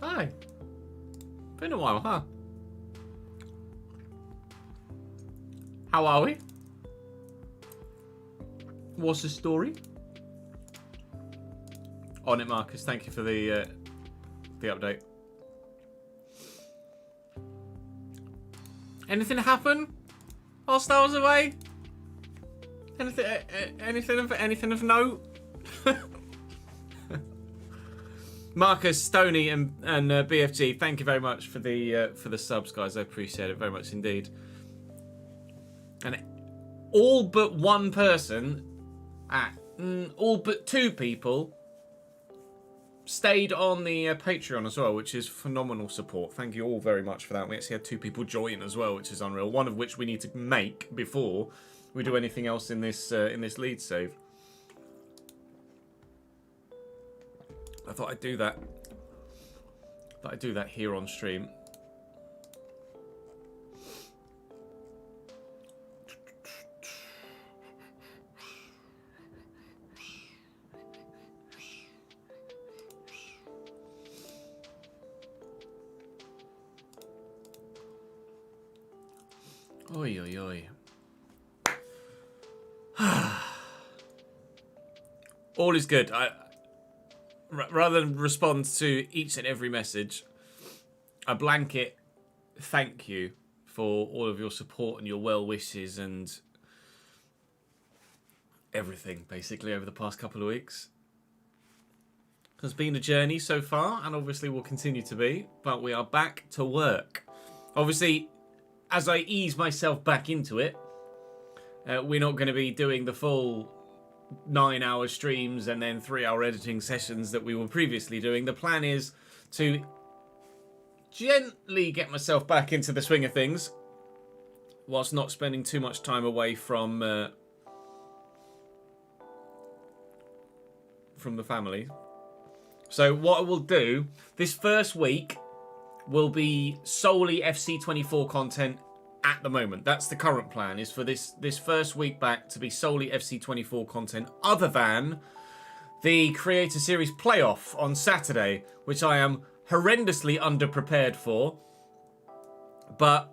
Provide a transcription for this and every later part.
Hi. Been a while, huh? How are we? What's the story? On it, Marcus. Thank you for the update. Anything happen whilst I was away? Anything of note? Marcus, Stoney, and BFG, thank you very much for the subs, guys. I appreciate it very much indeed. And all but one person, all but two people, stayed on the Patreon as well, which is phenomenal support. Thank you all very much for that. We actually had two people join as well, which is unreal. One of which we need to make before we do anything else in this Leeds save. I thought I'd do that. Thought I'd do that here on stream. Oi, oi, oi. All is good. Rather than respond to each and every message, a blanket thank you for all of your support and your well wishes and everything, basically, over the past couple of weeks. It's been a journey so far, and obviously will continue to be, but we are back to work. Obviously, as I ease myself back into it, we're not going to be doing the full 9-hour streams and then 3-hour editing sessions that we were previously doing. The plan is to gently get myself back into the swing of things whilst not spending too much time away from the family. So what I will do, this first week will be solely FC24 content at the moment. That's the current plan, is for this first week back to be solely FC24 content, other than the Creator Series playoff on Saturday, which I am horrendously underprepared for, but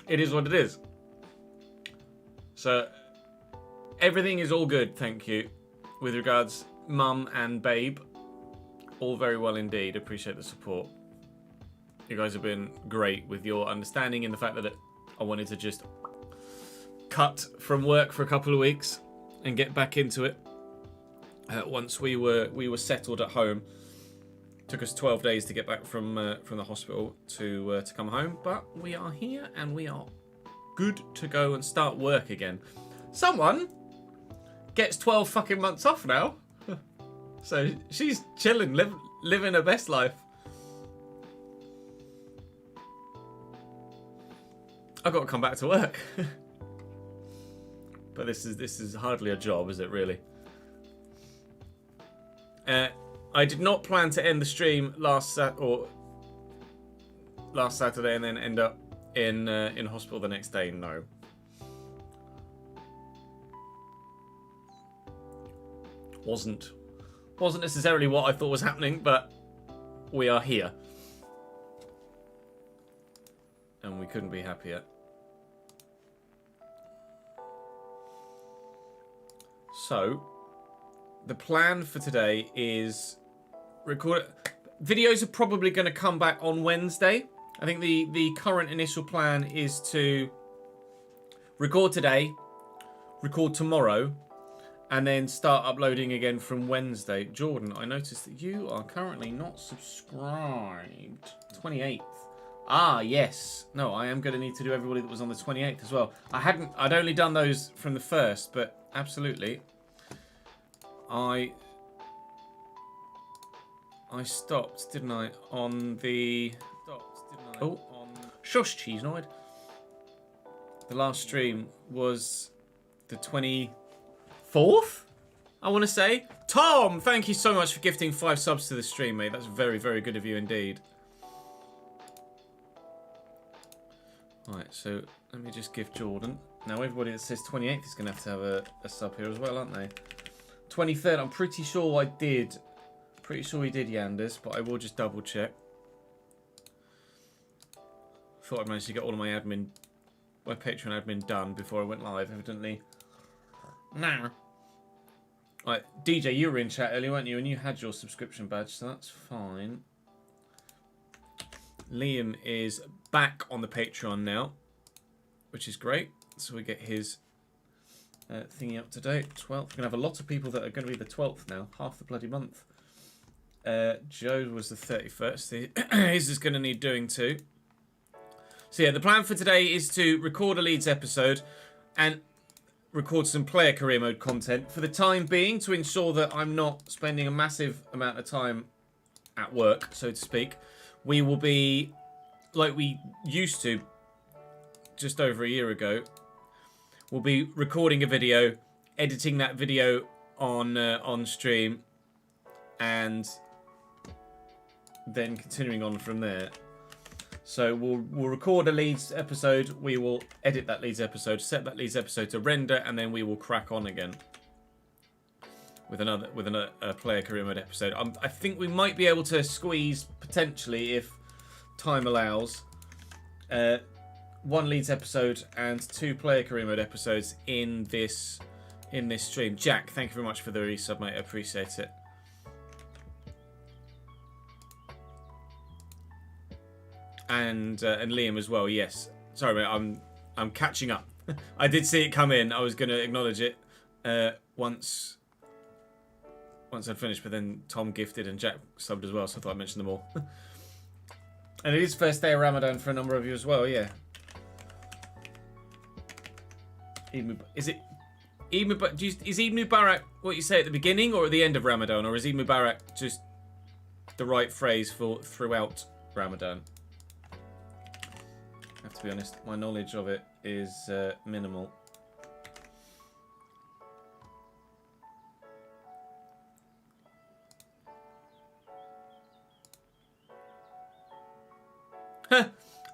it is what it is. So everything is all good, thank you, with regards Mum and Babe. All very well indeed. Appreciate the support. You guys have been great with your understanding in the fact that I wanted to just cut from work for a couple of weeks and get back into it. Once we were settled at home, took us 12 days to get back from the hospital to come home, but we are here and we are good to go and start work again. Someone gets 12 fucking months off now, so she's chilling, living her best life. I've got to come back to work. But this is hardly a job, is it really? I did not plan to end the stream last Saturday and then end up in hospital the next day. No. Wasn't necessarily what I thought was happening, but we are here. And we couldn't be happier. So, the plan for today is record. Videos are probably going to come back on Wednesday. I think the current initial plan is to record today, record tomorrow, and then start uploading again from Wednesday. Jordan, I noticed that you are currently not subscribed. 28th. Ah, yes. No, I am going to need to do everybody that was on the 28th as well. I'd only done those from the 1st, but absolutely. I stopped, didn't I, on the... Oh, shush, Cheesenoid. The last stream was the 24th, I want to say. Tom, thank you so much for gifting 5 subs to the stream, mate. That's very, very good of you indeed. Right, so let me just gift Jordan. Now, everybody that says 28th is going to have a sub here as well, aren't they? 23rd, I'm pretty sure I did Pretty sure we did Yanders, but I will just double check. Thought I'd managed to get all of my Patreon admin done before I went live, evidently. Nah. Right, DJ, you were in chat earlier, weren't you? And you had your subscription badge, so that's fine. Liam is back on the Patreon now, which is great. So we get his thingy up to date. 12th. We're going to have a lot of people that are going to be the 12th now. Half the bloody month. Joe was the 31st. His is going to need doing too. So yeah, the plan for today is to record a Leeds episode and record some player career mode content for the time being to ensure that I'm not spending a massive amount of time at work, so to speak. We will be, like we used to just over a year ago, we'll be recording a video, editing that video on stream, and then continuing on from there. So we'll record a Leeds episode, we will edit that Leeds episode, set that Leeds episode to render, and then we will crack on again with another player career mode episode. I think we might be able to squeeze, potentially, if time allows, one Leeds episode and 2 player career mode episodes in this stream. Jack, thank you very much for the resub, mate. I appreciate it. And Liam as well. Yes. Sorry, mate. I'm catching up. I did see it come in. I was going to acknowledge it once I'd finished, but then Tom gifted and Jack subbed as well, so I thought I'd mention them all. And it is first day of Ramadan for a number of you as well. Yeah. Is Eid Mubarak what you say at the beginning or at the end of Ramadan, or is Eid Mubarak just the right phrase for throughout Ramadan? I have to be honest, my knowledge of it is minimal.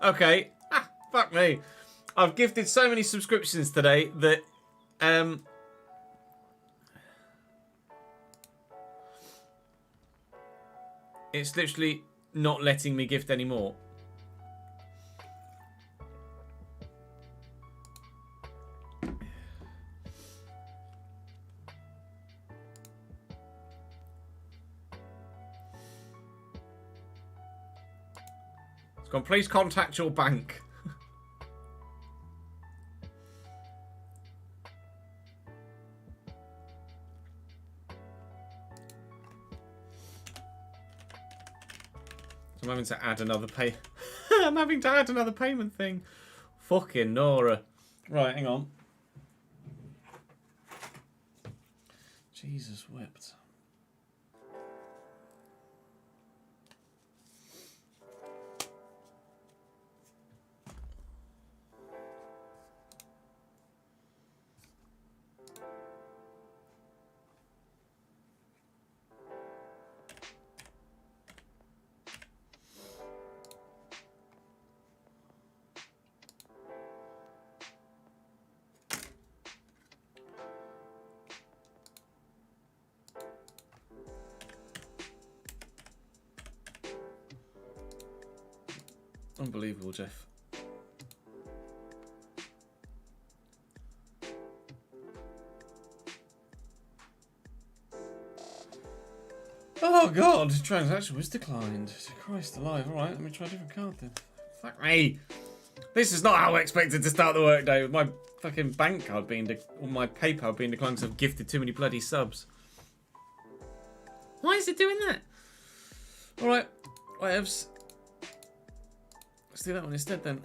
Okay. Fuck me. I've gifted so many subscriptions today that it's literally not letting me gift anymore. It's gone, please contact your bank. I'm having to add another I'm having to add another payment thing. Fucking Nora. Right, hang on. Jesus wept. Unbelievable, Jeff. Oh god, transaction was declined. Christ alive. Alright, let me try a different card then. Fuck me. This is not how I expected to start the workday, with my fucking bank card being or my PayPal being declined because I've gifted too many bloody subs. Why is it doing that? Alright, whatevs. Let's do that one instead then.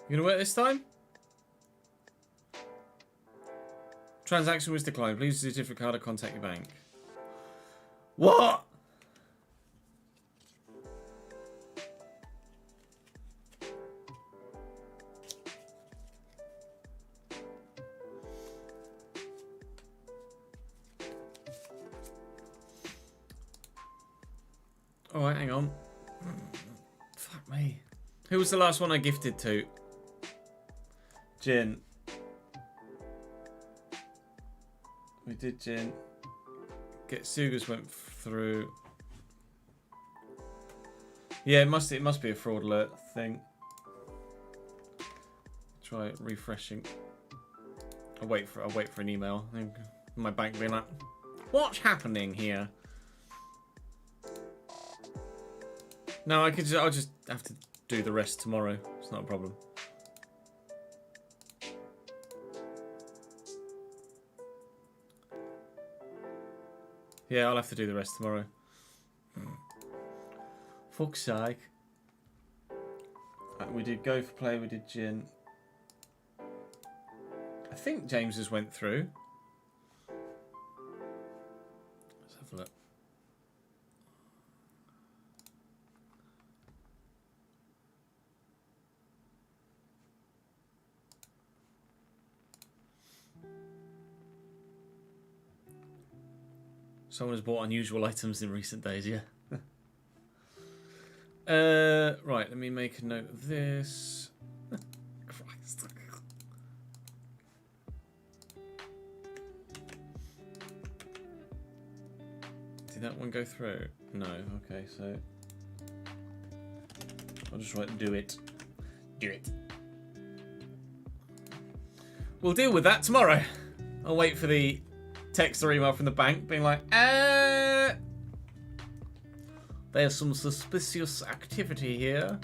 You gonna work this time? Transaction was declined. Please use a different card or contact your bank. What? Alright, hang on. Fuck me. Who was the last one I gifted to? Jin. We did Jin. Getsugas went through. Yeah, it must be a fraud alert thing. Try refreshing. I'll wait for an email. My bank being like, what's happening here? No, I'll just have to do the rest tomorrow. It's not a problem. Yeah, I'll have to do the rest tomorrow. Fuck's sake. Right, we did go for play, we did Jin. I think James's went through. Let's have a look. Someone has bought unusual items in recent days, yeah. Right, let me make a note of this. Christ. Did that one go through? No, okay, so I'll just write do it. Do it. We'll deal with that tomorrow. I'll wait for the text or email from the bank being like, there's some suspicious activity here.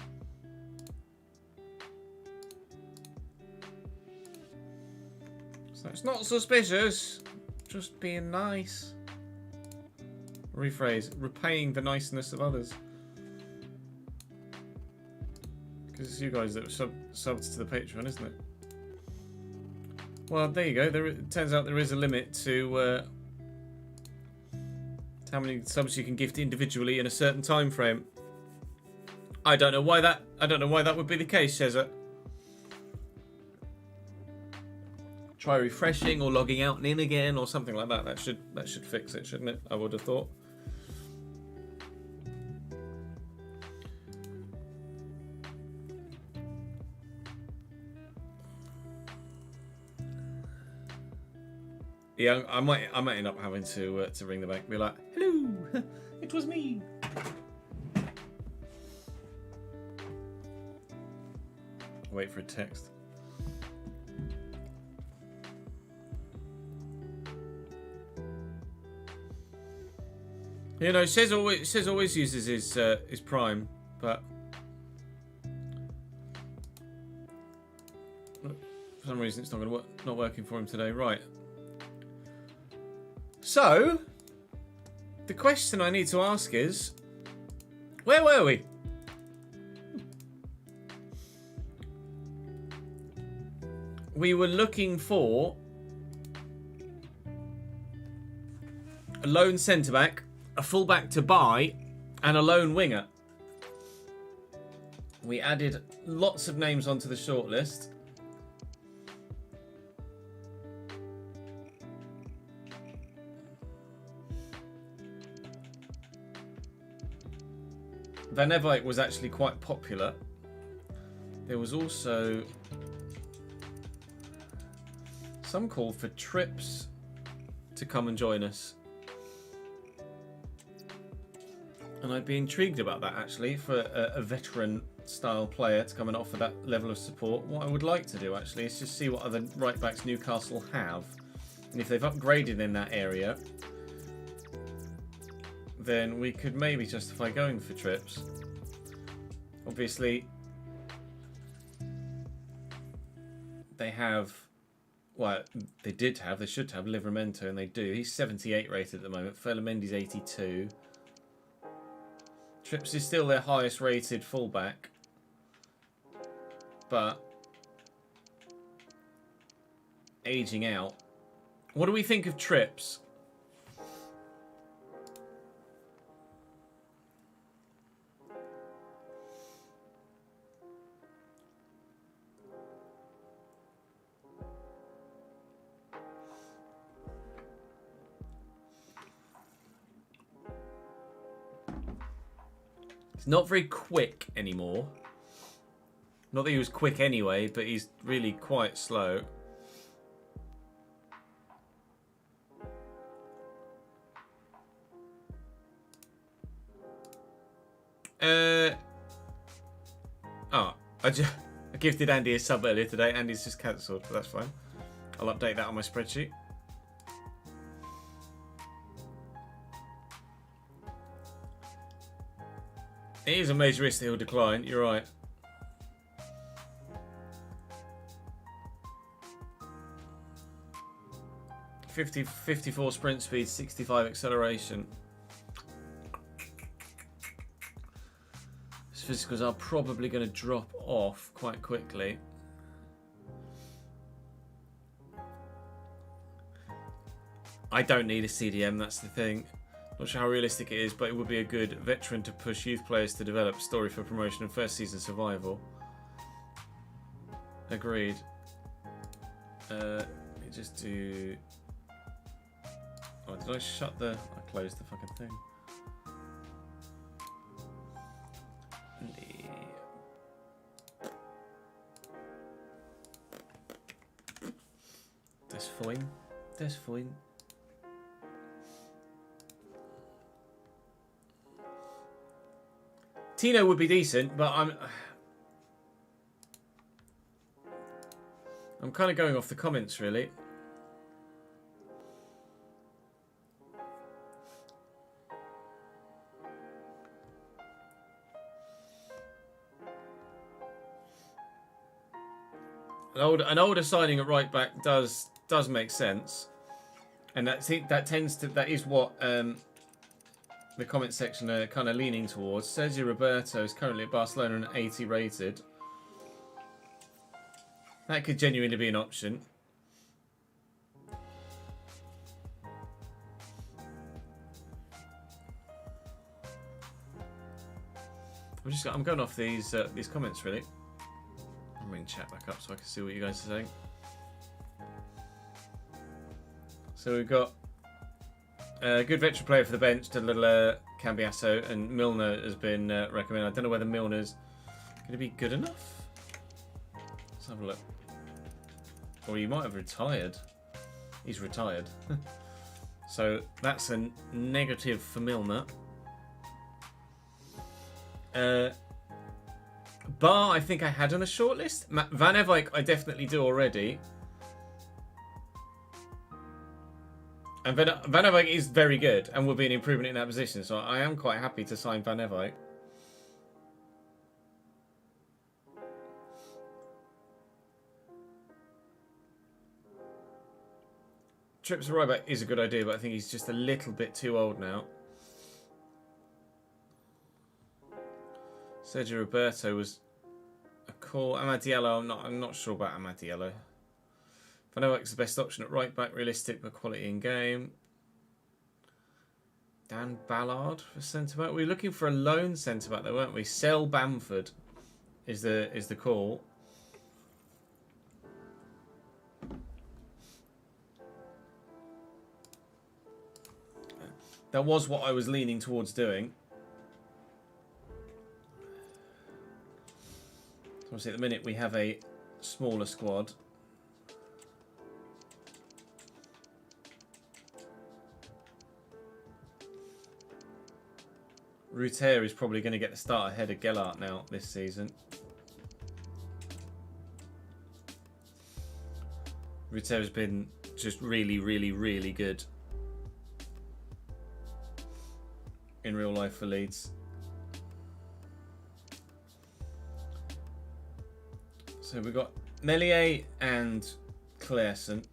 So it's not suspicious, just being nice. Rephrase, repaying the niceness of others. Because it's you guys that subbed to the Patreon, isn't it? Well, there you go. It turns out there is a limit to how many subs you can gift individually in a certain time frame. I don't know why that would be the case, Cesar. Try refreshing or logging out and in again or something like that. That should fix it, shouldn't it? I would have thought. Yeah, I might end up having to ring the bank and be like, hello, it was me. Wait for a text. You know, Says always uses his Prime, but for some reason it's not working for him today. Right. So, the question I need to ask is, where were we? We were looking for a lone centre-back, a full-back to buy, and a lone winger. We added lots of names onto the shortlist. Van Evijk was actually quite popular. There was also some call for Trips to come and join us. And I'd be intrigued about that actually, for a veteran style player to come and offer that level of support. What I would like to do actually is just see what other right backs Newcastle have. And if they've upgraded in that area, then we could maybe justify going for Trips. Obviously, they have, well, they should have Livramento, and they do. He's 78 rated at the moment. Ferlamendi's 82. Trips is still their highest rated fullback, but aging out. What do we think of Trips? He's not very quick anymore. Not that he was quick anyway, but he's really quite slow. I gifted Andy a sub earlier today. Andy's just cancelled, but that's fine. I'll update that on my spreadsheet. It is a major risk that he'll decline. You're right. $54 sprint speed, 65 acceleration. His physicals are probably going to drop off quite quickly. I don't need a CDM, that's the thing. Not sure how realistic it is, but it would be a good veteran to push youth players to develop story for promotion and first season survival. Agreed. Let me just do... Oh, did I shut the... I closed the fucking thing. That's fine. That's fine. Tino would be decent, but I'm kind of going off the comments, really. An older signing at right back does make sense, and that is what the comment section are kind of leaning towards. Sergio Roberto is currently at Barcelona and 80 rated. That could genuinely be an option. I'm going off these comments, really. I'm bringing chat back up so I can see what you guys are saying. So we've got a good veteran player for the bench, to little Cambiasso, and Milner has been recommended. I don't know whether Milner's going to be good enough. Let's have a look. Or he might have retired. He's retired. So that's a negative for Milner. Bar, I think I had on a shortlist. Van Eyck, I definitely do already. And Van Eyck is very good and will be an improvement in that position. So I am quite happy to sign Van Eyck. Trips right back is a good idea, but I think he's just a little bit too old now. Sergio Roberto was a call. Amadiello, I'm not sure about Amadiello. Van Eyck's the best option at right back, realistic but quality in game. Dan Ballard for centre back. We were looking for a lone centre back though, weren't we? Sell Bamford is the call. That was what I was leaning towards doing. Obviously, at the minute we have a smaller squad. Ruter is probably going to get the start ahead of Gellert now this season. Ruter has been just really, really, really good in real life for Leeds. So we've got Melier and Claesson.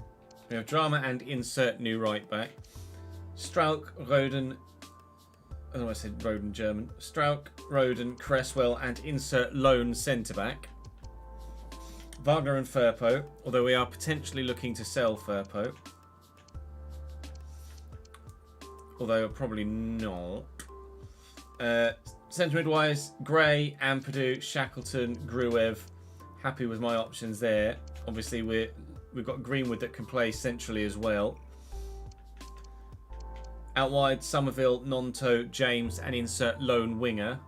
We have Drama and insert new right back. Strauch, Roden. I don't know, I said Roden German. Strauch, Roden, Cresswell, and insert lone centre back. Wagner and Firpo, although we are potentially looking to sell Firpo. Although probably not. Centre mid-wise, Gray, Ampadu, Shackleton, Gruev. Happy with my options there. Obviously, we've got Greenwood that can play centrally as well. Out wide, Somerville, Nonto, James, and insert lone winger.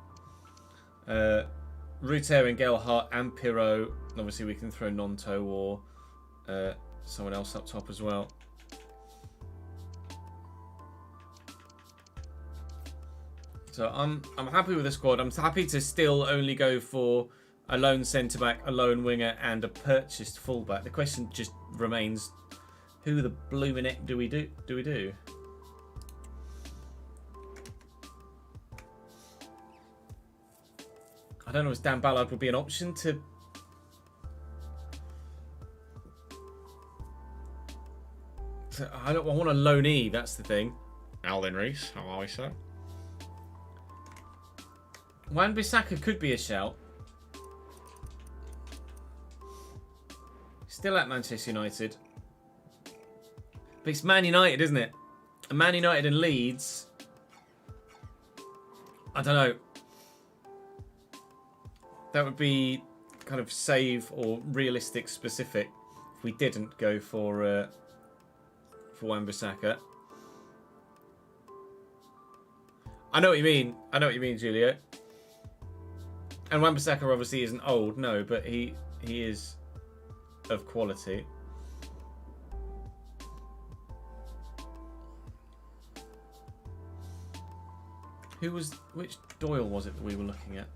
Ruter and Gelhart and Pirot. Obviously, we can throw Nonto or someone else up top as well. So I'm happy with the squad. I'm happy to still only go for a lone centre back, a lone winger, and a purchased fullback. The question just remains: who the blooming heck do we do? I don't know if Dan Ballard would be an option to. I want a loanee. That's the thing. Alden Reese, how are we, sir? Wan-Bissaka could be a shout. Still at Manchester United. But it's Man United, isn't it? And Man United and Leeds. I don't know. That would be kind of save or realistic specific if we didn't go for Wan-Bissaka. I know what you mean. I know what you mean, Julio. And Wan-Bissaka obviously isn't old, no, but he is of quality. Which Doyle was it that we were looking at?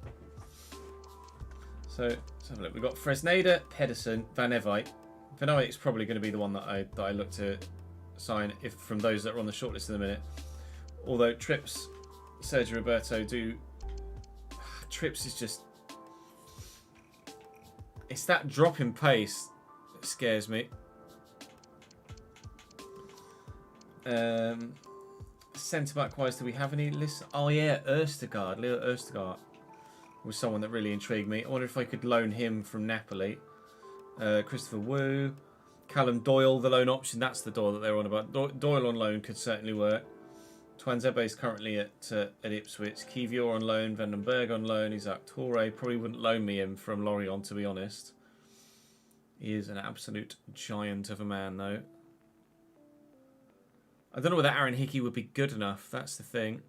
So let's have a look. We've got Fresneda, Pedersen, Van Evite. Van Evite's probably going to be the one that I look to sign if from those that are on the shortlist in a minute. Although Trips, Sergio Roberto do. Trips is just. It's that drop in pace that scares me. Centre back wise, do we have any lists? Oh yeah, Ørstegård. Leo Ørstegård was someone that really intrigued me. I wonder if I could loan him from Napoli. Christopher Wu, Callum Doyle, the loan option. That's the Doyle that they're on about. Doyle on loan could certainly work. Twanzebe is currently at Ipswich. Kivior on loan. Vandenberg on loan. Isaac Toure probably wouldn't loan me him from Lorient, to be honest. He is an absolute giant of a man, though. I don't know whether Aaron Hickey would be good enough. That's the thing.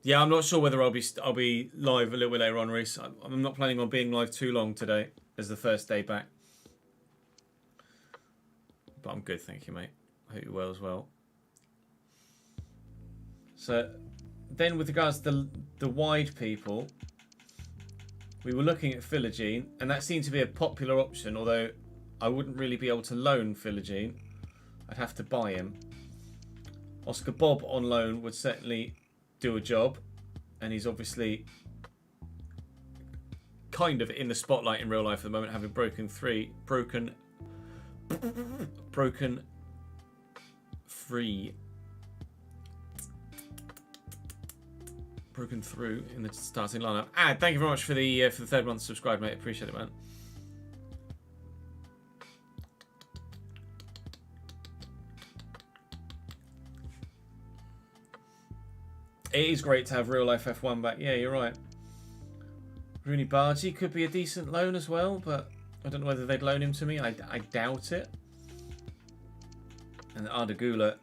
Yeah, I'm not sure whether I'll be live a little bit later on, Reese. I'm not planning on being live too long today as the first day back. But I'm good, thank you, mate. I hope you're well as well. So, then with regards to the wide people, we were looking at Philogene, and that seemed to be a popular option, although I wouldn't really be able to loan Philogene. I'd have to buy him. Oscar Bob on loan would certainly do a job, and he's obviously kind of in the spotlight in real life at the moment, having broken free broken through in the starting lineup. Thank you very much for the third month subscribe, mate. Appreciate it, man. It is great to have real life F1 back. Yeah, you're right. Rooney Bargy could be a decent loan as well, but I don't know whether they'd loan him to me. I doubt it. And Ardagula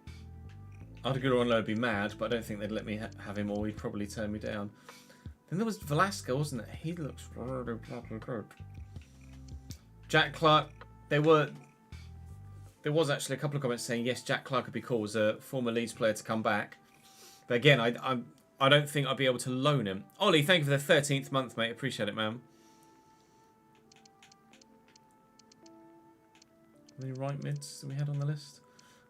on loan would be mad, but I don't think they'd let me have him, or he'd probably turn me down. Then there was Velasco, wasn't it? He looks really good. Jack Clark. There was actually a couple of comments saying yes, Jack Clark would be cool as a former Leeds player to come back. But again, I don't think I'd be able to loan him. Ollie, thank you for the 13th month, mate. Appreciate it, man. How many right mids that we had on the list?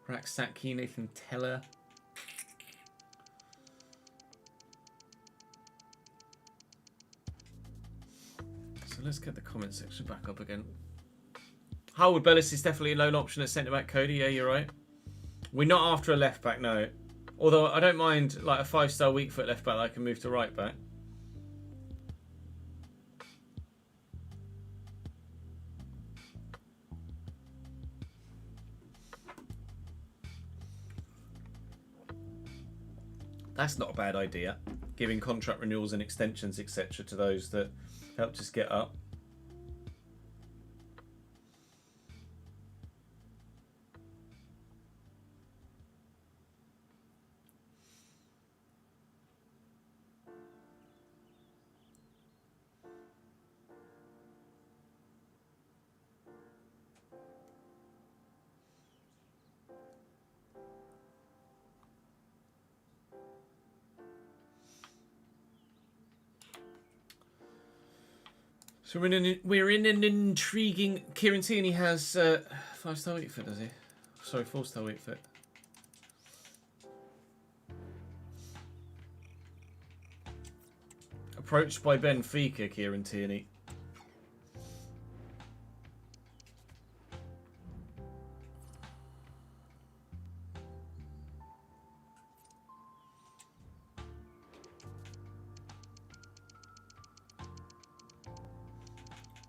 Rack Saki, Nathan Teller. So let's get the comment section back up again. Howard Bellis is definitely a loan option at centre back, Cody. Yeah, you're right. We're not after a left back, no. Although I don't mind like a 5-star weak foot left back that I can move to right back. That's not a bad idea. Giving contract renewals and extensions, etc. to those that helped us get up. So we're in an intriguing. Kieran Tierney has 5-star weak foot, does he? Sorry, 4-star weak foot. Approached by Benfica, Kieran Tierney.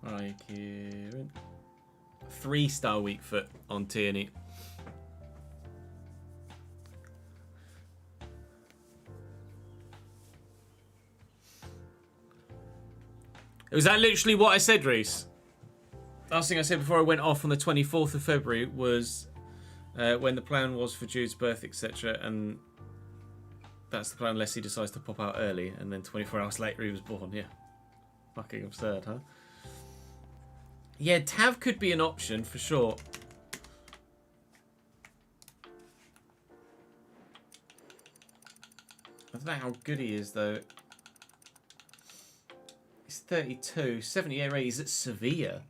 Right, Kieran. 3-star weak foot on Tierney. Was that literally what I said, Reese? Last thing I said before I went off on the 24th of February was when the plan was for Jude's birth, etc. And that's the plan unless he decides to pop out early. And then 24 hours later he was born. Yeah. Fucking absurd, huh? Yeah, Tav could be an option for sure. I don't know how good he is, though. He's 32, 78 rate. He's at Sevilla.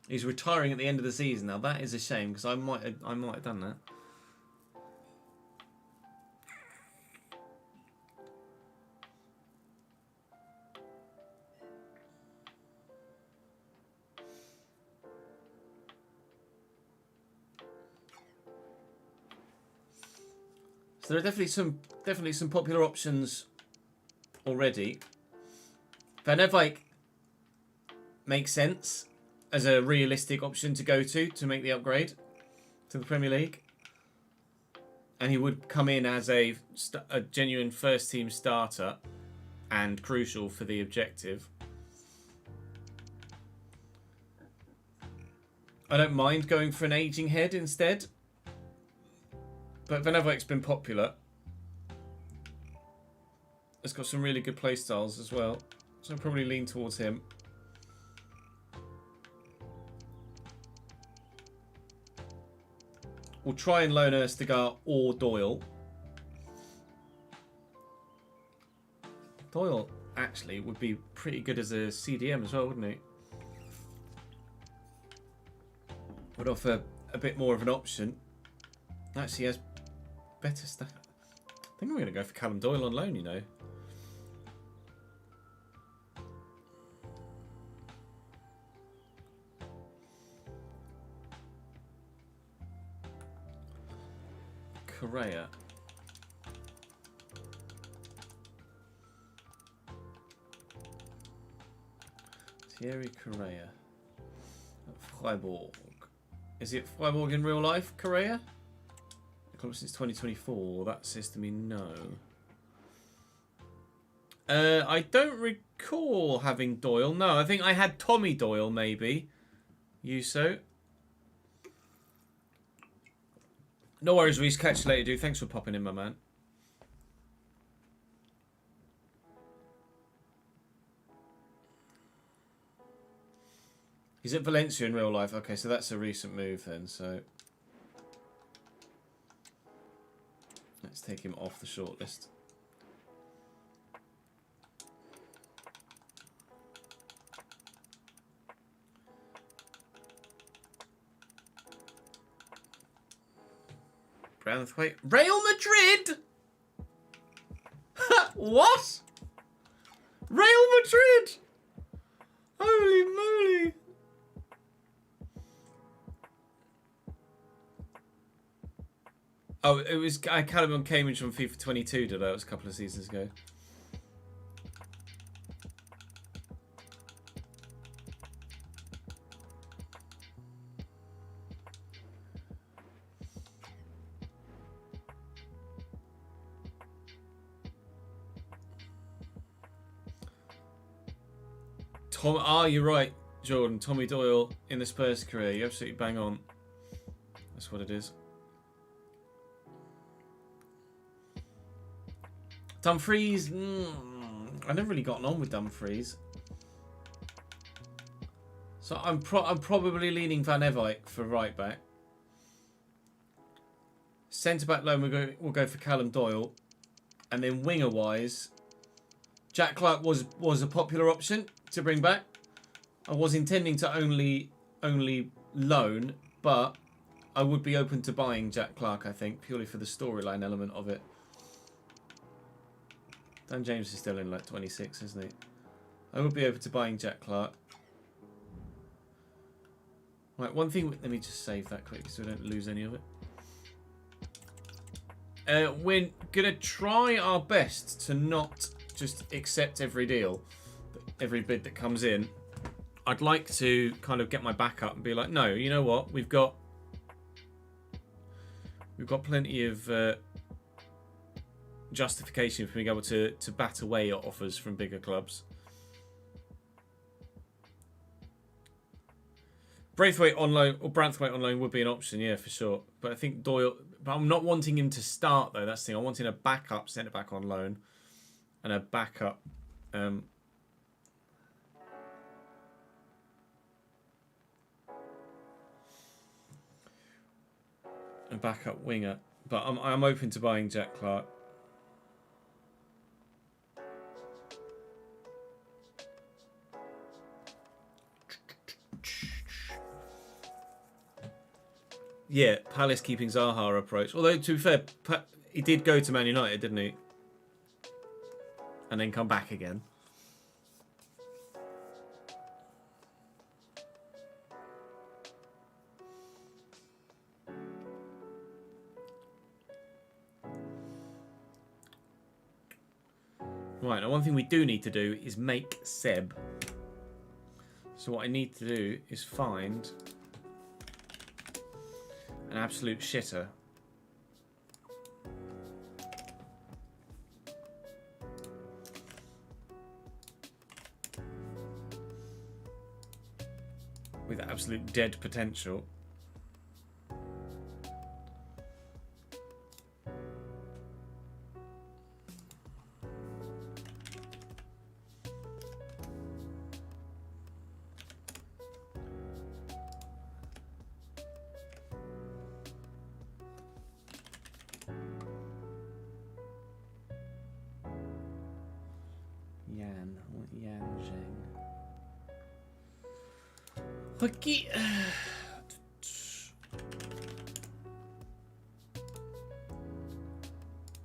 He's retiring at the end of the season. Now that is a shame because I might have done that. So there are definitely some popular options already. Van Eyck makes sense as a realistic option to go to make the upgrade to the Premier League, and he would come in as a genuine first team starter and crucial for the objective. I don't mind going for an ageing head instead, but Van Eyck's been popular. It's got some really good play styles as well, so I'll probably lean towards him. We'll try and loan Erstegaard or Doyle. Doyle actually would be pretty good as a CDM as well, wouldn't he? Would offer a bit more of an option. Actually, he has better stuff. I think I'm going to go for Callum Doyle on loan, you know. Correa. Thierry Correa. Freiburg. Is it Freiburg in real life, Correa? Club since 2024. That says to me no. I don't recall having Doyle. No, I think I had Tommy Doyle, maybe. Yuso. No worries, Reese. Catch you later, dude. Thanks for popping in, my man. He's at Valencia in real life. Okay, so that's a recent move then. So let's take him off the shortlist. Brownthwaite. Real Madrid? What? Real Madrid? Holy moly. Oh, it was... I had him on Cambridge on FIFA 22, did I? It was a couple of seasons ago. You're right, Jordan. Tommy Doyle in the Spurs career. You're absolutely bang on. That's what it is. Dumfries. I never really gotten on with Dumfries. So I'm probably leaning Van Eyck for right back. Centre back loan we'll go for Callum Doyle, and then winger wise, Jack Clark was a popular option to bring back. I was intending to only loan, but I would be open to buying Jack Clark, I think, purely for the storyline element of it. Dan James is still in like 26, isn't he? I would be open to buying Jack Clark. Right, one thing, let me just save that quick so we don't lose any of it. We're going to try our best to not just accept every deal, every bid that comes in. I'd like to kind of get my back up and be like, no, you know what? We've got plenty of justification for being able to bat away at offers from bigger clubs. Braithwaite on loan or Branthwaite on loan would be an option, yeah, for sure. But I think Doyle. But I'm not wanting him to start though. That's the thing. I'm wanting a backup centre back on loan, and a backup. A backup winger. But I'm open to buying Jack Clark. Yeah, Palace keeping Zaha approach. Although, to be fair, he did go to Man United, didn't he? And then come back again. Right, now one thing we do need to do is make Seb. So what I need to do is find an absolute shitter. With absolute dead potential. Okay.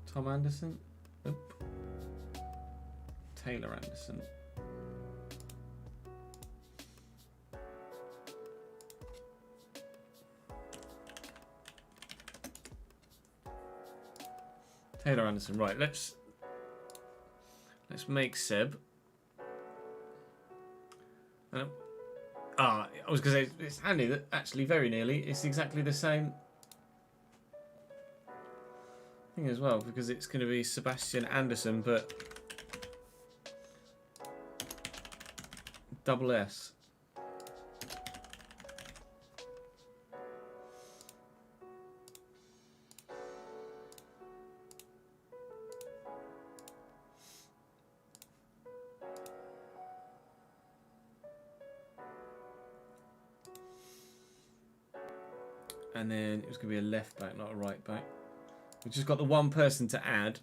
Tom Anderson. Nope. Taylor Anderson. Taylor Anderson. Right. Let's make Seb. I was going to say, it's handy that actually very nearly it's exactly the same thing as well, because it's going to be Sebastian Anderson, but double S. And then it was going to be a left back, not a right back. We've just got the one person to add.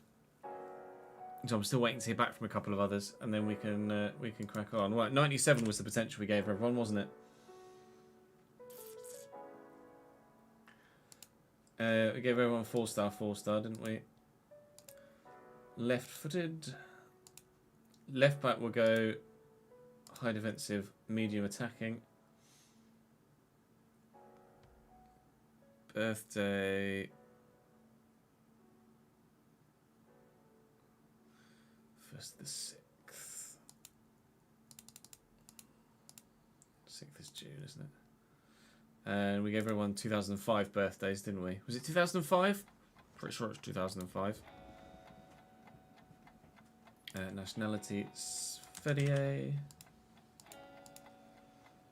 So I'm still waiting to hear back from a couple of others, and then we can crack on. Right, 97 was the potential we gave everyone, wasn't it? We gave everyone 4-star, 4-star, didn't we? Left-footed. Left back will go high defensive, medium attacking. Birthday. First the 6th. 6th is June, isn't it? And we gave everyone 2005 birthdays, didn't we? Was it 2005? Pretty sure it's 2005. Nationality, Sverige.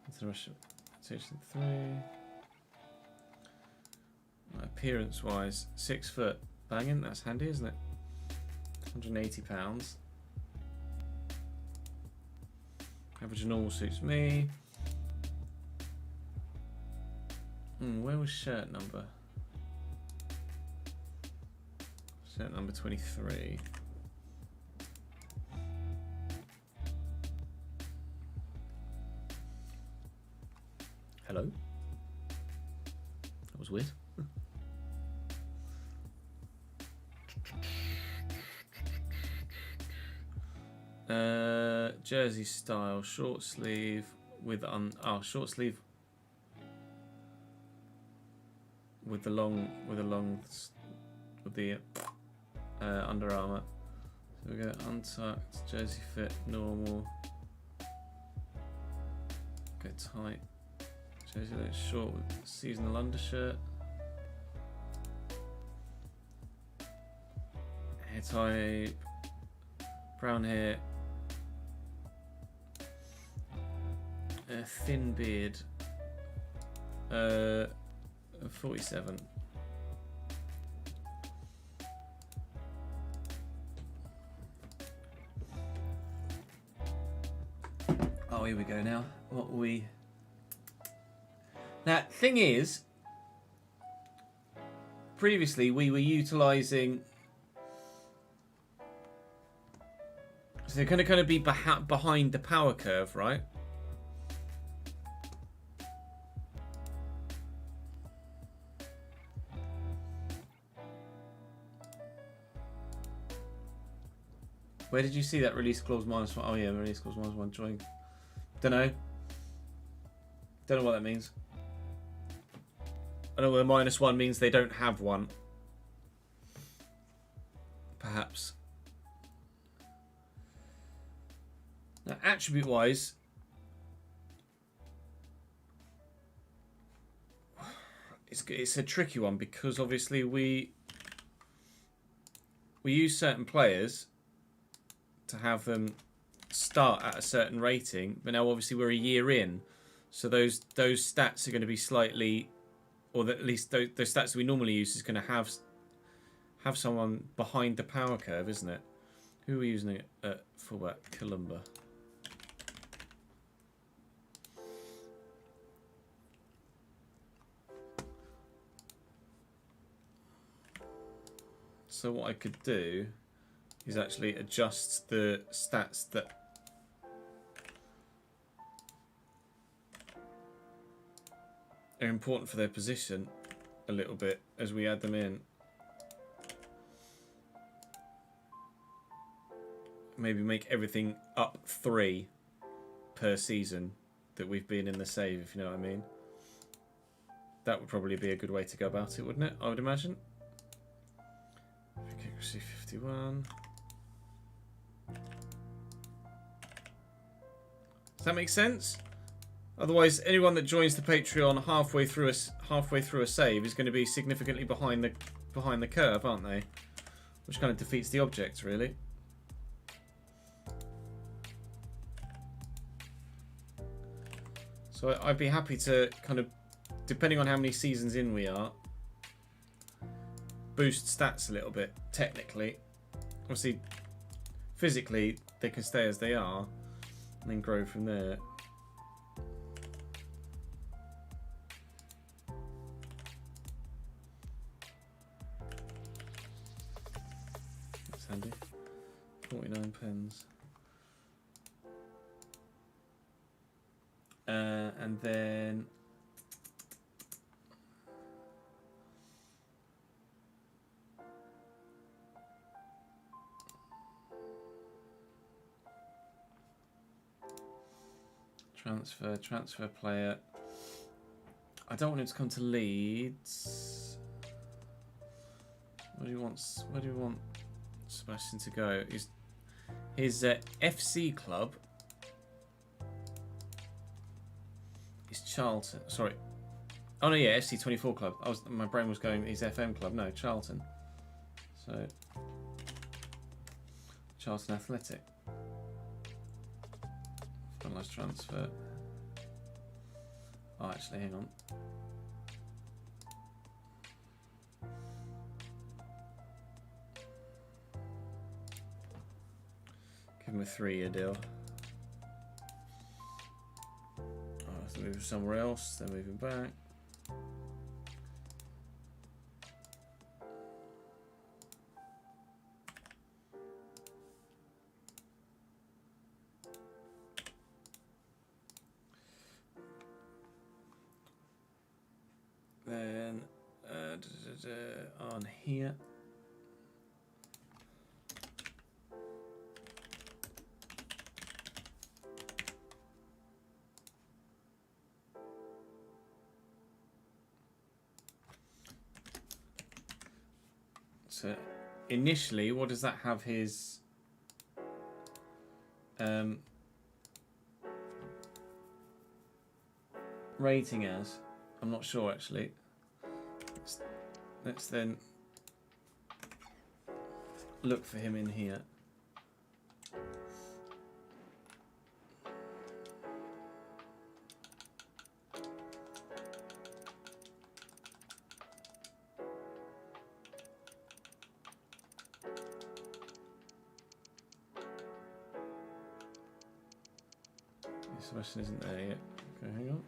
International, 3. Appearance-wise, 6 foot. Banging, that's handy, isn't it? £180. Average and all suits me. Where was shirt number? Shirt number 23. Jersey style, short sleeve with short sleeve with the Under Armour. So we go untucked, jersey fit, normal. Go tight. Jersey looks short with seasonal undershirt. Hair type, brown hair. A thin beard. 47. Oh, here we go now. What are we? Now, thing is, previously we were utilising. So they're going to kind of be behind the power curve, right? Where did you see that release clause -1? Oh yeah, release clause -1 join. Don't know. Don't know what that means. I know the -1 means they don't have one. Perhaps. Now, attribute-wise, it's a tricky one because obviously we use certain players to have them start at a certain rating, but now obviously we're a year in, so those stats are going to be slightly, or at least those stats that we normally use is going to have someone behind the power curve, isn't it? Who are we using it at fullback? Columba. So what I could do is actually adjust the stats that are important for their position a little bit as we add them in. Maybe make everything up 3 per season that we've been in the save, if you know what I mean. That would probably be a good way to go about it, wouldn't it? I would imagine. Accuracy 51. Does that make sense? Otherwise, anyone that joins the Patreon halfway through a save is going to be significantly behind the curve, aren't they? Which kind of defeats the object, really. So I'd be happy to kind of, depending on how many seasons in we are, boost stats a little bit. Technically, obviously, physically they can stay as they are, and then grow from there. That's handy. 49 pens. And then transfer player. I don't want him to come to Leeds. Where do you want Sebastian to go? His FC club is Charlton. Sorry. Oh no, yeah, FC24 club. My brain was going his FM club. No, Charlton. So Charlton Athletic. Finalised transfer. Oh, actually, hang on. Give him a 3-year deal. Oh, let's move somewhere else. Then moving back. Then on here, So initially, what does that have his rating as? I'm not sure actually. Let's then look for him in here. Sebastian isn't there yet. Okay, hang on.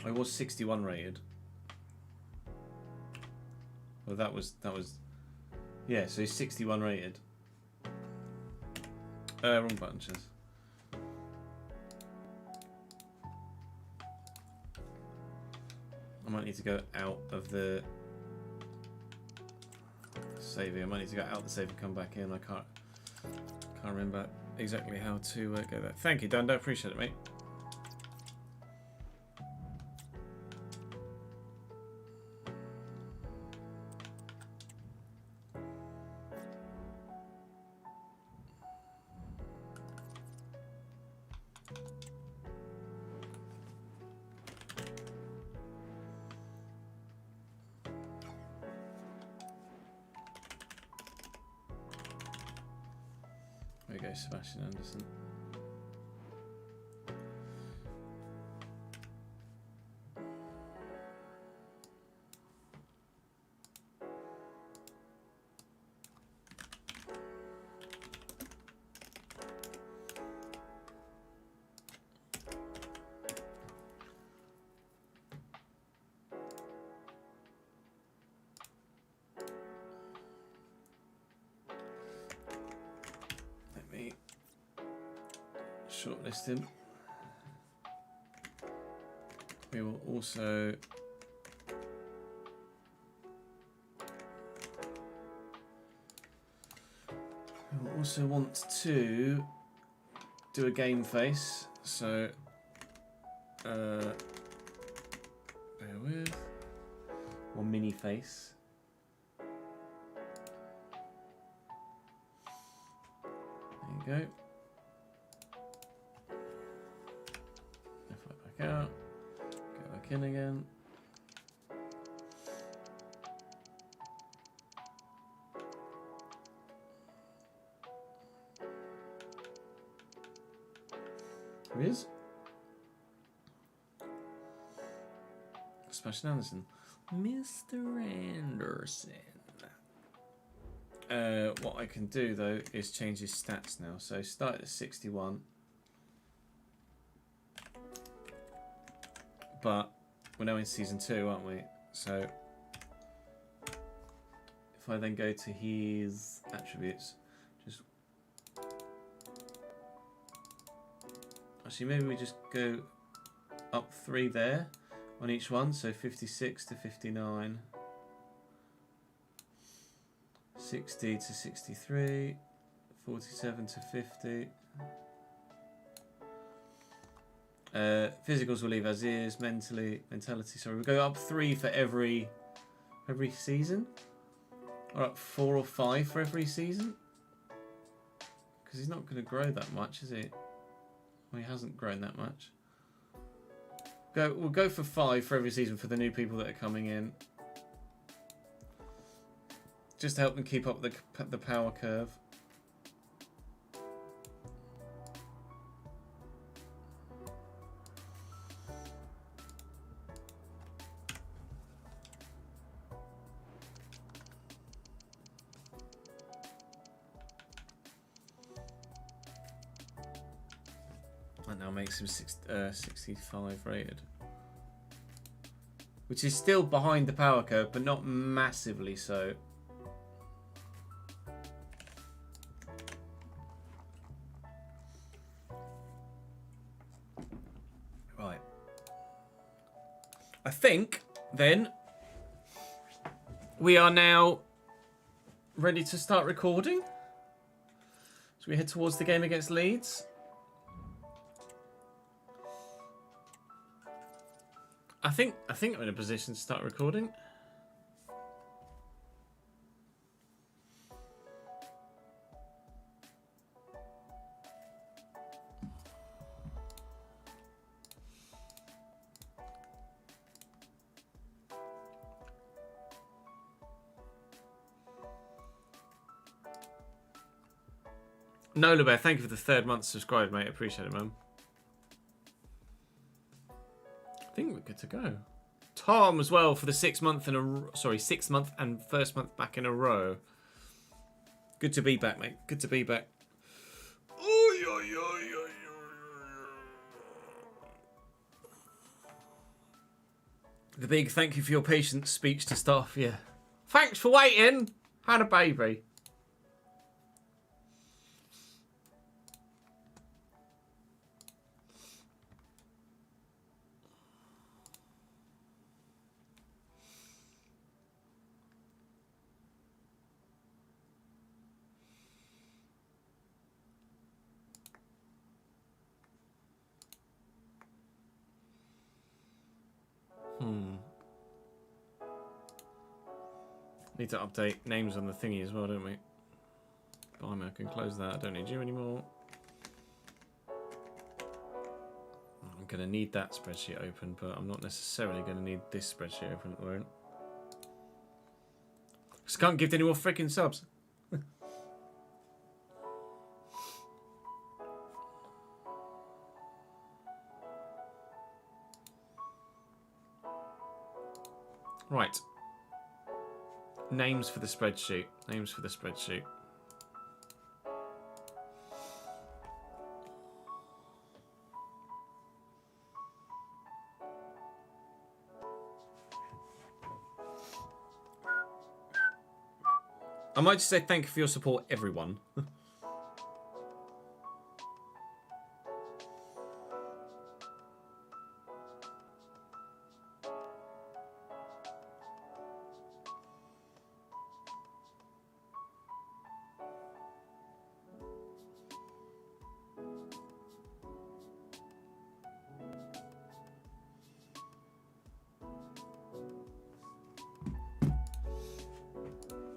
I was 61 rated. Well, that was yeah. So he's 61 rated. Wrong button, Chaz. I might need to go out of the saving. I might need to go out of the save and come back in. I can't remember exactly how to go there. Thank you, Dando. Appreciate it, mate. There we go, Sebastian Anderson. Shortlist him. We will also want to do a game face. So bear with, or mini face. There you go. Out, go back in again. There he is. Sebastian Anderson. Mr. Anderson. What I can do though is change his stats now. So start at 61. But we're now in season 2, aren't we? So if I then go to his attributes, just actually maybe we just go up 3 there on each one. So 56 to 59, 60 to 63, 47 to 50. Physicals will leave as is. Mentality. Sorry, we'll go up 3 for every season, or up 4 or 5 for every season. Because he's not going to grow that much, is he? Well, he hasn't grown that much. We'll go for 5 for every season for the new people that are coming in, just to help them keep up the power curve. That now makes him 65 rated. Which is still behind the power curve, but not massively so. Right. I think, then, we are now ready to start recording. So Should we head towards the game against Leeds? I think I'm in a position to start recording. Nola Bear, thank you for the 3rd month subscribed, mate. Appreciate it, man. I think we're good to go. Tom as well for the 6th month and 6th month and 1st month back in a row. Good to be back, mate. Good to be back. The big thank you for your patience speech to staff. Yeah. Thanks for waiting. Had a baby. Need to update names on the thingy as well, don't we? Blimey, I can close that. I don't need you anymore. I'm going to need that spreadsheet open, but I'm not necessarily going to need this spreadsheet open at the moment. Just can't give any more freaking subs. Right. Names for the spreadsheet. Names for the spreadsheet. I might just say thank you for your support, everyone.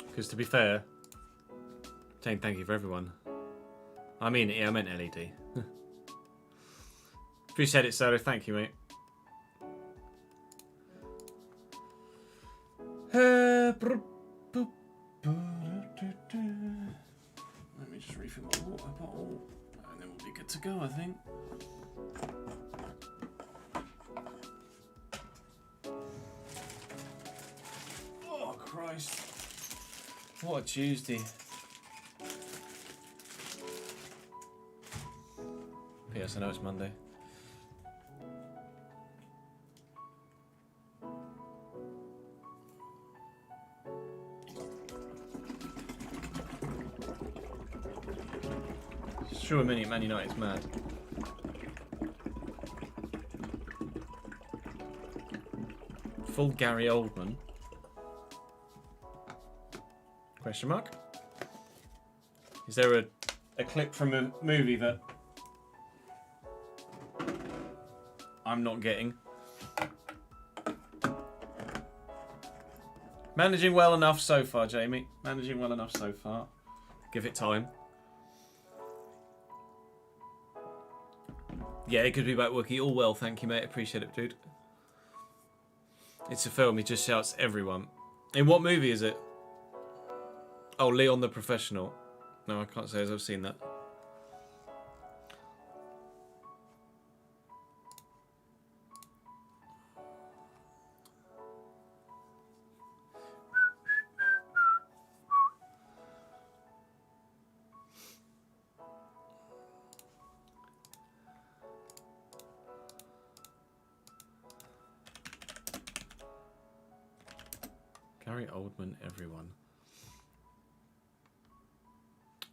Because to be fair, saying thank you for everyone. I mean, yeah, I meant LED. Appreciate it, Solo. Thank you, mate. Let me just refill my water bottle, and then we'll be good to go, I think. Oh, Christ. What a Tuesday. P.S. I know it's Monday. Sure, a minute, Man United's mad. Full Gary Oldman. Question mark? Is there a clip from a movie that I'm not getting? Managing well enough so far, Jamie. Managing well enough so far. Give it time. Yeah, it could be back, Wookie. All well, thank you, mate. Appreciate it, dude. It's a film. He just shouts everyone. In what movie is it? Oh, Leon the Professional. No, I can't say as I've seen that. Gary Oldman, everyone.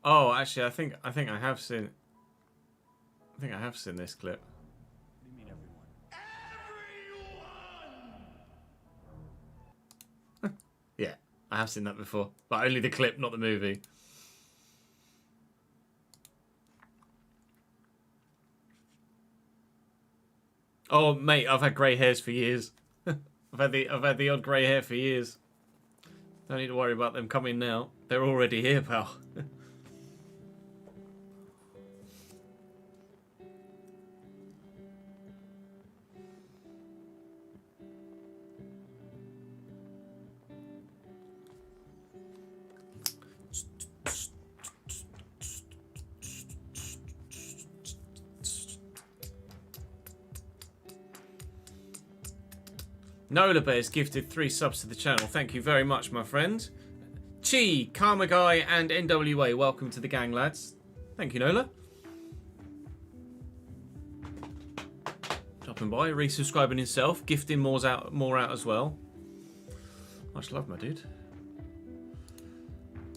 Oh, actually, I think I have seen. I think I have seen this clip. What do you mean, everyone? Yeah, I have seen that before, but only the clip, not the movie. Oh, mate, I've had grey hairs for years. I've had the odd grey hair for years. Don't need to worry about them coming now. They're already here, pal. Nola Bears gifted 3 subs to the channel. Thank you very much, my friend. Chi, Karma Guy, and NWA, welcome to the gang, lads. Thank you, Nola. Dropping by, resubscribing himself, gifting more out as well. Much love, my dude.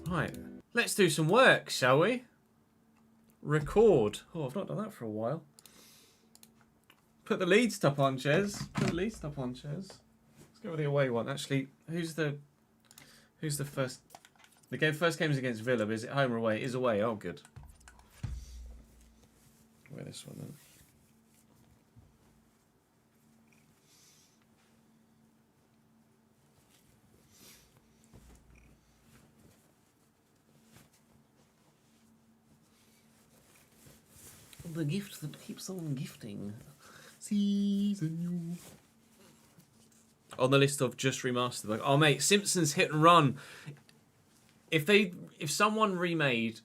Right, let's do some work, shall we? Record. Oh, I've not done that for a while. Put the Leeds top on, Chez. Put the Leeds top on, Chez. Let's go with the away one. Actually, who's the first? The first game is against Villa. But is it home or away? It is away. Oh, good. Wear this one then. The gift that keeps on gifting. Season you. On the list of just remastered. Like, oh mate, Simpsons Hit and Run. If someone remade,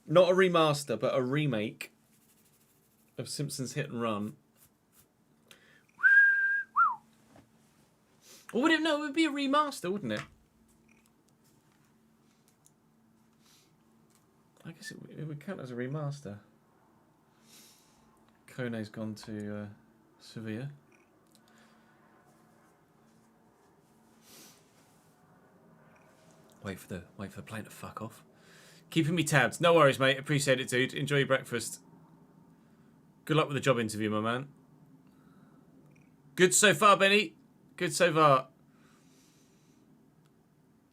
not a remaster, but a remake of Simpsons Hit and Run. Or would it? No, it would be a remaster, wouldn't it? I guess it would count as a remaster. Kone's gone to Sevilla. Wait for the plane to fuck off. Keeping me tabs. No worries, mate. Appreciate it, dude. Enjoy your breakfast. Good luck with the job interview, my man. Good so far, Benny. Good so far.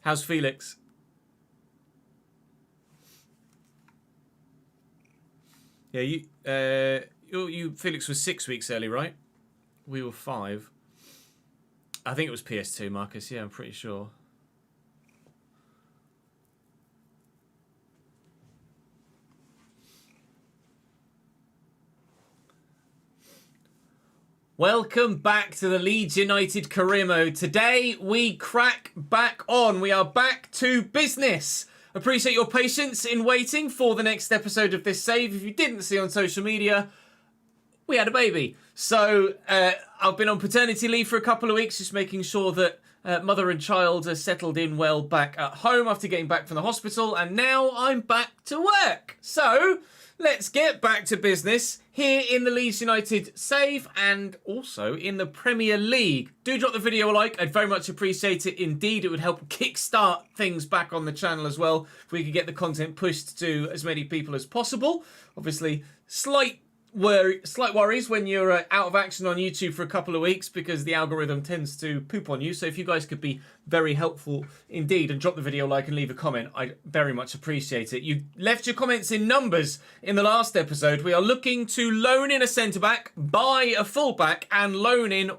How's Felix? Yeah, you Felix was 6 weeks early, right? We were 5. I think it was PS2, Marcus. Yeah, I'm pretty sure. Welcome back to the Leeds United career mode. Today we crack back on. We are back to business. Appreciate your patience in waiting for the next episode of this save. If you didn't see on social media, we had a baby. So I've been on paternity leave for a couple of weeks, just making sure that mother and child are settled in well back at home after getting back from the hospital. And now I'm back to work. So let's get back to business here in the Leeds United save and also in the Premier League. Do drop the video a like. I'd very much appreciate it indeed. It would help kickstart things back on the channel as well if we could get the content pushed to as many people as possible. Obviously, slight worries when you're out of action on YouTube for a couple of weeks because the algorithm tends to poop on you. So if you guys could be very helpful indeed and drop the video a like and leave a comment, I'd very much appreciate it. You left your comments in numbers in the last episode. We are looking to loan in a centre-back, buy a full-back and loan in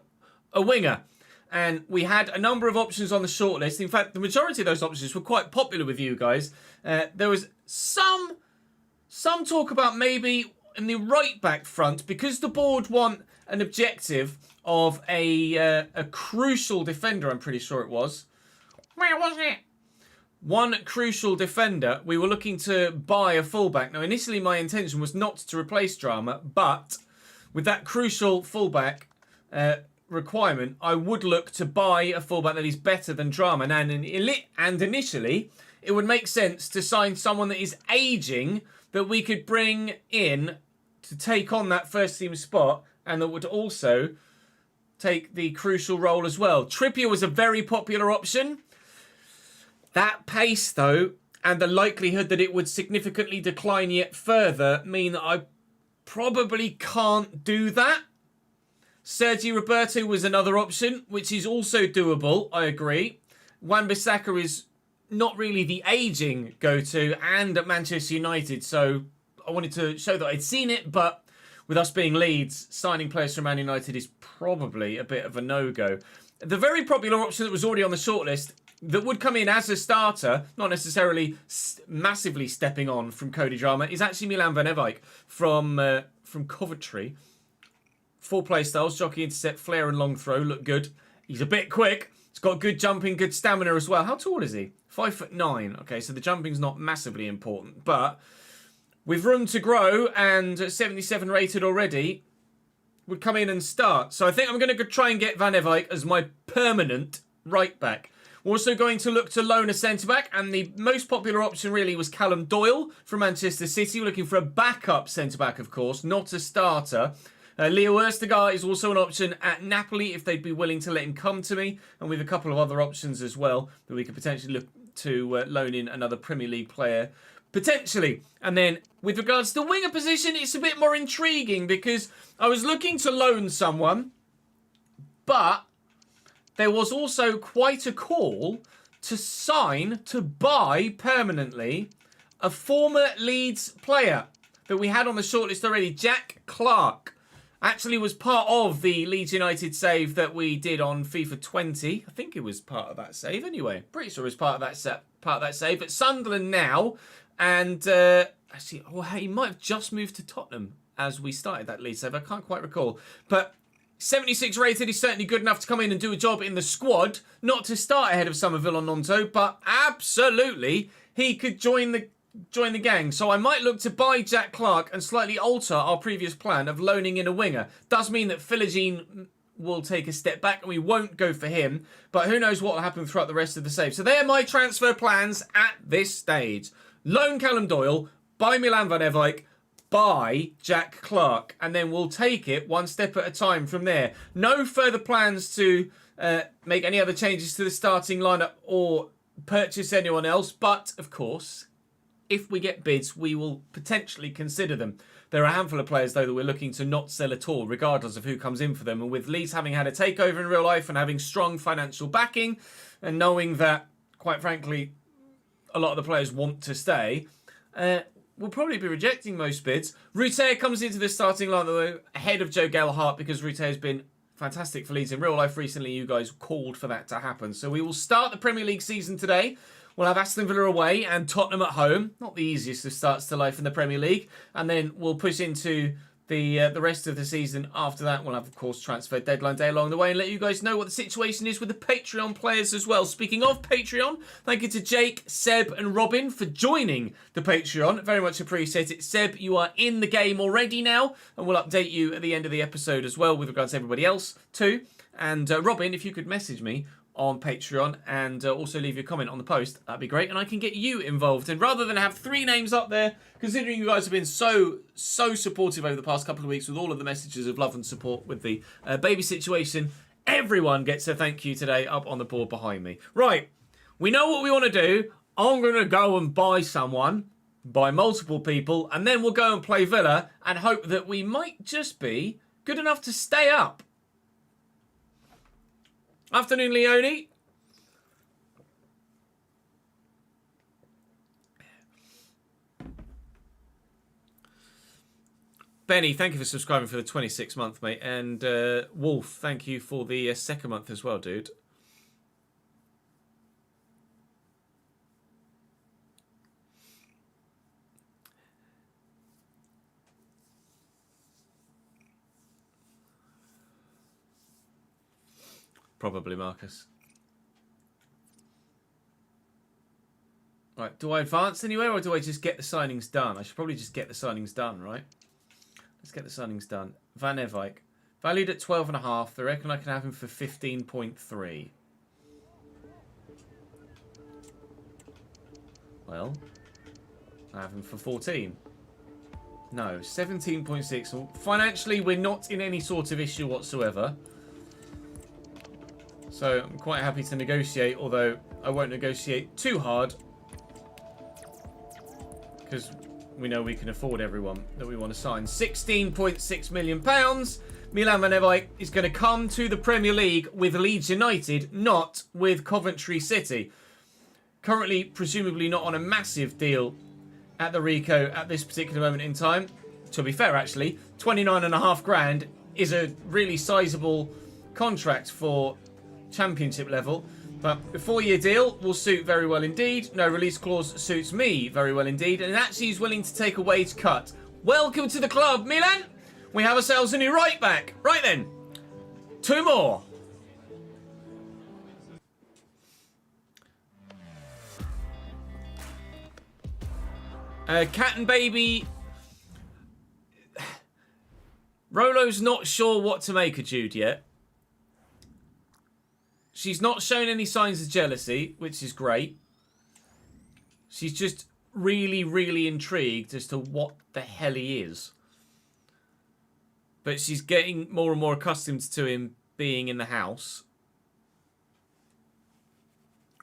a winger. And we had a number of options on the shortlist. In fact, the majority of those options were quite popular with you guys. There was some talk about maybe in the right back front, because the board want an objective of a crucial defender, I'm pretty sure it was. Where was it? One crucial defender. We were looking to buy a fullback. Now, initially my intention was not to replace Drama, but with that crucial fullback requirement, I would look to buy a fullback that is better than Drama. And initially, it would make sense to sign someone that is aging that we could bring in to take on that first team spot and that would also take the crucial role as well. Trippier was a very popular option. That pace, though, and the likelihood that it would significantly decline yet further mean that I probably can't do that. Sergi Roberto was another option, which is also doable, I agree. Wan-Bissaka is not really the aging go-to and at Manchester United, so I wanted to show that I'd seen it, but with us being Leeds, signing players from Man United is probably a bit of a no-go. The very popular option that was already on the shortlist that would come in as a starter, not necessarily massively stepping on from Cody Drama, is actually Milan Van Ewijk from Coventry. 4 play styles, jockey, intercept, flare and long throw look good. He's a bit quick. He's got good jumping, good stamina as well. How tall is he? 5'9". Okay, so the jumping's not massively important, but with room to grow and 77 rated already, would come in and start. So I think I'm going to try and get Van Ewijk as my permanent right back. We're also going to look to loan a centre-back, and the most popular option really was Callum Doyle from Manchester City. We're looking for a backup centre-back, of course, not a starter. Leo Erstegar is also an option at Napoli if they'd be willing to let him come to me, and with a couple of other options as well that we could potentially look to loan in another Premier League player potentially. And then with regards to the winger position, it's a bit more intriguing because I was looking to loan someone, but there was also quite a call to buy permanently a former Leeds player that we had on the shortlist already, Jack Clark. Actually was part of the Leeds United save that we did on FIFA 20. I think it was part of that save anyway. Pretty sure it was part of that save. At Sunderland now. And actually, he might have just moved to Tottenham as we started that Leeds save. I can't quite recall. But 76 rated is certainly good enough to come in and do a job in the squad. Not to start ahead of Somerville on Nonto, but absolutely he could join the gang. So I might look to buy Jack Clark and slightly alter our previous plan of loaning in a winger. Does mean that Philogene will take a step back and we won't go for him, but who knows what will happen throughout the rest of the save. So they are my transfer plans at this stage. Loan Callum Doyle, buy Milan Van Ewijk, buy Jack Clark, and then we'll take it one step at a time from there. No further plans to make any other changes to the starting lineup or purchase anyone else, but of course, if we get bids, we will potentially consider them. There are a handful of players, though, that we're looking to not sell at all, regardless of who comes in for them. And with Leeds having had a takeover in real life and having strong financial backing, and knowing that, quite frankly, a lot of the players want to stay, we'll probably be rejecting most bids. Ruter comes into the starting line, though, ahead of Joe Gelhardt, because Ruter has been fantastic for Leeds in real life recently. You guys called for that to happen. So we will start the Premier League season today. We'll have Aston Villa away and Tottenham at home. Not the easiest of starts to life in the Premier League. And then we'll push into the rest of the season. After that, we'll have, of course, transfer deadline day along the way and let you guys know what the situation is with the Patreon players as well. Speaking of Patreon, thank you to Jake, Seb and Robin for joining the Patreon. Very much appreciate it. Seb, you are in the game already now, and we'll update you at the end of the episode as well with regards to everybody else too. And Robin, if you could message me on Patreon and also leave your comment on the post, that'd be great, and I can get you involved. And rather than have 3 names up there, considering you guys have been so supportive over the past couple of weeks with all of the messages of love and support with the baby situation, everyone gets a thank you today up on the board behind me. Right, we know what we want to do. I'm going to go and buy multiple people, and then we'll go and play Villa and hope that we might just be good enough to stay up. Afternoon, Leone. Benny, thank you for subscribing for the 26th month, mate. And Wolf, thank you for the 2nd month as well, dude. Probably, Marcus. Right, do I advance anywhere or do I just get the signings done? I should probably just get the signings done, right? Let's get the signings done. Van Ewijk. Valued at 12.5. They reckon I can have him for 15.3. Well, I have him for 14. No, 17.6. Well, financially, we're not in any sort of issue whatsoever. So I'm quite happy to negotiate, although I won't negotiate too hard because we know we can afford everyone that we want to sign. £16.6 million. Milan Van Ewijk is going to come to the Premier League with Leeds United, not with Coventry City. Currently, presumably not on a massive deal at the Rico at this particular moment in time. to be fair, actually, 29.5 grand is a really sizable contract for Championship level. But the 4-year deal will suit very well indeed. No release clause suits me very well indeed. And actually he's willing to take a wage cut. Welcome to the club, Milan. We have ourselves a new right back. Right then. 2 more. Cat and Baby. Rolo's not sure what to make of Jude yet. She's not shown any signs of jealousy, which is great. She's just really, really intrigued as to what the hell he is. But she's getting more and more accustomed to him being in the house.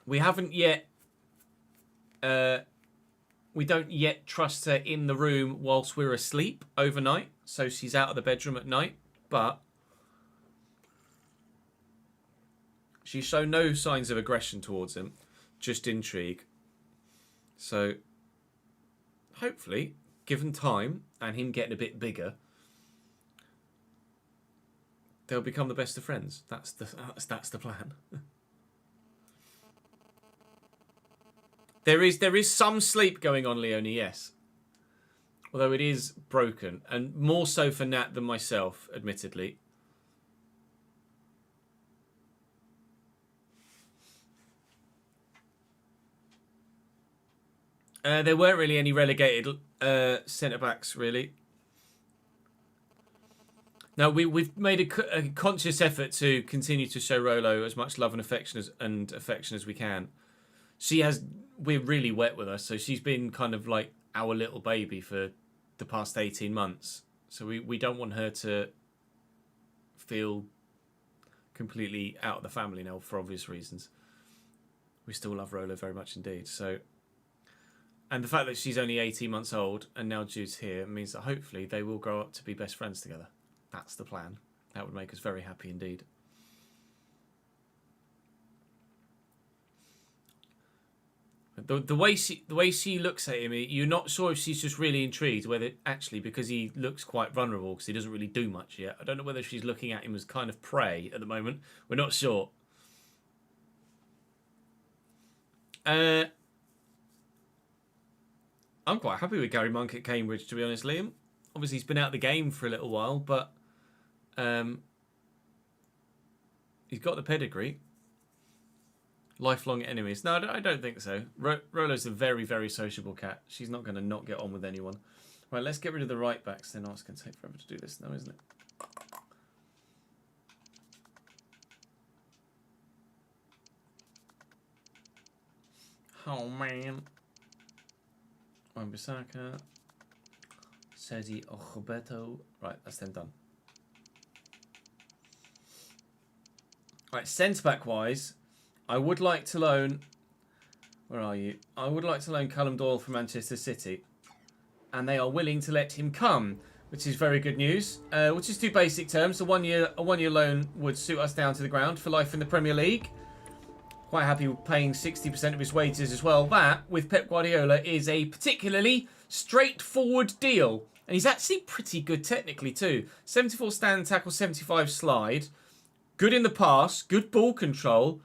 We haven't yet... we don't yet trust her in the room whilst we're asleep overnight. So she's out of the bedroom at night. But she's shown no signs of aggression towards him. Just intrigue. So hopefully, given time and him getting a bit bigger, they'll become the best of friends. That's the plan. There is some sleep going on, Leonie, yes. Although it is broken, and more so for Nat than myself, admittedly. There weren't really any relegated centre-backs, really. Now, we've made a conscious effort to continue to show Rolo as much love and affection as we can. We're really wet with her, so she's been kind of like our little baby for the past 18 months. So we don't want her to feel completely out of the family now for obvious reasons. We still love Rolo very much indeed. So, and the fact that she's only 18 months old and now Jude's here means that hopefully they will grow up to be best friends together. That's the plan. That would make us very happy indeed. The way she looks at him, you're not sure if she's just really intrigued, whether actually because he looks quite vulnerable because he doesn't really do much yet. I don't know whether she's looking at him as kind of prey at the moment. We're not sure. I'm quite happy with Gary Monk at Cambridge, to be honest, Liam. Obviously, he's been out of the game for a little while, but he's got the pedigree. Lifelong enemies. No, I don't think so. Rolo's a very, very sociable cat. She's not going to not get on with anyone. Right, let's get rid of the right backs then. Oh, it's going to take forever to do this now, isn't it? Oh, man. Wan-Bissaka. Sergi Ojobeto. Right, that's them done. Right, centre-back wise, I would like to loan... Where are you? I would like to loan Callum Doyle from Manchester City. And they are willing to let him come, which is very good news. We'll just do basic terms. A one-year loan would suit us down to the ground for life in the Premier League. Quite happy with paying 60% of his wages as well. That, with Pep Guardiola, is a particularly straightforward deal. And he's actually pretty good technically too. 74 stand tackle, 75 slide. Good in the pass, good ball control.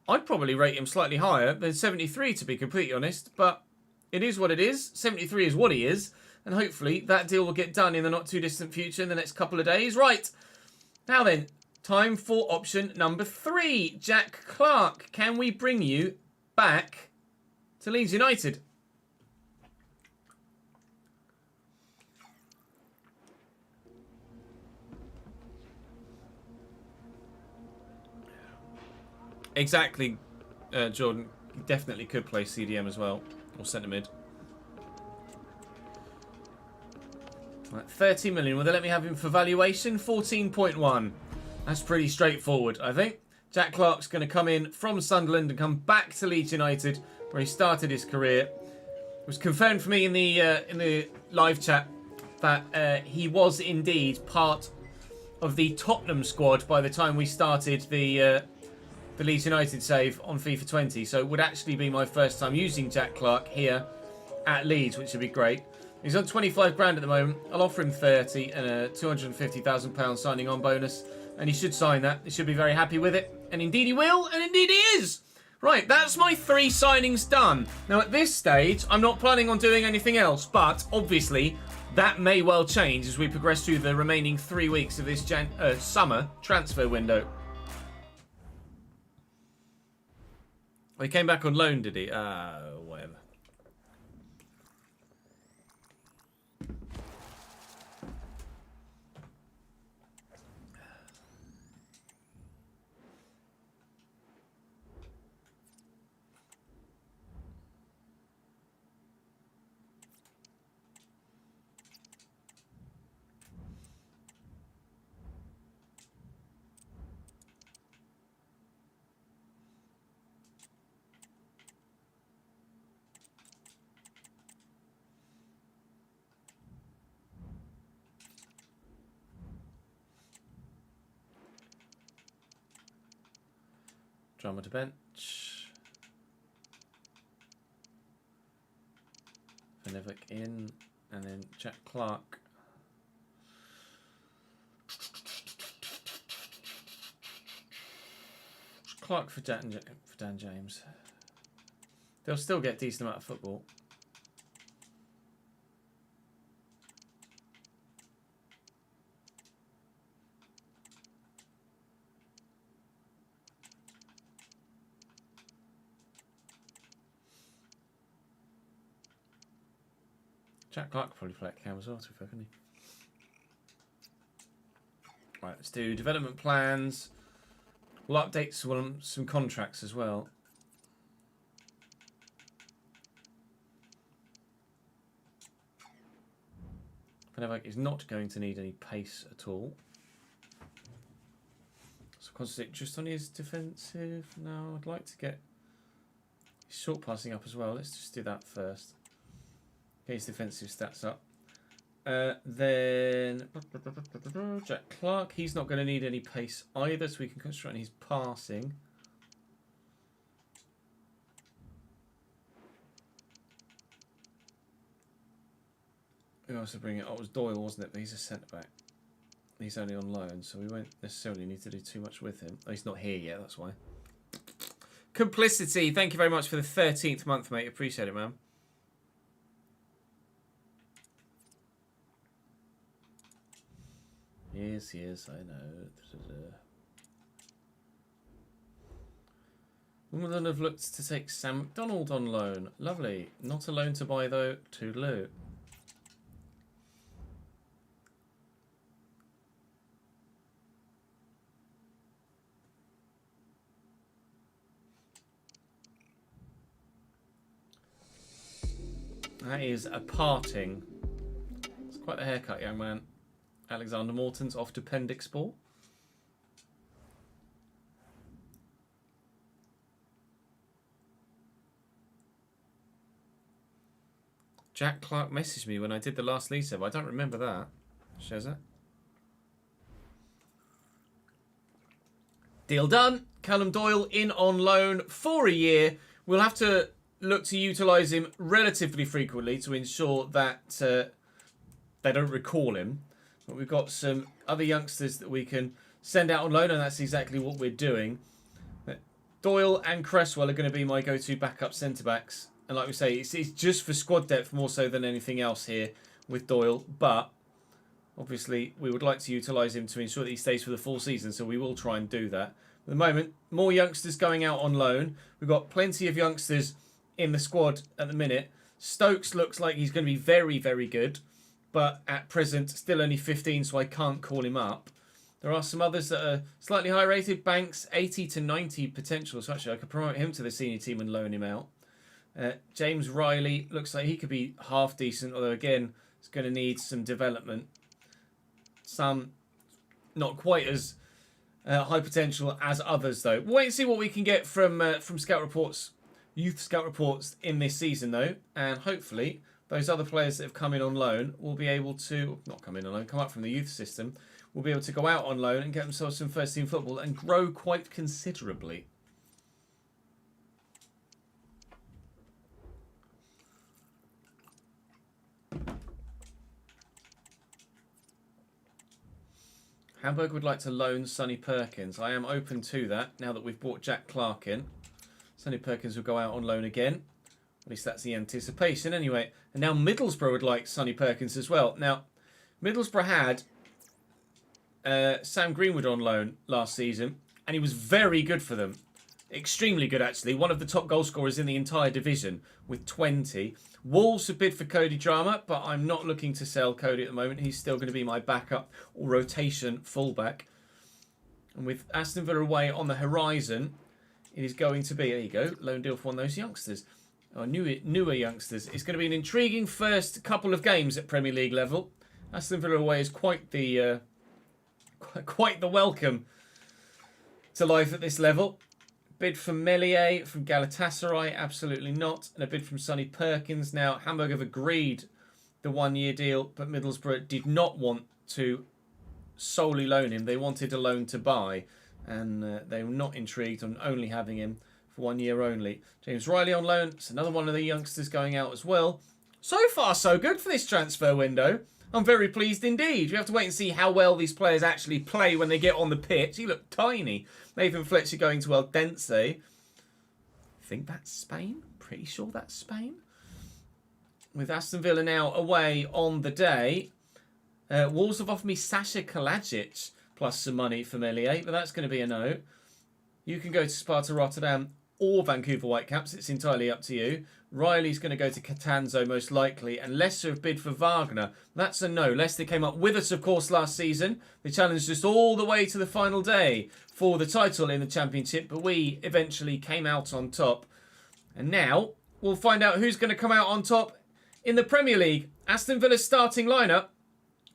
I'd probably rate him slightly higher than 73 to be completely honest. But it is what it is. 73 is what he is. And hopefully that deal will get done in the not too distant future in the next couple of days. Right. Now then. Time for option number 3. Jack Clark, can we bring you back to Leeds United? Exactly, Jordan. You definitely could play CDM as well, or centre mid. Right, 30 million. Will they let me have him for valuation? 14.1. That's pretty straightforward, I think. Jack Clark's going to come in from Sunderland and come back to Leeds United, where he started his career. It was confirmed for me in the live chat that he was indeed part of the Tottenham squad by the time we started the Leeds United save on FIFA 20. So it would actually be my first time using Jack Clark here at Leeds, which would be great. He's on 25 grand at the moment. I'll offer him 30 and a £250,000 signing on bonus. And he should sign that. He should be very happy with it. And indeed he will, and indeed he is. Right, that's my 3 signings done. Now at this stage, I'm not planning on doing anything else, but obviously that may well change as we progress through the remaining 3 weeks of this summer transfer window. He came back on loan, did he? Whatever. Drummer to bench. Vanivik in, and then Jack Clark. Clark for Dan James. They'll still get a decent amount of football. Jack Clark could probably play at Cam as well, to be fair, couldn't he? Right, let's do development plans. We'll update some contracts as well. Vanivik is not going to need any pace at all. So concentrate just on his defensive. No, I'd like to get his short passing up as well. Let's just do that first. Get his defensive stats up. Then Jack Clark, he's not going to need any pace either, so we can concentrate on his passing. Who else to bring it? Oh, it was Doyle, wasn't it? But he's a centre back. He's only on loan, so we won't necessarily need to do too much with him. Oh, he's not here yet, that's why. Complicity, thank you very much for the 13th month, mate. Appreciate it, man. Yes, yes, I know. Wimbledon have looked to take Sam McDonald on loan. Lovely. Not a loan to buy, though. Toodaloo. That is a parting. It's quite a haircut, young man. Alexander Morton's off to Pendixport. Jack Clark messaged me when I did the last Leeds save. I don't remember that. Shezza. Deal done. Callum Doyle in on loan for a year. We'll have to look to utilise him relatively frequently to ensure that they don't recall him. But we've got some other youngsters that we can send out on loan, and that's exactly what we're doing. Doyle and Cresswell are going to be my go-to backup centre-backs. And like we say, it's just for squad depth more so than anything else here with Doyle. But obviously, we would like to utilise him to ensure that he stays for the full season, so we will try and do that. At the moment, more youngsters going out on loan. We've got plenty of youngsters in the squad at the minute. Stokes looks like he's going to be very, very good. But at present, still only 15, so I can't call him up. There are some others that are slightly high rated. Banks, 80 to 90 potential. So actually, I could promote him to the senior team and loan him out. James Riley looks like he could be half decent, although again, it's going to need some development. Some not quite as high potential as others, though. We'll wait and see what we can get from scout reports, youth scout reports in this season, though, and hopefully those other players that have come in on loan will be able to, not come in on loan, come up from the youth system, will be able to go out on loan and get themselves some first team football and grow quite considerably. Hamburg would like to loan Sonny Perkins. I am open to that now that we've brought Jack Clark in. Sonny Perkins will go out on loan again. At least that's the anticipation anyway. And now Middlesbrough would like Sonny Perkins as well. Now, Middlesbrough had Sam Greenwood on loan last season, and he was very good for them. Extremely good, actually. One of the top goal scorers in the entire division with 20. Wolves have bid for Cody Drama, but I'm not looking to sell Cody at the moment. He's still going to be my backup or rotation fullback. And with Aston Villa away on the horizon, it is going to be, there you go, loan deal for one of those youngsters. Or newer youngsters. It's going to be an intriguing first couple of games at Premier League level. Aston Villa away is quite the welcome to life at this level. Bid from Meslier from Galatasaray, absolutely not. And a bid from Sonny Perkins. Now, Hamburg have agreed the 1-year deal, but Middlesbrough did not want to solely loan him. They wanted a loan to buy, and they were not intrigued on only having him for 1 year only. James Riley on loan. It's another one of the youngsters going out as well. So far, so good for this transfer window. I'm very pleased indeed. We have to wait and see how well these players actually play when they get on the pitch. He looked tiny. Nathan Fletcher going to Eldense. I think that's Spain. Pretty sure that's Spain. With Aston Villa now away on the day. Wolves have offered me Sasha Kalajic plus some money for Meslier, but that's going to be a no. You can go to Sparta Rotterdam or Vancouver Whitecaps. It's entirely up to you. Riley's going to go to Catanzo most likely, and Leicester have bid for Wagner. That's a no. Leicester came up with us, of course, last season. They challenged us all the way to the final day for the title in the Championship, but we eventually came out on top. And now we'll find out who's going to come out on top in the Premier League. Aston Villa's starting lineup: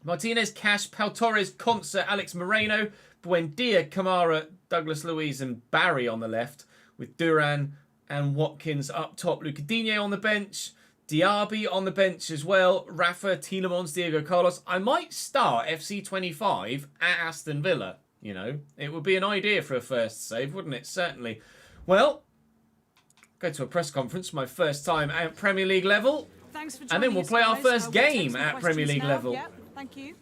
Martinez, Cash, Pau Torres, Concert, Alex Moreno, Buendia, Kamara, Douglas Luiz and Barry on the left, with Duran and Watkins up top. Luca Digne on the bench. Diaby on the bench as well. Rafa, Tielemans, Diego Carlos. I might start FC25 at Aston Villa. You know, it would be an idea for a first save, wouldn't it? Certainly. Well, go to a press conference, my first time at Premier League level. Thanks for joining and then we'll play our first game at Premier League level. Yeah, thank you.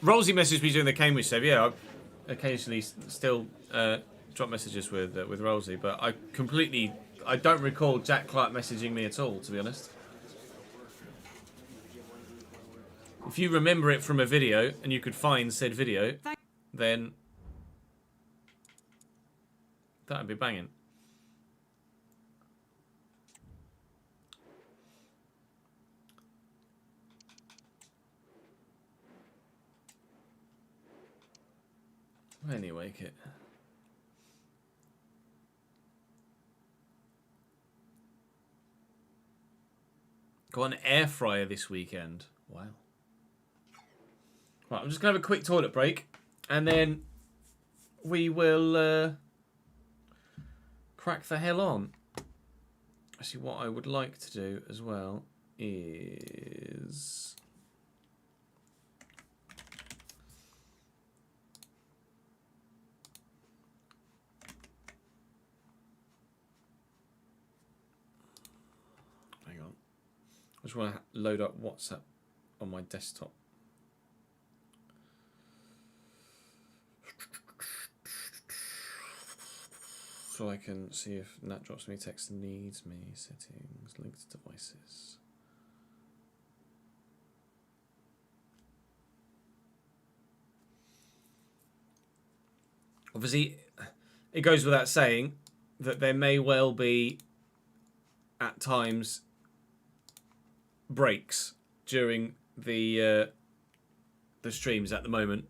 Rolsey messaged me during the Cambridge save. Yeah, I occasionally still drop messages with Rolsey, but I don't recall Jack Clark messaging me at all, to be honest. If you remember it from a video and you could find said video, then that would be banging. Anyway, Kit. Got an air fryer this weekend. Wow. Right, I'm just going to have a quick toilet break. And then we will crack the hell on. Actually, what I would like to do as well is... I just want to load up WhatsApp on my desktop. So I can see if Nat drops me text needs me. Settings, linked devices. Obviously, it goes without saying that there may well be at times breaks during the streams at the moment,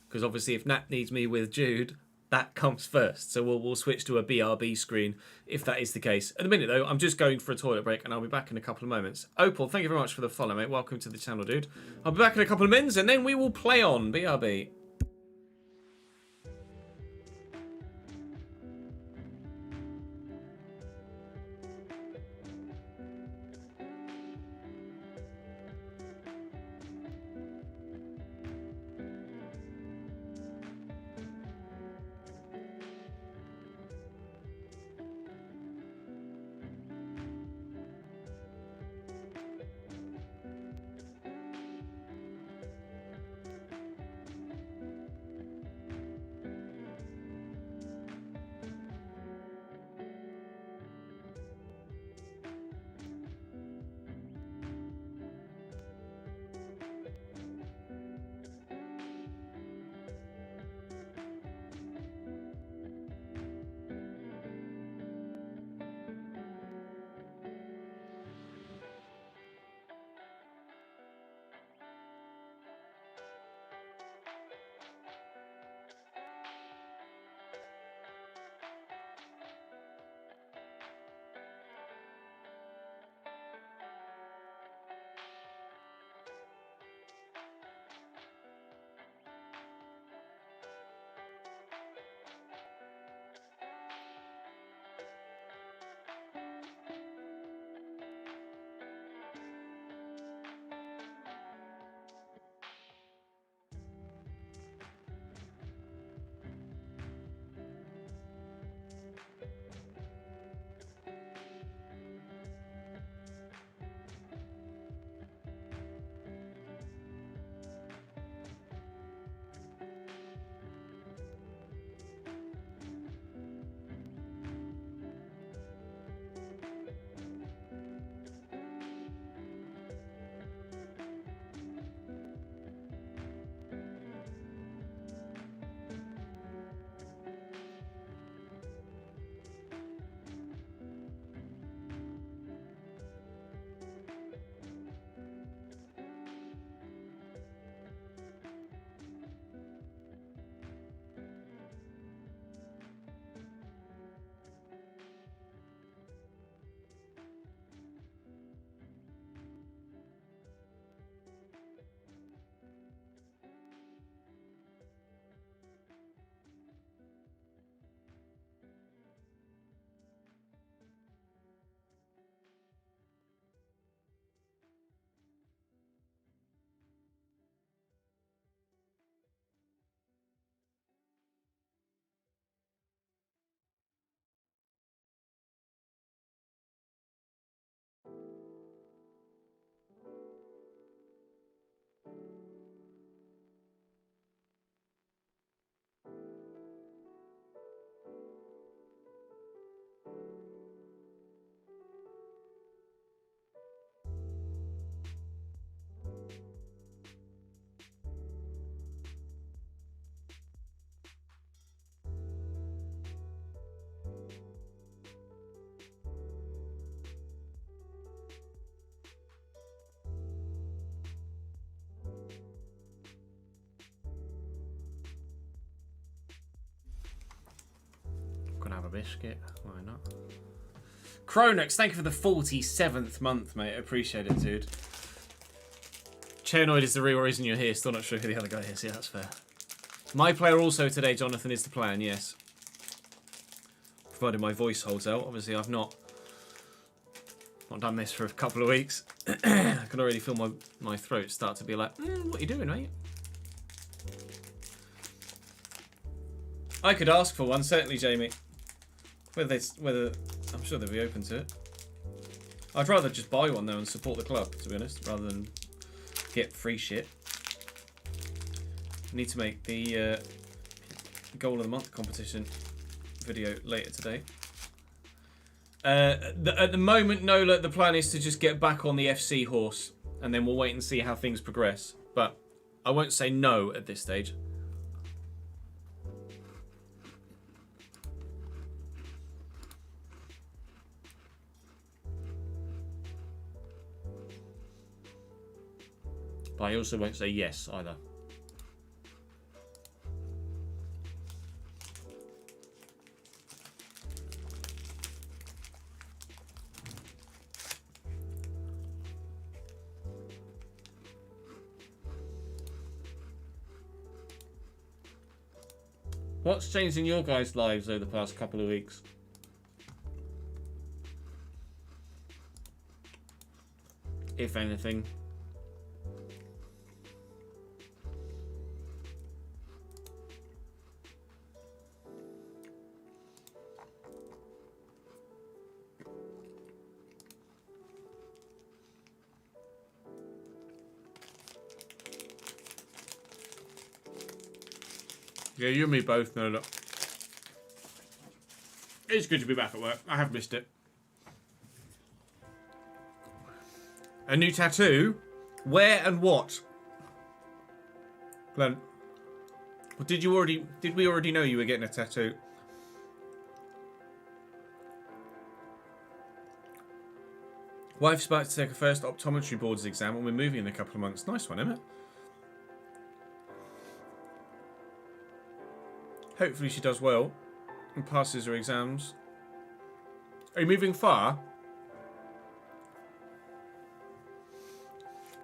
because obviously if Nat needs me with Jude, that comes first, so we'll switch to a BRB screen if that is the case. At the minute though, I'm just going for a toilet break and I'll be back in a couple of moments. Opal, thank you very much for the follow, mate. Welcome to the channel, dude. I'll be back in a couple of minutes and then we will play on BRB. biscuit. Why not? Cronex, thank you for the 47th month, mate. I appreciate it, dude. Chernoid is the real reason you're here. Still not sure who the other guy is. Yeah, that's fair. My player also today, Jonathan, is the plan, yes. Provided my voice holds out. Obviously, I've not done this for a couple of weeks. I can already feel my throat start to be like, what are you doing, mate? I could ask for one, certainly, Jamie. Whether I'm sure they'll be open to it. I'd rather just buy one though and support the club, to be honest, rather than get free shit. I need to make the goal of the month competition video later today. At the moment, Nola, the plan is to just get back on the FC horse, and then we'll wait and see how things progress. But I won't say no at this stage. But I also won't say yes either. What's changed in your guys' lives over the past couple of weeks? If anything. Yeah, you and me both know that. It's good to be back at work. I have missed it. A new tattoo? Where and what? Glenn, did we already know you were getting a tattoo? Wife's about to take her first optometry boards exam and we're moving in a couple of months. Nice one, Emma. Hopefully she does well and passes her exams. Are you moving far?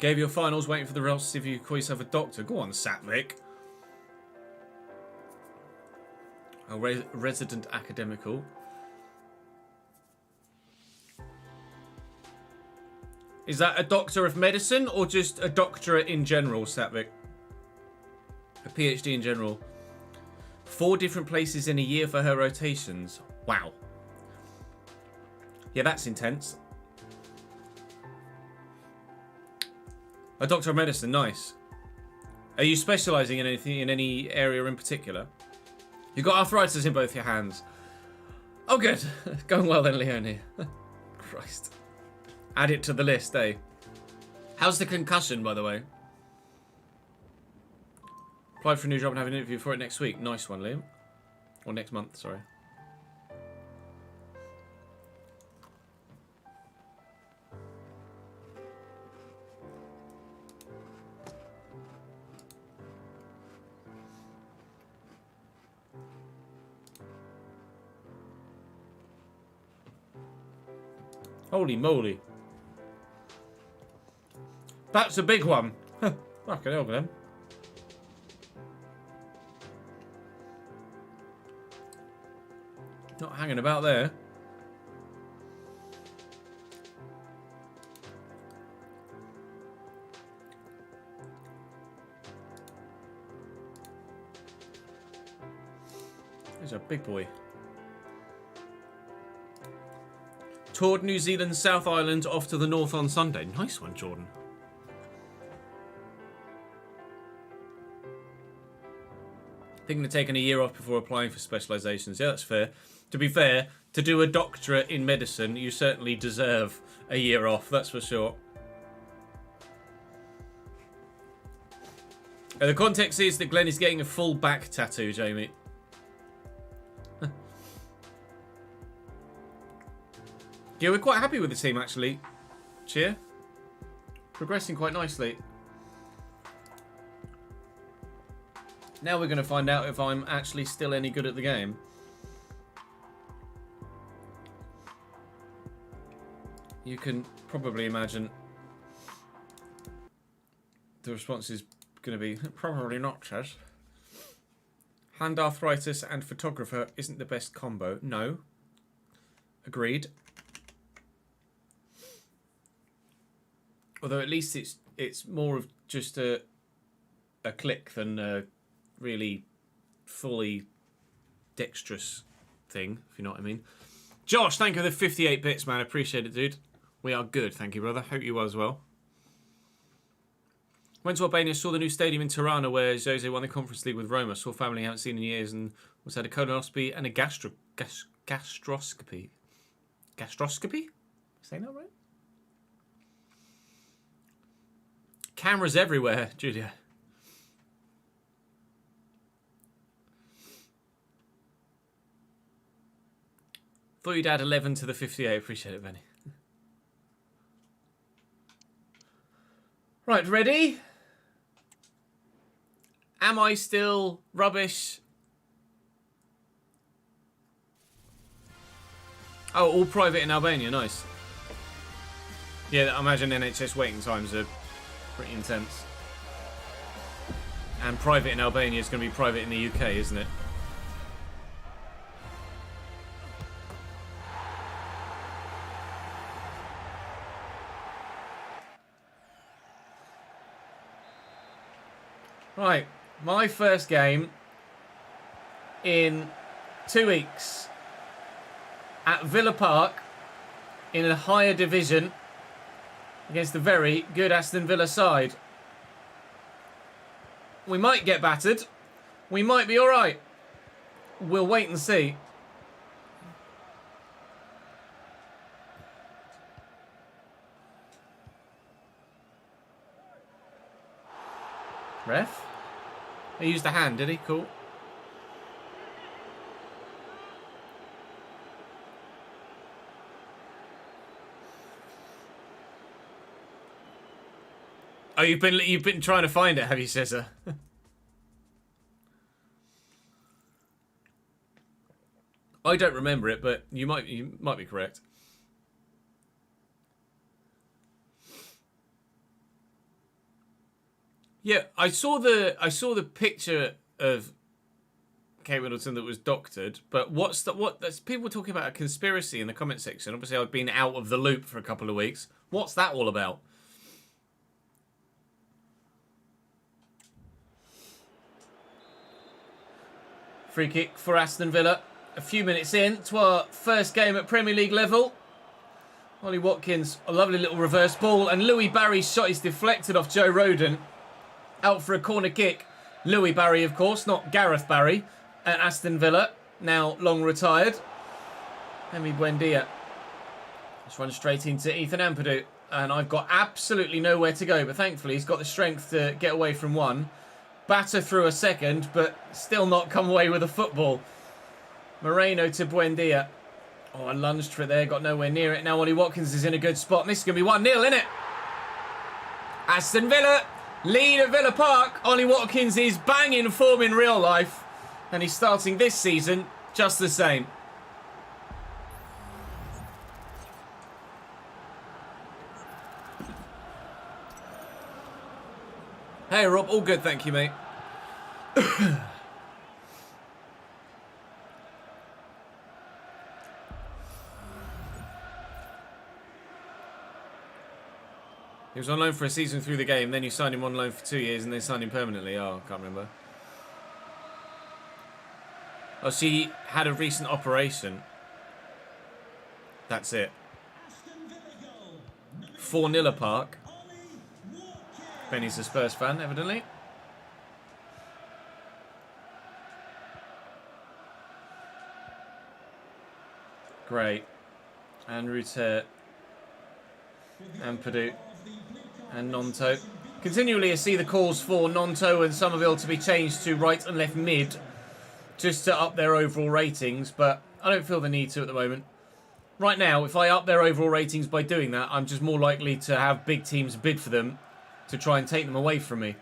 Gave your finals, waiting for the results to see if you call yourself a doctor. Go on, Satvik. A resident academical. Is that a doctor of medicine or just a doctorate in general, Satvik? A PhD in general. 4 different places in a year for her rotations. Wow. Yeah, that's intense. A doctor of medicine, nice. Are you specialising in anything, in any area in particular? You've got arthritis in both your hands. Oh, good. Going well then, Leonie. Christ. Add it to the list, eh? How's the concussion, by the way? Applied for a new job and have an interview for it next week. Nice one, Liam. Or next month, sorry. Holy moly. That's a big one. Fucking hell, Glenn. Not hanging about there. There's a big boy. Toured New Zealand South Island, off to the north on Sunday. Nice one, Jordan. Thinking of taking a year off before applying for specialisations. Yeah, that's fair. To be fair, to do a doctorate in medicine, you certainly deserve a year off, that's for sure. The context is that Glenn is getting a full back tattoo, Jamie. Yeah, we're quite happy with the team, actually. Cheer. Progressing quite nicely. Now we're going to find out if I'm actually still any good at the game. you can probably imagine the response is going to be probably not, Chaz. Hand arthritis and photographer isn't the best combo. No. Agreed. Although at least it's more of just a click than a really fully dexterous thing, if you know what I mean. Josh, thank you for the 58 bits, man. Appreciate it, dude. We are good, thank you, brother. Hope you are as well. Went to Albania, saw the new stadium in Tirana where Jose won the Conference League with Roma. Saw family I haven't seen in years and was had a colonoscopy and a gastroscopy. Gastroscopy? Saying that right? Cameras everywhere, Julia. Thought you'd add 11 to the 58. Appreciate it, Benny. Right, ready? Am I still rubbish? Oh, all private in Albania. Nice. Yeah, I imagine NHS waiting times are pretty intense. And private in Albania is going to be private in the UK, isn't it? Right, my first game in 2 weeks at Villa Park in a higher division against a very good Aston Villa side. We might get battered. We might be alright. We'll wait and see. Ref? He used a hand, did he? Cool. Oh, you've been trying to find it, have you, Cesar? I don't remember it, but you might be correct. Yeah, I saw the picture of Kate Middleton that was doctored, but that's people talking about a conspiracy in the comment section. Obviously, I've been out of the loop for a couple of weeks. What's that all about? Free kick for Aston Villa. A few minutes in to our first game at Premier League level. Ollie Watkins, a lovely little reverse ball, and Louis Barry's shot is deflected off Joe Rodon. Out for a corner kick. Louis Barry, of course, not Gareth Barry, at Aston Villa, now long retired. Emi Buendia. Let's run straight into Ethan Ampadu. And I've got absolutely nowhere to go, but thankfully he's got the strength to get away from one. Batter through a second, but still not come away with a football. Moreno to Buendia. Oh, I lunged for it there, got nowhere near it. Now Ollie Watkins is in a good spot, and this is going to be 1-0, isn't it? Aston Villa lead at Villa Park. Ollie Watkins is banging form in real life, and he's starting this season just the same. Hey Rob, all good, thank you, mate. He was on loan for a season through the game, then you signed him on loan for 2 years and then signed him permanently. Oh, I can't remember. Oh, she had a recent operation. That's it. 4-0 Park. Benny's a Spurs fan, evidently. Great. And Ruter. And Purdue. And Nonto. Continually I see the calls for Nonto and Somerville to be changed to right and left mid, just to up their overall ratings, but I don't feel the need to at the moment. Right now, if I up their overall ratings by doing that, I'm just more likely to have big teams bid for them to try and take them away from me.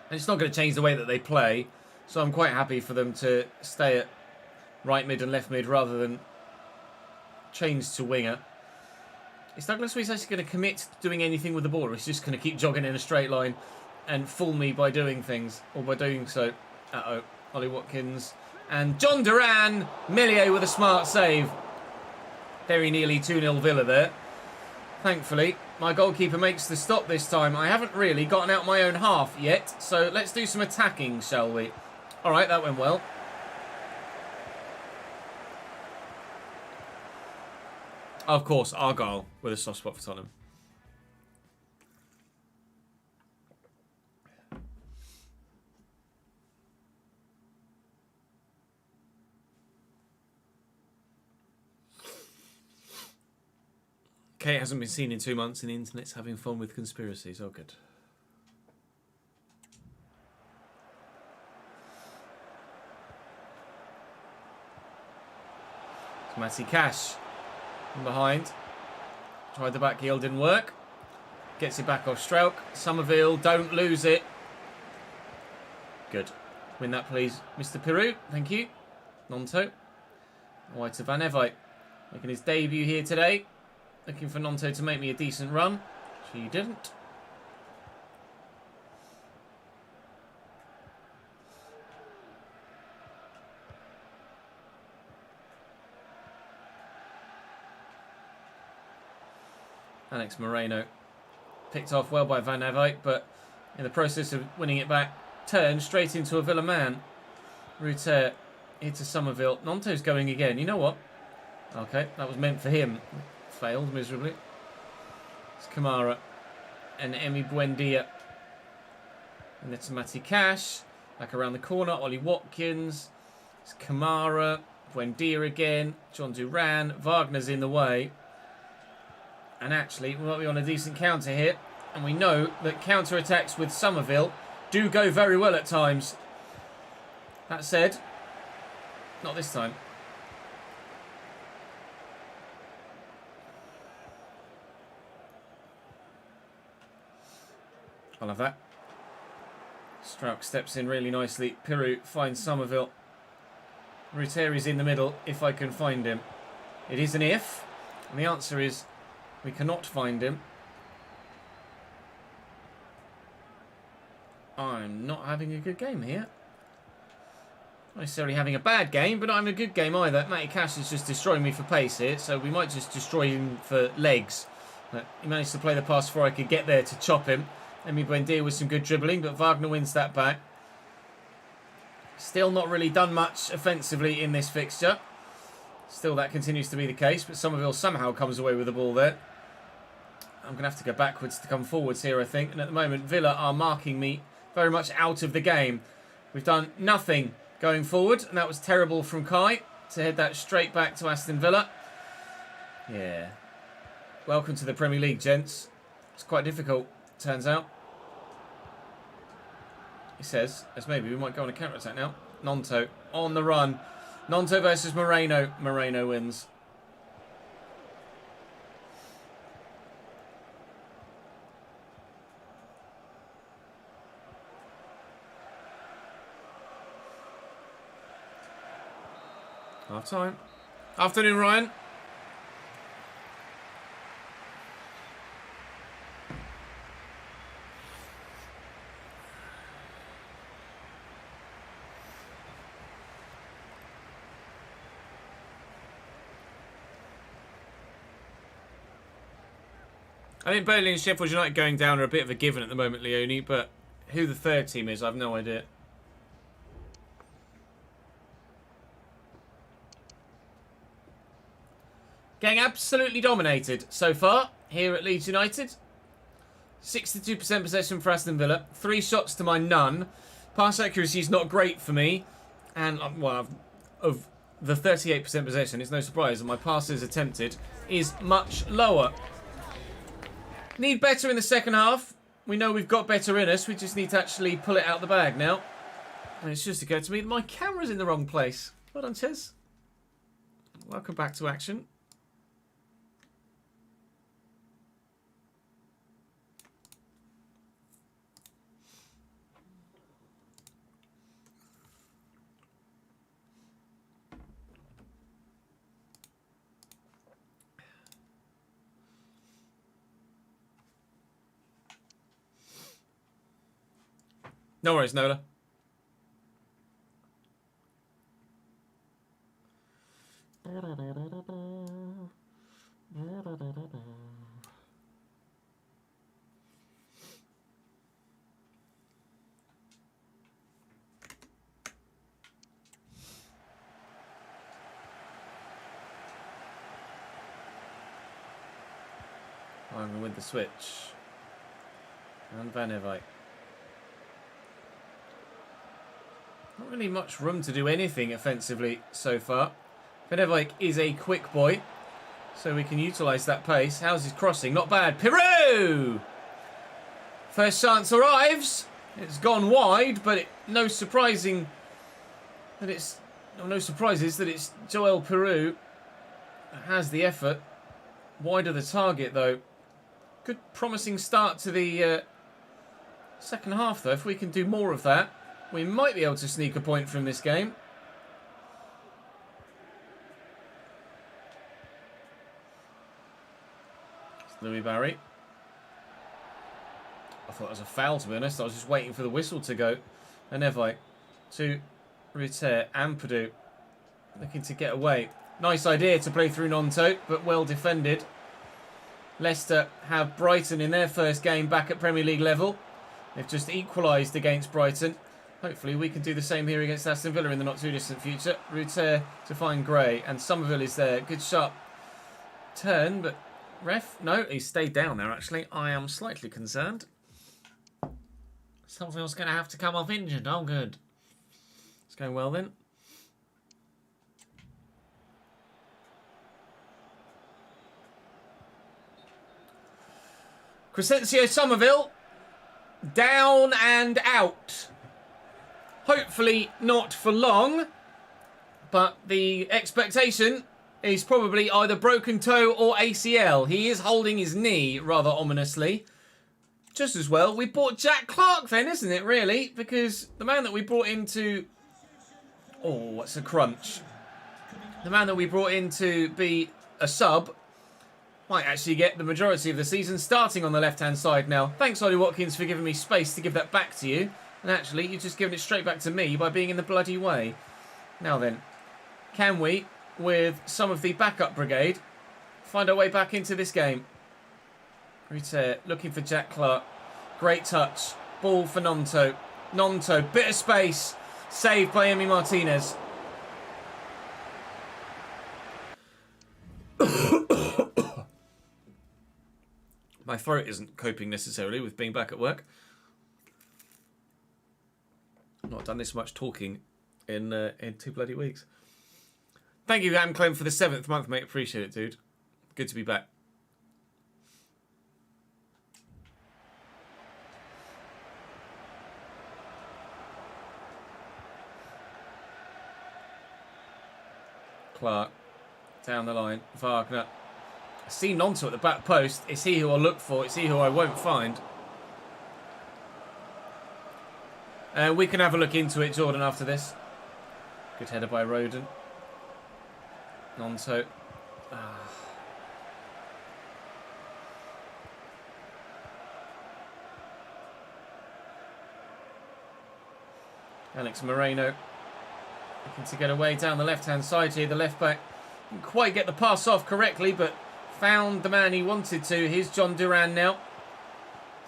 And it's not going to change the way that they play, so I'm quite happy for them to stay at right mid and left mid rather than change to winger. Is Douglas Luiz actually going to commit to doing anything with the ball, or is he just going to keep jogging in a straight line and fool me by doing things, or by doing so? Uh-oh. Ollie Watkins and John Duran. Meslier with a smart save. Very nearly 2-0 Villa there. Thankfully, my goalkeeper makes the stop this time. I haven't really gotten out my own half yet, so let's do some attacking, shall we? All right, that went well. Of course, Argyle with a soft spot for Tottenham. Kate hasn't been seen in 2 months and the internet's having fun with conspiracies. Oh, good. It's Matty Cash from behind. Tried the back heel, didn't work. Gets it back off Strelk. Somerville, don't lose it. Good. Win that, please, Mr. Peru. Thank you. Nonto. White to Van Evite. Making his debut here today. Looking for Nonto to make me a decent run. She didn't. Alex Moreno. Picked off well by Van Evite, but in the process of winning it back, turned straight into a Villa man. Ruter here to Somerville. Nonto's going again. You know what? Okay, that was meant for him. Failed miserably. It's Kamara and Emi Buendia. And it's Matty Cash. Back around the corner. Ollie Watkins. It's Kamara. Buendia again. John Duran. Wagner's in the way. And actually, we might be on a decent counter here. And we know that counter-attacks with Somerville do go very well at times. That said, not this time. I love that. Strauch steps in really nicely. Piru finds Somerville. Ruteri's in the middle, if I can find him. It is an if, and the answer is we cannot find him. I'm not having a good game here. Not necessarily having a bad game, but not having a good game either. Matty Cash is just destroying me for pace here, so we might just destroy him for legs. But he managed to play the pass before I could get there to chop him. Emi Buendia with some good dribbling, but Wagner wins that back. Still not really done much offensively in this fixture. Still, that continues to be the case, but Somerville somehow comes away with the ball there. I'm going to have to go backwards to come forwards here, I think. And at the moment, Villa are marking me very much out of the game. We've done nothing going forward, and that was terrible from Kai to head that straight back to Aston Villa. Yeah. Welcome to the Premier League, gents. It's quite difficult, turns out. He says, as maybe we might go on a counter-attack now. Nonto on the run. Nonto versus Moreno. Moreno wins. Half time. Afternoon, Ryan. I think Burnley and Sheffield United going down are a bit of a given at the moment, Leone, but who the third team is, I've no idea. Getting absolutely dominated so far here at Leeds United. 62% possession for Aston Villa. 3 shots to my none. Pass accuracy is not great for me. And, well, of the 38% possession, it's no surprise that my passes attempted is much lower. Need better in the second half. We know we've got better in us. We just need to actually pull it out the bag now. And it's just occurred to me that my camera's in the wrong place. Well done, Ches. Welcome back to action. No worries, Nola. I'm going with the switch. And Van Evijk. Not really much room to do anything offensively so far. Van Evijk is a quick boy, so we can utilise that pace. How's his crossing? Not bad. Pirou! First chance arrives. It's gone wide, but no surprises that it's Joel Pirou that has the effort. Wide of the target, though. Good promising start to the second half, though. If we can do more of that, we might be able to sneak a point from this game. It's Louis Barry. I thought it was a foul, to be honest. I was just waiting for the whistle to go. And Evite to Ruter and Purdue. Looking to get away. Nice idea to play through Nonto, but well defended. Leicester have Brighton in their first game back at Premier League level. They've just equalised against Brighton. Hopefully we can do the same here against Aston Villa in the not too distant future. Ruter to find Gray, and Somerville is there. Good sharp turn, but ref? No, he stayed down there actually. I am slightly concerned. Somerville's going to have to come off injured. Oh, good. It's going well then. Crescencio Somerville, down and out. Hopefully not for long, but the expectation is probably either broken toe or ACL. He is holding his knee rather ominously. Just as well, we bought Jack Clark then, isn't it, really? Because the man that we brought into... Oh, what's a crunch. The man that we brought in to be a sub might actually get the majority of the season starting on the left-hand side now. Thanks, Ollie Watkins, for giving me space to give that back to you. And actually, you've just given it straight back to me by being in the bloody way. Now then, can we, with some of the backup brigade, find our way back into this game? Ruter looking for Jack Clark. Great touch. Ball for Nonto. Nonto, bit of space. Saved by Emi Martinez. My throat isn't coping necessarily with being back at work. I've not done this much talking in 2 bloody weeks. Thank you, Adam Clem, for the 7th month, mate. Appreciate it, dude. Good to be back. Clark down the line. Wagner. I see Nonto at the back post. It's he who I'll look for. It's he who I won't find. We can have a look into it, Jordan, after this. Good header by Roden. Nonto. Alex Moreno. Looking to get away down the left-hand side here. The left-back didn't quite get the pass off correctly, but found the man he wanted to. Here's John Duran now.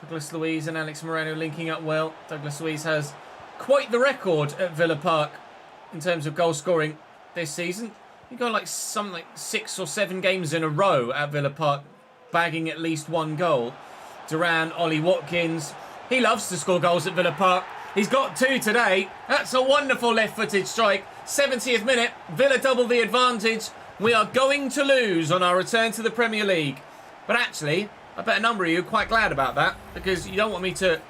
Douglas Luiz and Alex Moreno linking up well. Douglas Luiz has quite the record at Villa Park in terms of goal scoring this season. He got like 6 or 7 games in a row at Villa Park, bagging at least 1 goal. Duran, Ollie Watkins. He loves to score goals at Villa Park. He's got 2 today. That's a wonderful left-footed strike. 70th minute. Villa double the advantage. We are going to lose on our return to the Premier League. But actually, I bet a number of you are quite glad about that, because you don't want me to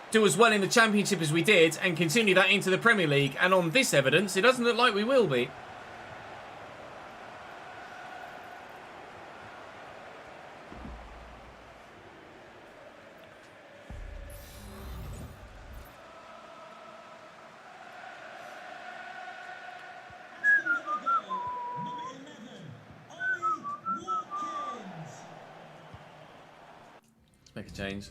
do as well in the Championship as we did and continue that into the Premier League. And on this evidence, it doesn't look like we will be. Make a change.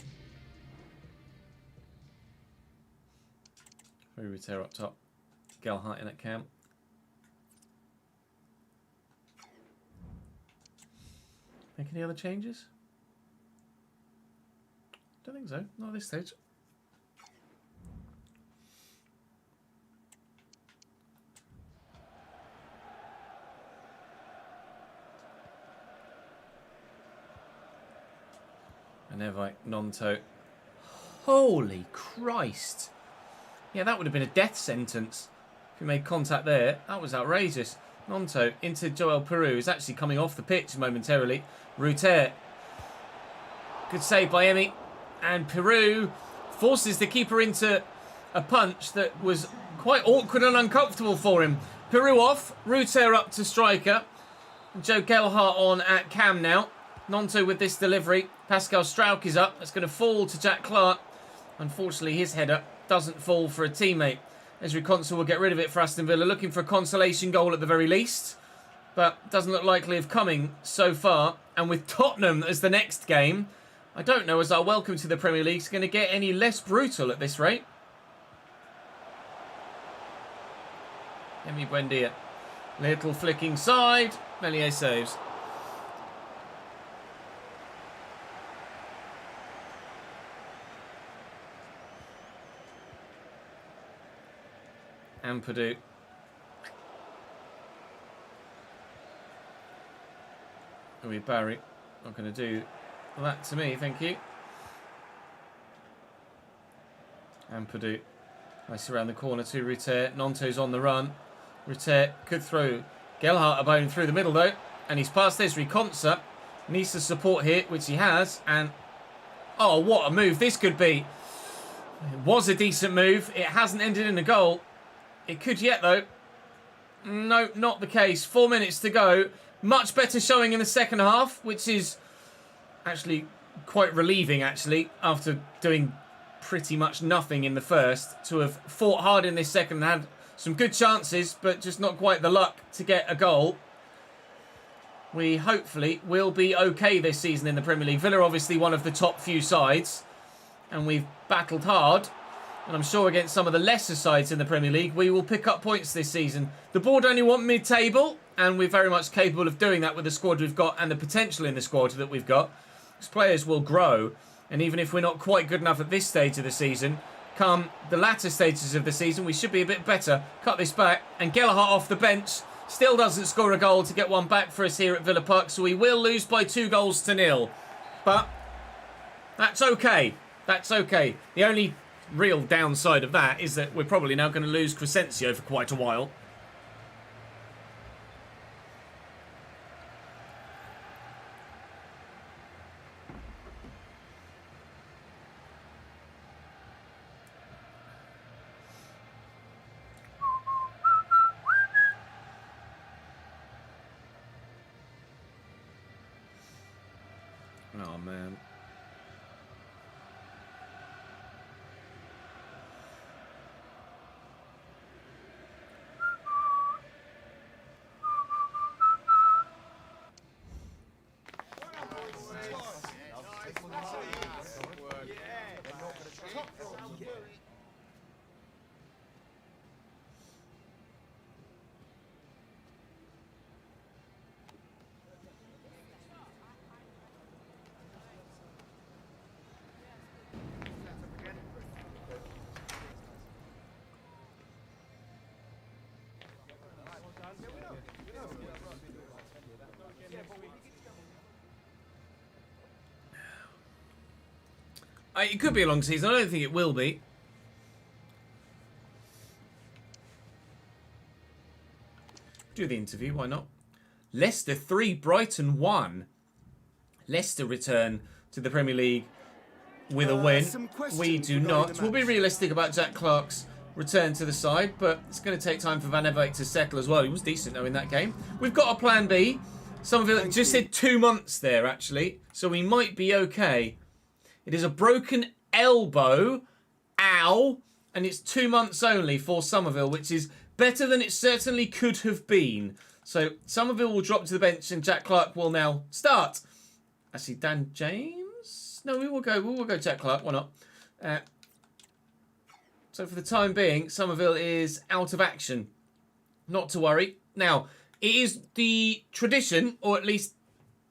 Ruter up top. Gelhardt in at cam. Make any other changes? Don't think so. Not at this stage. Nevite, non-toe. Holy Christ. Yeah, that would have been a death sentence. If you made contact there, that was outrageous. Non-toe into Joel Peru is actually coming off the pitch momentarily. Ruter. Good save by Emi. And Peru forces the keeper into a punch that was quite awkward and uncomfortable for him. Peru off. Ruter up to striker. Joe Gelhardt on at cam now. Nonto with this delivery. Pascal Strauch is up. That's going to fall to Jack Clark. Unfortunately, his header doesn't fall for a teammate. Ezri Konsa will get rid of it for Aston Villa, looking for a consolation goal at the very least. But doesn't look likely of coming so far. And with Tottenham as the next game, I don't know as our welcome to the Premier League is going to get any less brutal at this rate. Emi Buendia. Little flicking side. Meslier saves. Ampadu. Louis Barry. Not going to do that to me, thank you. Ampadu. Nice around the corner to Ruter. Nonto's on the run. Ruter could throw Gelhardt a bone through the middle though. And he's past Ezri Konsa. Needs to support here, which he has. And oh, what a move this could be. It was a decent move. It hasn't ended in a goal. It could yet, though. No, not the case. 4 minutes to go. Much better showing in the second half, which is actually quite relieving, actually, after doing pretty much nothing in the first. To have fought hard in this second and had some good chances, but just not quite the luck to get a goal. We hopefully will be okay this season in the Premier League. Villa obviously one of the top few sides, and we've battled hard. And I'm sure against some of the lesser sides in the Premier League, we will pick up points this season. The board only want mid-table, and we're very much capable of doing that with the squad we've got and the potential in the squad that we've got. These players will grow, and even if we're not quite good enough at this stage of the season, come the latter stages of the season, we should be a bit better. Cut this back, and Gelhardt off the bench. Still doesn't score a goal to get one back for us here at Villa Park, so we will lose by 2-0. But that's okay. That's okay. The only real downside of that is that we're probably now going to lose Crescencio for quite a while. Oh man. It could be a long season. I don't think it will be. Do the interview, why not? Leicester 3, Brighton 1. Leicester return to the Premier League with a win. We do not. We'll be realistic about Jack Clark's return to the side, but it's going to take time for Van Everbeek to settle as well. He was decent, though, in that game. We've got a plan B. Some of it just said 2 months there, actually, so we might be okay. It is a broken elbow. Ow. And it's 2 months only for Somerville, which is better than it certainly could have been. So Somerville will drop to the bench and Jack Clark will now start. Actually, Dan James? No, we will go Jack Clark. Why not? So for the time being, Somerville is out of action. Not to worry. Now, it is the tradition, or at least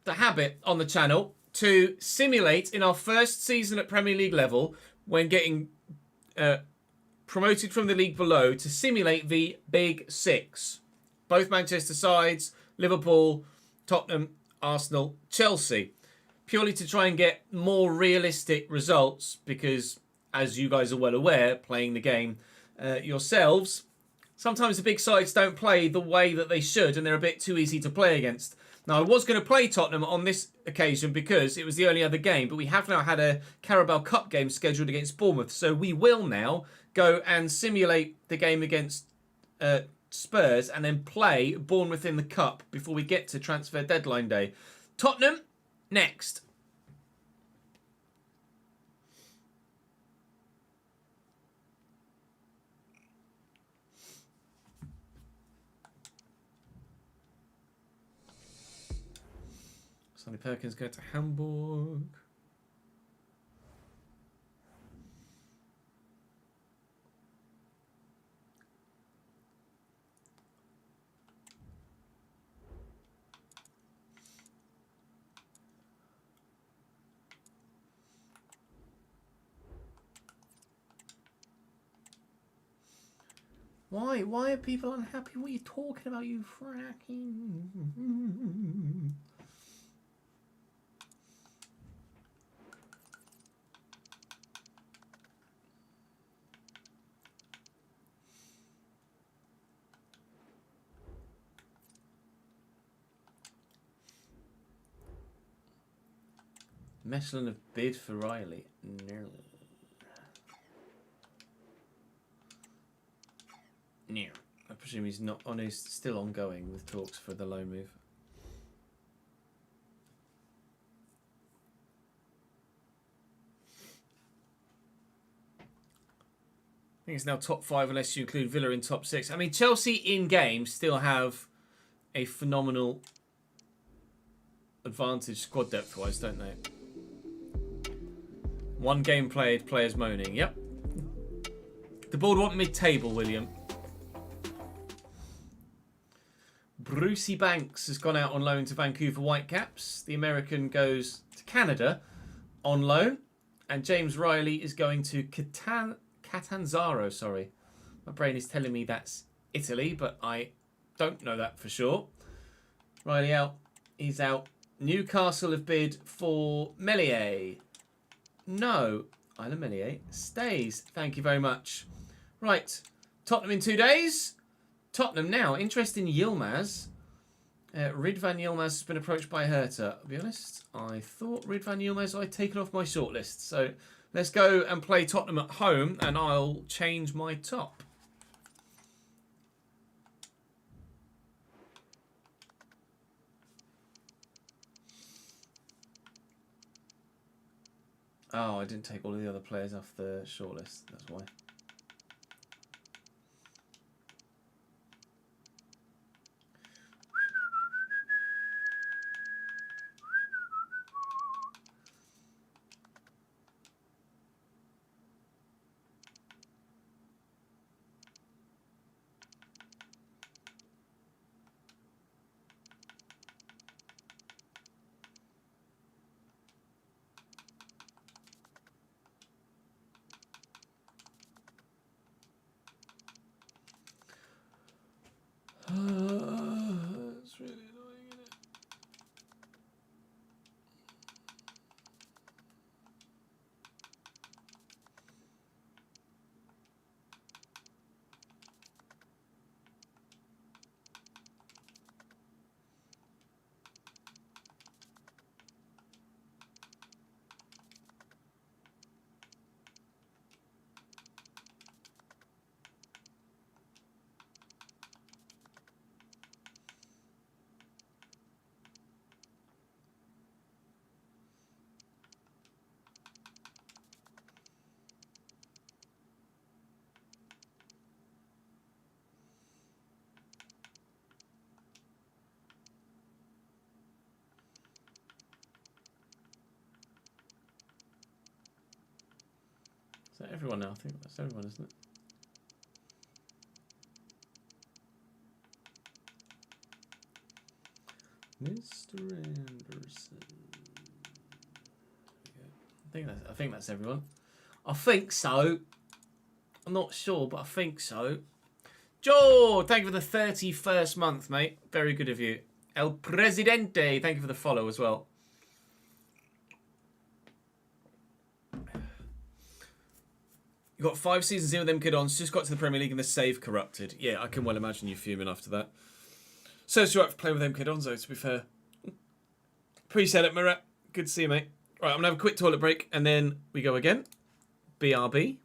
the habit on the channel, to simulate in our first season at Premier League level, when getting promoted from the league below, to simulate the Big Six. Both Manchester sides, Liverpool, Tottenham, Arsenal, Chelsea. Purely to try and get more realistic results, because, as you guys are well aware, playing the game yourselves, sometimes the big sides don't play the way that they should, and they're a bit too easy to play against. Now, I was going to play Tottenham on this occasion because it was the only other game, but we have now had a Carabao Cup game scheduled against Bournemouth, so we will now go and simulate the game against Spurs and then play Bournemouth in the Cup before we get to transfer deadline day. Tottenham, next. Sonny Perkins go to Hamburg. Why? Why are people unhappy? What are you talking about, you fracking? Mechlin have bid for Riley. No. No. I presume he's not on. He's still ongoing with talks for the loan move. I think it's now top 5 unless you include Villa in top 6. I mean, Chelsea in game still have a phenomenal advantage squad depth wise, don't they? One game played, players moaning. Yep. The board want mid-table, William. Brucey Banks has gone out on loan to Vancouver Whitecaps. The American goes to Canada on loan. And James Riley is going to Catanzaro, sorry. My brain is telling me that's Italy, but I don't know that for sure. Riley out. He's out. Newcastle have bid for Meslier. No. Isla Meslier stays. Thank you very much. Right. Tottenham in 2 days. Tottenham now. Interest in Yilmaz. Ridvan Yilmaz has been approached by Hertha. I'll be honest, I thought Ridvan Yilmaz I'd taken off my shortlist. So let's go and play Tottenham at home, and I'll change my top. Oh, I didn't take all of the other players off the shortlist. That's why. It's really annoying, isn't it? Is that everyone now? I think that's everyone, isn't it? Mr. Anderson. I think that's everyone. I think so. I'm not sure, but I think so. Joe, thank you for the 31st month, mate. Very good of you. El Presidente, thank you for the follow as well. You got 5 seasons in with them kid-ons. Just got to the Premier League and the save corrupted. Yeah, I can well imagine you fuming after that. So it's right for playing with them kid-ons, though, to be fair. Appreciate it, Murat. Good to see you, mate. Right, I'm going to have a quick toilet break, and then we go again. BRB.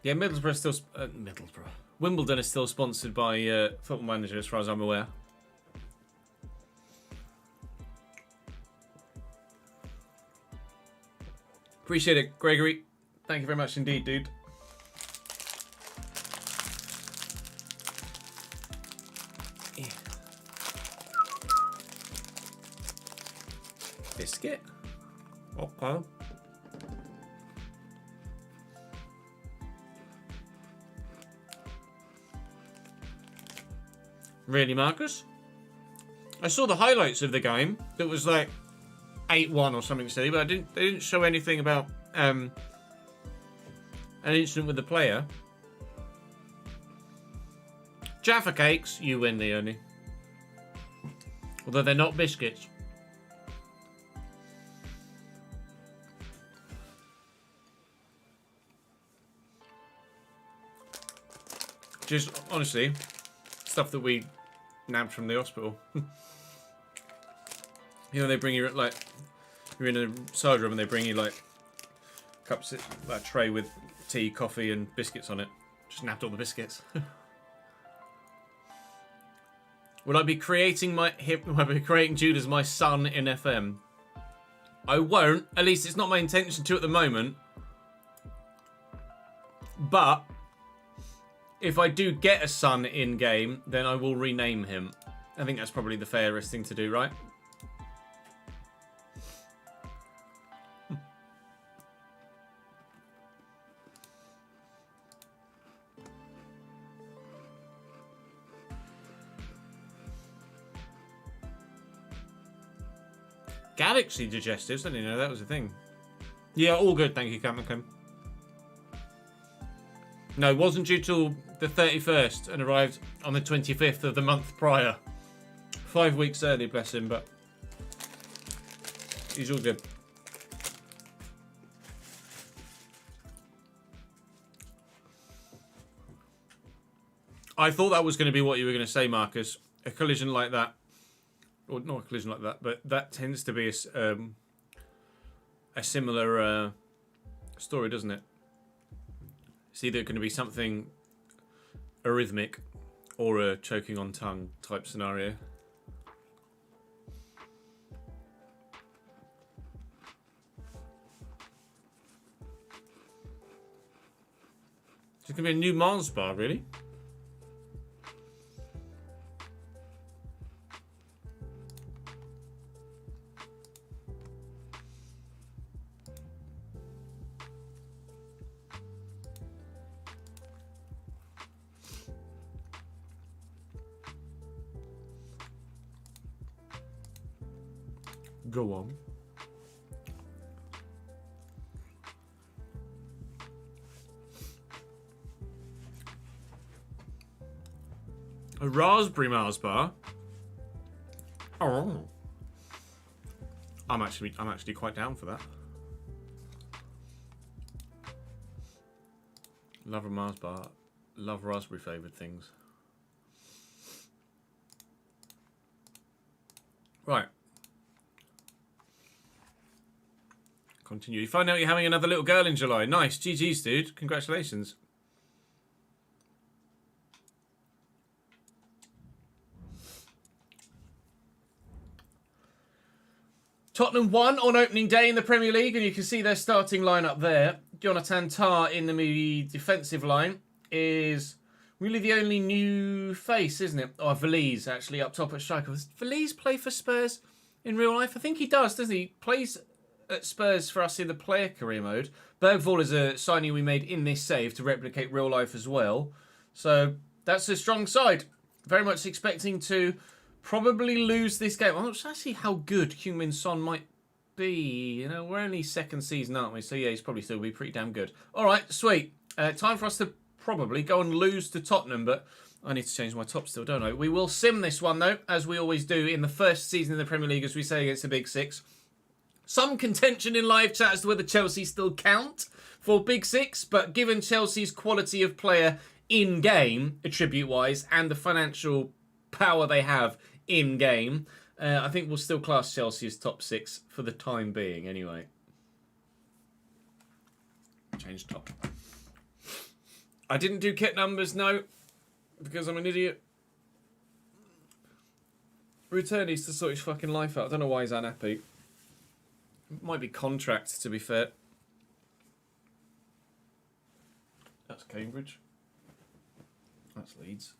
Yeah, Middlesbrough still... Middlesbrough. Wimbledon is still sponsored by Football Manager, as far as I'm aware. Appreciate it, Gregory. Thank you very much indeed, dude. Yeah. Biscuit. Okay. Really, Marcus? I saw the highlights of the game. That was like 8-1 or something silly, but they didn't show anything about an incident with the player. Jaffa cakes, you win, Leonie. Although they're not biscuits. Just honestly, stuff that we nabbed from the hospital. You know, they bring you like, you're in a side room and they bring you like cups, a tray with tea, coffee, and biscuits on it. Just nabbed all the biscuits. Will I be creating Jude as my son in FM? I won't. At least it's not my intention to at the moment. But if I do get a son in game, then I will rename him. I think that's probably the fairest thing to do, right? Galaxy digestives, I didn't know that was a thing. Yeah, all good, thank you, Cameron. No, it wasn't due till the 31st and arrived on the 25th of the month prior. 5 weeks early, bless him, but he's all good. I thought that was going to be what you were going to say, Marcus. A collision like that. Or not a collision like that, but that tends to be a similar story, doesn't it? It's either going to be something arrhythmic or a choking on tongue type scenario. It's going to be a new Mars bar, really? Go on. A raspberry Mars bar. Oh, I'm actually quite down for that. Love a Mars bar. Love raspberry flavoured things. Right. Continue. You find out you're having another little girl in July. Nice. GG's, dude. Congratulations. Tottenham won on opening day in the Premier League, and you can see their starting lineup there. Jonathan Tah in the defensive line is really the only new face, isn't it? Oh, Valise actually up top at striker. Does Valise play for Spurs in real life? I think he does, doesn't he? He plays at Spurs for us in the player career mode. Bergvall is a signing we made in this save to replicate real life as well. So that's a strong side. Very much expecting to probably lose this game. I'm not sure actually how good Heung-min Son might be. You know, we're only second season, aren't we? So yeah, he's probably still be pretty damn good. All right, sweet. Time for us to probably go and lose to Tottenham, but I need to change my top still, don't I? We will sim this one, though, as we always do in the first season of the Premier League, as we say against the Big Six. Some contention in live chat as to whether Chelsea still count for Big Six, but given Chelsea's quality of player in-game, attribute-wise, and the financial power they have in-game, I think we'll still class Chelsea as top six for the time being, anyway. Change top. I didn't do kit numbers, no, because I'm an idiot. Return needs to sort his fucking life out. I don't know why he's unhappy. It might be contract, to be fair. That's Cambridge. That's Leeds.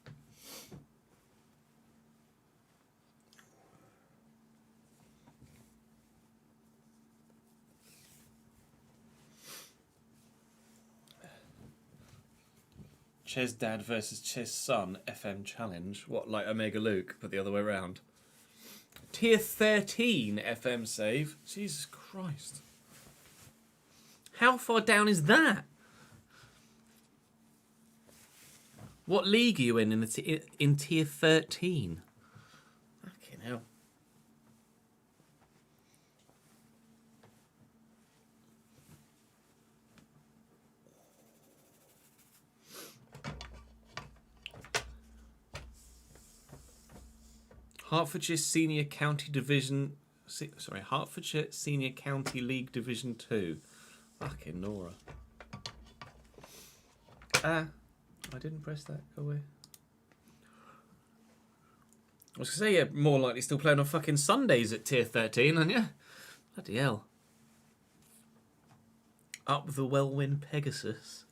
Ches Dad versus Ches Son FM Challenge. What, like Omega Luke, but the other way around? Tier 13 FM save. Jesus Christ. How far down is that? What league are you in tier 13? Fucking hell. Hertfordshire Senior County Division... Hertfordshire Senior County League Division 2. Fucking Nora. I didn't press that. Go away. I was going to say, yeah, more likely still playing on fucking Sundays at tier 13, aren't you? Bloody hell. Up the Welwyn Pegasus.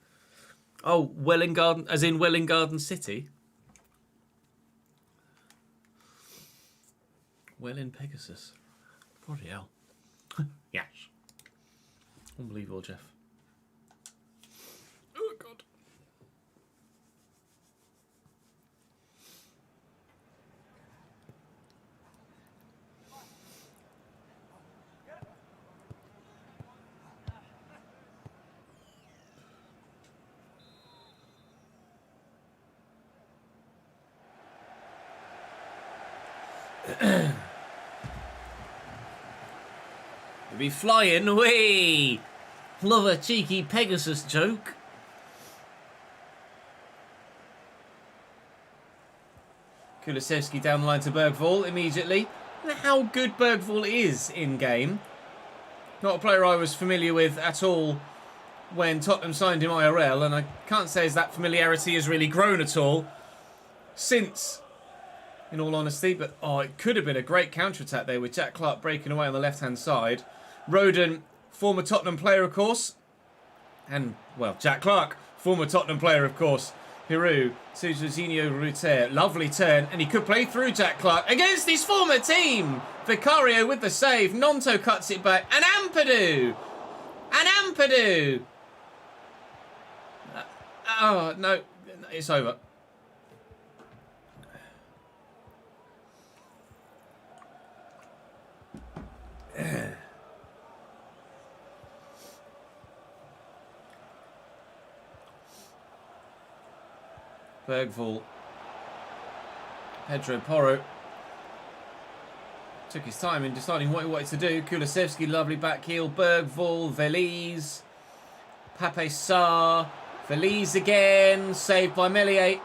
Oh, Welwyn Garden, as in Welwyn Garden City? Welwyn Pegasus. Bloody hell. Yes. Unbelievable, Jeff. Oh, God. You'll be flying away. Love a cheeky Pegasus joke. Kulusevski down the line to Bergvall immediately. Look at how good Bergvall is in game. Not a player I was familiar with at all when Tottenham signed him IRL, and I can't say as that familiarity has really grown at all since, in all honesty. But it could have been a great counter-attack there with Jack Clark breaking away on the left-hand side. Roden, former Tottenham player, of course. And, well, Jack Clark, former Tottenham player, of course. Hiru to Jorginho Ruter. Lovely turn, and he could play through Jack Clark against his former team. Vicario with the save. Nonto cuts it back. And Ampadu! Oh, no. It's over. Bergvall. Pedro Porro took his time in deciding what he wanted to do. Kulusevski, lovely back heel. Bergvall, Veliz, Pape Sarr, Veliz again, saved by Meslier.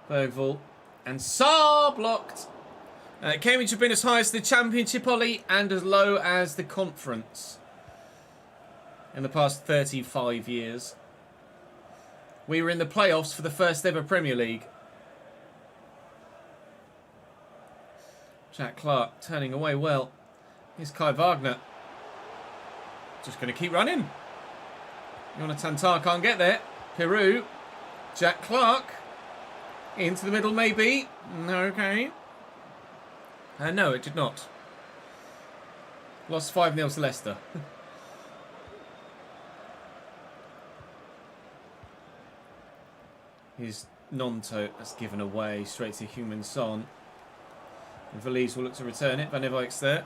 Bergvall and Sarr blocked. Cambridge have been as high as the Championship, Ollie, and as low as the Conference in the past 35 years. We were in the playoffs for the first ever Premier League. Jack Clark turning away well. Here's Kai Wagner. Just going to keep running. Jonathan Tah can't get there. Peru. Jack Clark. Into the middle maybe. Okay. No, it did not. Lost 5-0 to Leicester. His Nonto that's given away straight to Heung-min Son. And Veliz will look to return it. Van Dijk's there.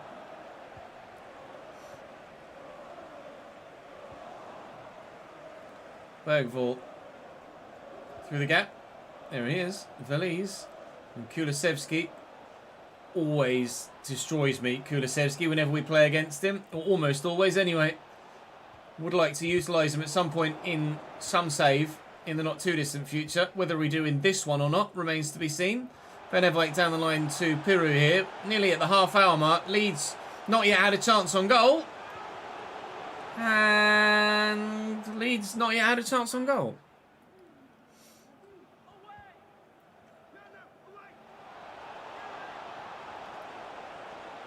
Bergvall through the gap. There he is. Veliz. And Kulusevski always destroys me. Kulusevski whenever we play against him. Or almost always anyway. Would like to utilise him at some point in some save in the not too distant future. Whether we do in this one or not remains to be seen. Van Dijk down the line to Piru here. Nearly at the half-hour mark. Leeds not yet had a chance on goal. And Leeds not yet had a chance on goal.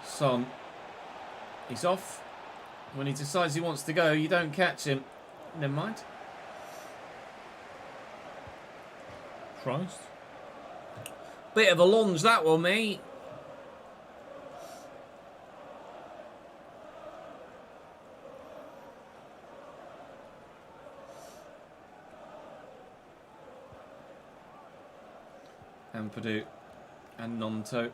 Son. He's off. When he decides he wants to go, you don't catch him. Never mind. Christ. Bit of a lunge that one, mate. Ampadu and Nonto.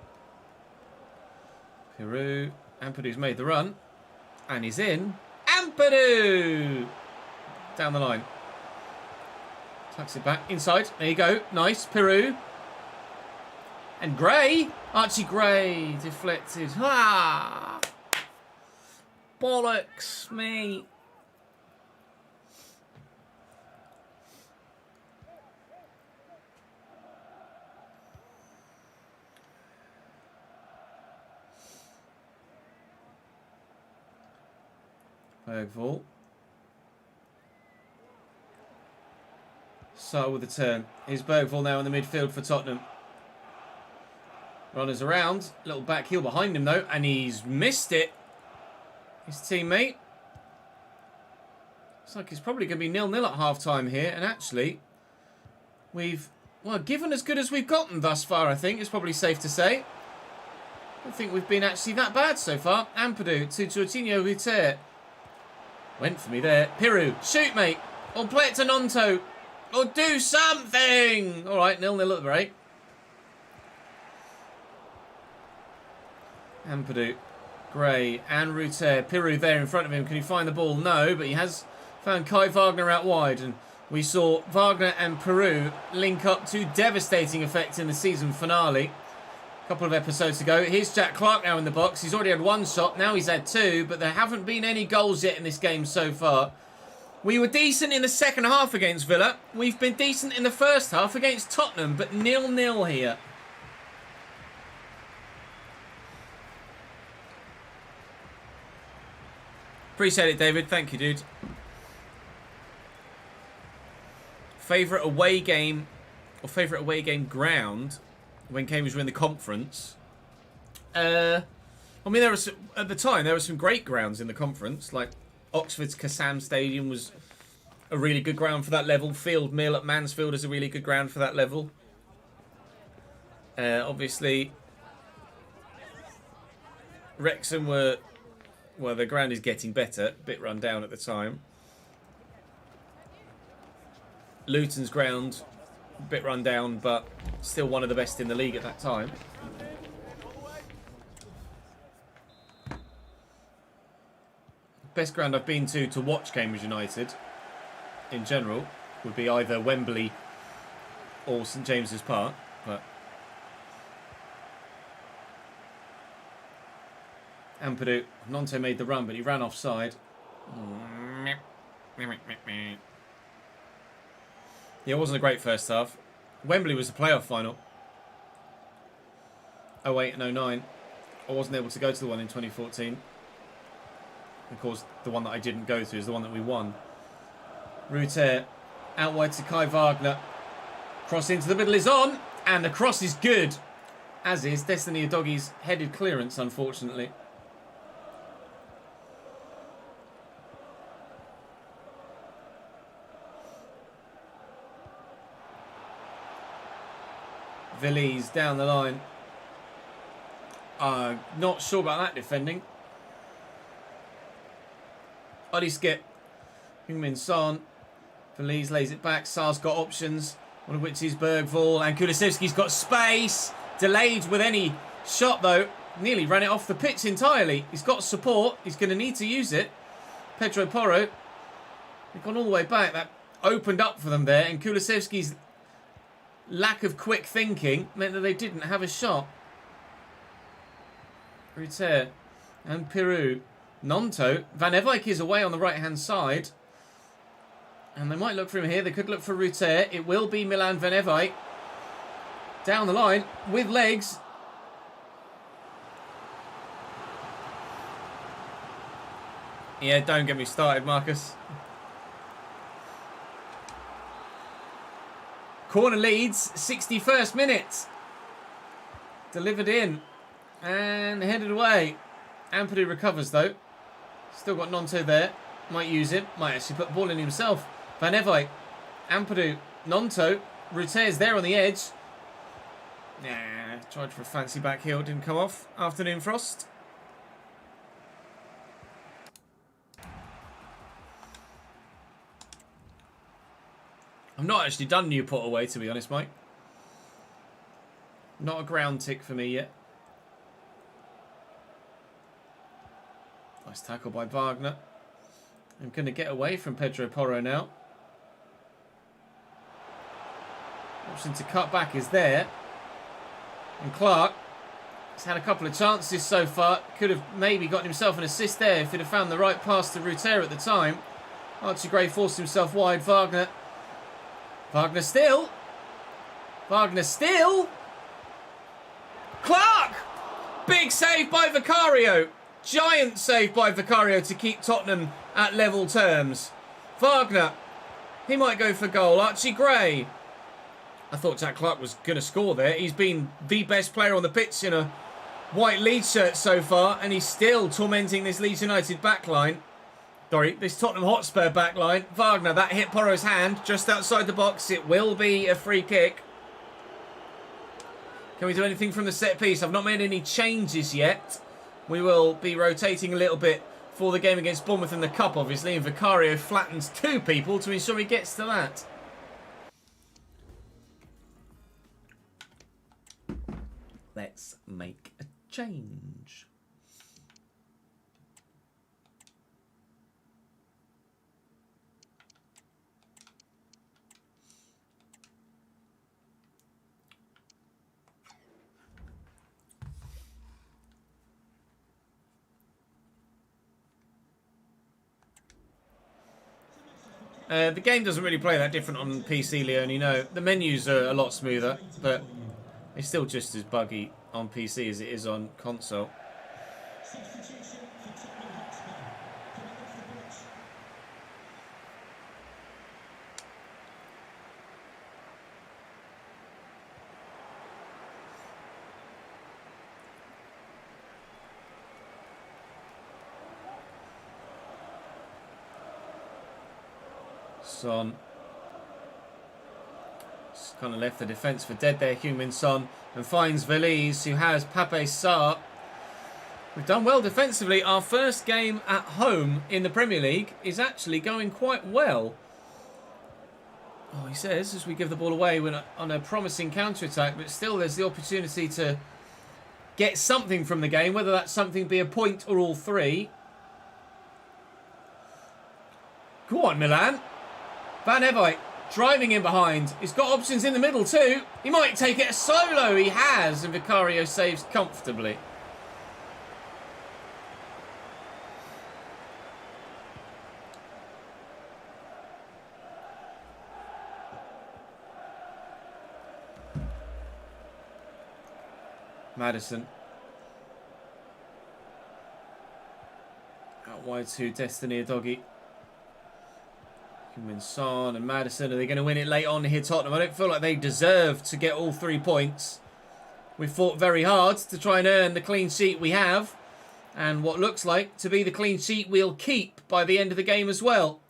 Peru. Ampadu's made the run. And he's in. Ampadu! Down the line. Tucks it back. Inside. There you go. Nice. Peru. And Gray. Archie Gray. Deflected. Ah! Bollocks, mate. Bergvall. So with the turn. Here's Bergvall now in the midfield for Tottenham. Runners around. Little back heel behind him though. And he's missed it. His teammate. Looks like it's probably going to be 0-0 at half-time here. And actually, we've, well, given as good as we've gotten thus far, I think. It's probably safe to say. I don't think we've been actually that bad so far. Ampadu to Jorginho Ruter. Went for me there. Piru, shoot, mate. Or play it to Nonto. Or do something. All right, 0-0 at the break. Ampadu, Gray and Ruter. Piru there in front of him. Can he find the ball? No, but he has found Kai Wagner out wide. And we saw Wagner and Piru link up to devastating effect in the season finale a couple of episodes ago. Here's Jack Clark now in the box. He's already had one shot. Now he's had two, but there haven't been any goals yet in this game so far. We were decent in the second half against Villa. We've been decent in the first half against Tottenham, but 0-0 here. Appreciate it, David. Thank you, dude. Favourite away game or favourite away game ground when Cambridge were in the conference? I mean, there was at the time there were some great grounds in the conference, like Oxford's Kassam Stadium was a really good ground for that level. Field Mill at Mansfield is a really good ground for that level. Obviously, Wrexham were, well, the ground is getting better, a bit run down at the time. Luton's ground, a bit run down, but still one of the best in the league at that time. Best ground I've been to watch Cambridge United in general would be either Wembley or St James's Park, but Ampadu, Nonto made the run, but he ran offside. Yeah, it wasn't a great first half. Wembley was the playoff final. 08 and 09. I wasn't able to go to the one in 2014. Of course, the one that I didn't go to is the one that we won. Ruter out wide to Kai Wagner. Cross into the middle is on. And the cross is good. As is Destiny Udogi's headed clearance, unfortunately. Villiers down the line. Not sure about that defending. Ollie Skip. Heung-min Son. Villiers lays it back. Sar's got options. One of which is Bergvall. And Kulusevski's got space. Delayed with any shot though. Nearly ran it off the pitch entirely. He's got support. He's going to need to use it. Pedro Porro. They've gone all the way back. That opened up for them there. And Kulusevski's lack of quick thinking meant that they didn't have a shot. Ruter and Piru. Nonto. Van Ewijk is away on the right-hand side. And they might look for him here. They could look for Ruter. It will be Milan Van Ewijk. Down the line with legs. Yeah, don't get me started, Marcus. Corner Leeds, 61st minute. Delivered in and headed away. Ampadu recovers though. Still got Nonto there. Might use him. Might actually put the ball in himself. Van Evite. Ampadu. Nonto. Ruter's there on the edge. Nah, tried for a fancy back heel. Didn't come off. Afternoon frost. I've not actually done Newport away, to be honest, Mike. Not a ground tick for me yet. Nice tackle by Wagner. I'm going to get away from Pedro Porro now. Option to cut back is there. And Clark has had a couple of chances so far. Could have maybe gotten himself an assist there if he'd have found the right pass to Ruter at the time. Archie Gray forced himself wide. Wagner. Wagner still. Wagner still. Clark! Big save by Vicario. Giant save by Vicario to keep Tottenham at level terms. Wagner. He might go for goal. Archie Gray. I thought Jack Clark was going to score there. He's been the best player on the pitch in a white Leeds shirt so far. And he's still tormenting this Leeds United backline. Sorry, this Tottenham Hotspur backline. Wagner, that hit Porro's hand just outside the box. It will be a free kick. Can we do anything from the set piece? I've not made any changes yet. We will be rotating a little bit for the game against Bournemouth in the Cup, obviously. And Vicario flattens two people to ensure he gets to that. Let's make a change. The game doesn't really play that different on PC, Leone. No, the menus are a lot smoother, but it's still just as buggy on PC as it is on console. Son. Just kind of left the defence for dead there, Heung-min Son, and finds Veliz, who has Pape Sarr. We've done well defensively. Our first game at home in the Premier League is actually going quite well. Oh, he says, as we give the ball away, we're on a promising counter-attack, but still there's the opportunity to get something from the game, whether that something be a point or all three. Go on, Milan. Van Evite driving in behind. He's got options in the middle too. He might take it solo. He has. And Vicario saves comfortably. Maddison. Out wide to Destiny Doggy. Heung-min Son and Maddison. Are they going to win it late on here, Tottenham? I don't feel like they deserve to get all 3 points. We've fought very hard to try and earn the clean sheet we have. And what looks like to be the clean sheet we'll keep by the end of the game as well.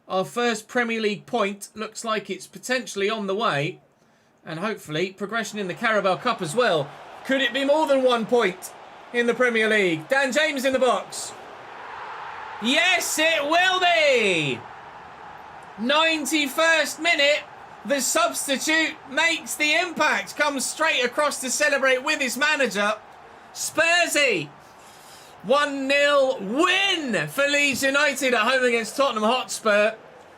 Our first Premier League point looks like it's potentially on the way. And hopefully progression in the Carabao Cup as well. Could it be more than 1 point in the Premier League? Dan James in the box. Yes, it will be! 91st minute, the substitute makes the impact, comes straight across to celebrate with his manager. Spursy, 1-0 win for Leeds United at home against Tottenham Hotspur.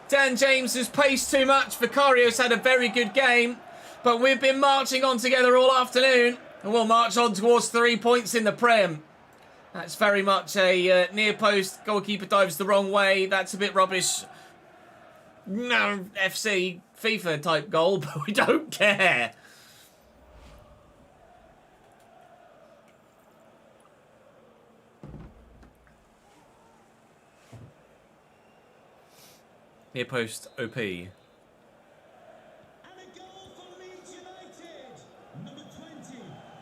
Dan James has paced too much. Vicario's had a very good game, but we've been marching on together all afternoon, and we'll march on towards 3 points in the Prem. That's very much a near post, goalkeeper dives the wrong way. That's a bit rubbish. No, FC, FIFA type goal, but we don't care. Near post OP. And a goal for Leeds United. Number 20,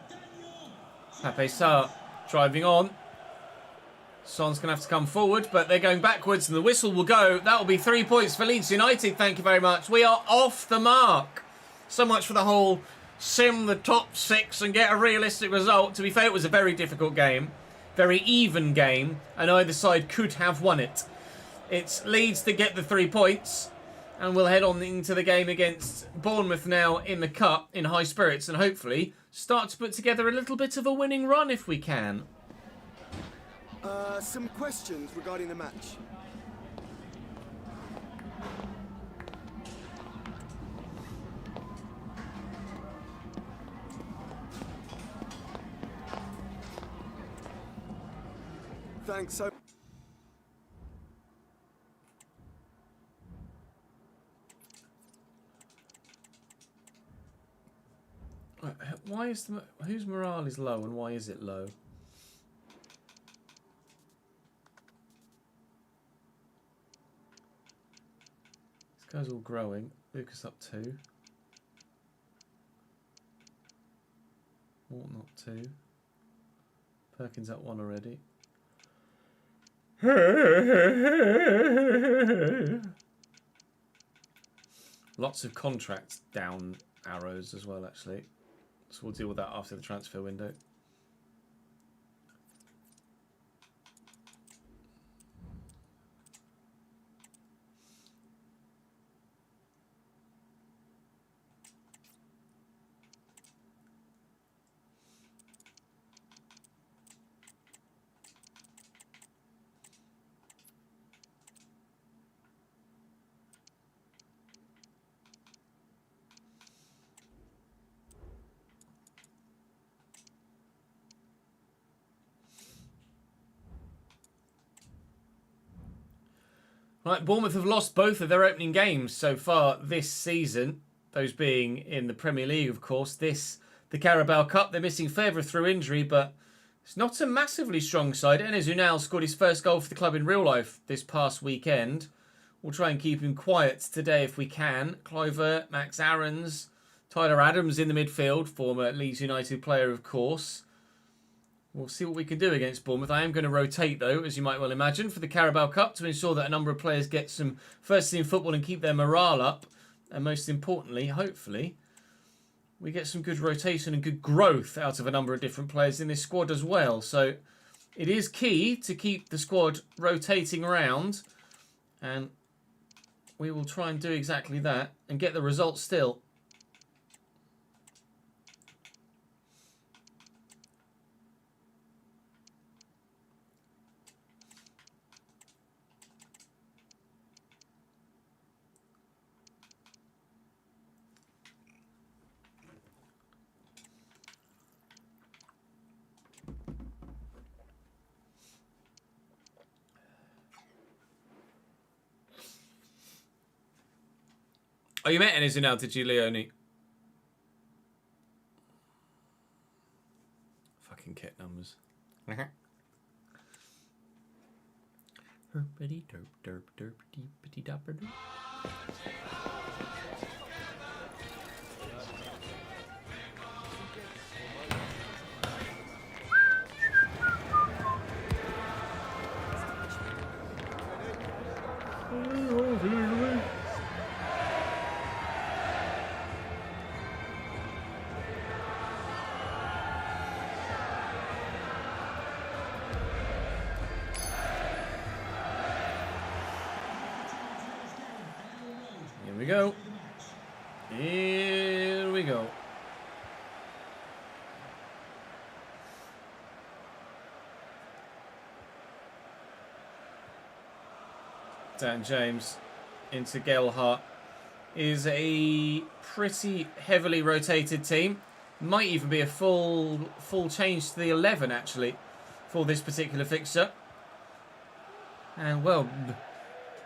Daniel. Pape Sarr driving on. Son's going to have to come forward, but they're going backwards and the whistle will go. That will be 3 points for Leeds United. Thank you very much. We are off the mark. So much for the whole sim the top 6 and get a realistic result. To be fair, it was a very difficult game. Very even game, and either side could have won it. It's Leeds to get the 3 points, and we'll head on into the game against Bournemouth now in the Cup in high spirits, and hopefully start to put together a little bit of a winning run if we can. Some questions regarding the match. Thanks so. Why is whose morale is low and why is it low? This guy's all growing. Lucas up 2. Morton up 2. Perkins up 1 already. Lots of contract down arrows as well, actually. So we'll deal with that after the transfer window. Right, Bournemouth have lost both of their opening games so far this season. Those being in the Premier League, of course. The Carabao Cup. They're missing Fevre through injury, but it's not a massively strong side. Enes Unal scored his first goal for the club in real life this past weekend. We'll try and keep him quiet today if we can. Kluivert, Max Aarons, Tyler Adams in the midfield, former Leeds United player, of course. We'll see what we can do against Bournemouth. I am going to rotate, though, as you might well imagine, for the Carabao Cup to ensure that a number of players get some first-team football and keep their morale up. And most importantly, hopefully, we get some good rotation and good growth out of a number of different players in this squad as well. So it is key to keep the squad rotating around. And we will try and do exactly that and get the results still. Oh, you met Enes Unal, did you, Leone? Fucking kit numbers. Herpity derp derp derpity pitty dopper derp. Here we go. Here we go. Dan James into Gelhardt is a pretty heavily rotated team. Might even be a full change to the 11 actually for this particular fixture. And well,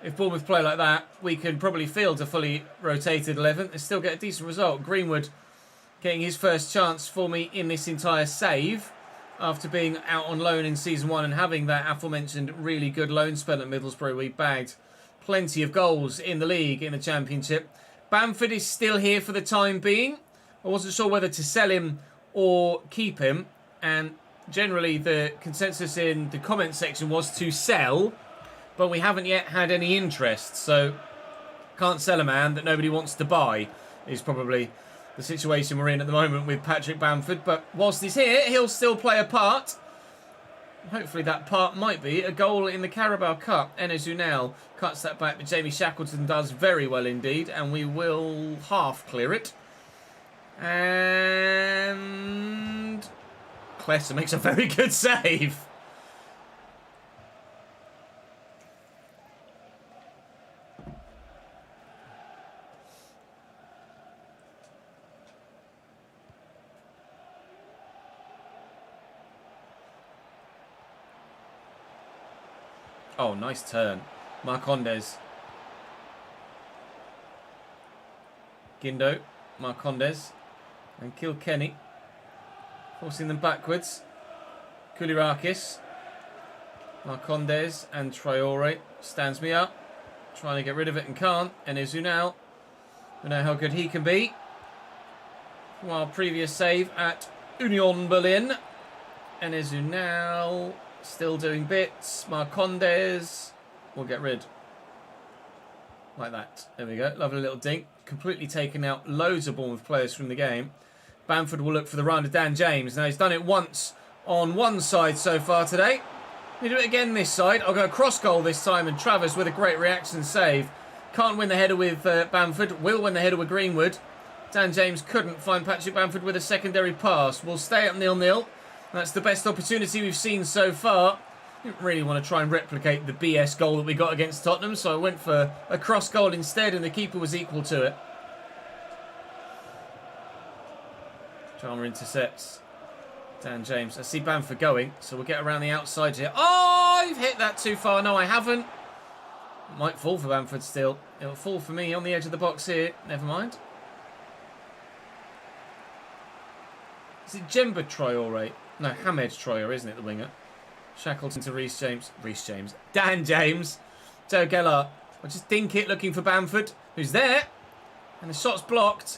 if Bournemouth play like that, we can probably field a fully rotated 11 and still get a decent result. Greenwood getting his first chance for me in this entire save after being out on loan in Season 1 and having that aforementioned really good loan spell at Middlesbrough. We bagged plenty of goals in the league, in the Championship. Bamford is still here for the time being. I wasn't sure whether to sell him or keep him. And generally the consensus in the comment section was to sell. But we haven't yet had any interest. So can't sell a man that nobody wants to buy is probably the situation we're in at the moment with Patrick Bamford. But whilst he's here, he'll still play a part. Hopefully that part might be a goal in the Carabao Cup. Enes Unal cuts that back, but Jamie Shackleton does very well indeed. And we will half clear it. And Klesser makes a very good save. Oh, nice turn. Marcondes. Guindo. Marcondes. And Kilkenny. Forcing them backwards. Koulirakis. Marcondes and Traore. Stands me up. Trying to get rid of it and can't. Enes Unal. We know how good he can be. From our previous save at Union Berlin. Enes Unal. Still doing bits. Marcondes. We'll get rid. Like that. There we go. Lovely little dink. Completely taken out loads of Bournemouth players from the game. Bamford will look for the run of Dan James. Now he's done it once on one side so far today. He'll do it again this side. I'll go cross goal this time, and Travers with a great reaction save. Can't win the header with Bamford. Will win the header with Greenwood. Dan James couldn't find Patrick Bamford with a secondary pass. We'll stay up 0-0. That's the best opportunity we've seen so far. Didn't really want to try and replicate the BS goal that we got against Tottenham, so I went for a cross goal instead, and the keeper was equal to it. Chalmer intercepts Dan James. I see Bamford going, so we'll get around the outside here. Oh, you've hit that too far. No, I haven't. It might fall for Bamford still. It'll fall for me on the edge of the box here. Never mind. Is it Djemba Traore? No, Hamed Traore, isn't it, the winger? Shackleton to Reece James. Dan James. Joe Gellar. I'll just dink it, looking for Bamford, who's there. And the shot's blocked.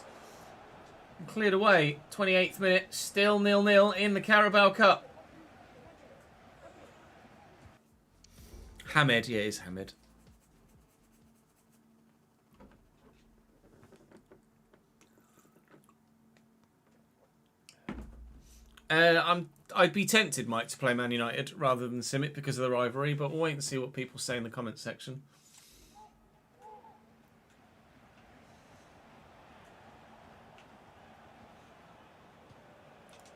And cleared away. 28th minute. Still 0-0 in the Carabao Cup. Hamed. Yeah, it is Hamed. I'd be tempted, Mike, to play Man United rather than Simic because of the rivalry, but we'll wait and see what people say in the comments section.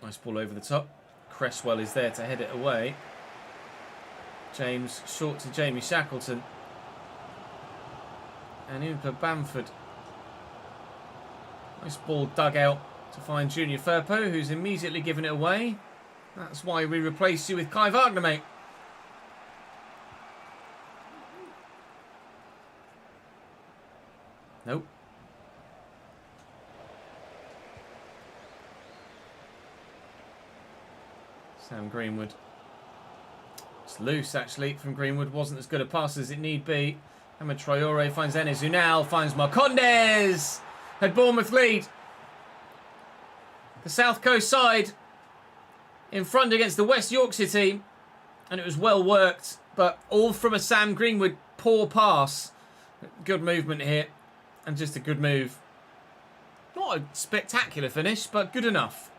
Nice ball over the top. Cresswell is there to head it away. James short to Jamie Shackleton. And in for Bamford. Nice ball dug out to find Junior Firpo, who's immediately given it away. That's why we replaced you with Kai Wagner, mate. Nope. Sam Greenwood. It's loose, actually, from Greenwood. Wasn't as good a pass as it need be. Hamed Traore finds Enes Unal, finds Marcondes. Had Bournemouth lead. The South Coast side in front against the West Yorkshire team. And it was well worked, but all from a Sam Greenwood poor pass. Good movement here. And just a good move. Not a spectacular finish, but good enough.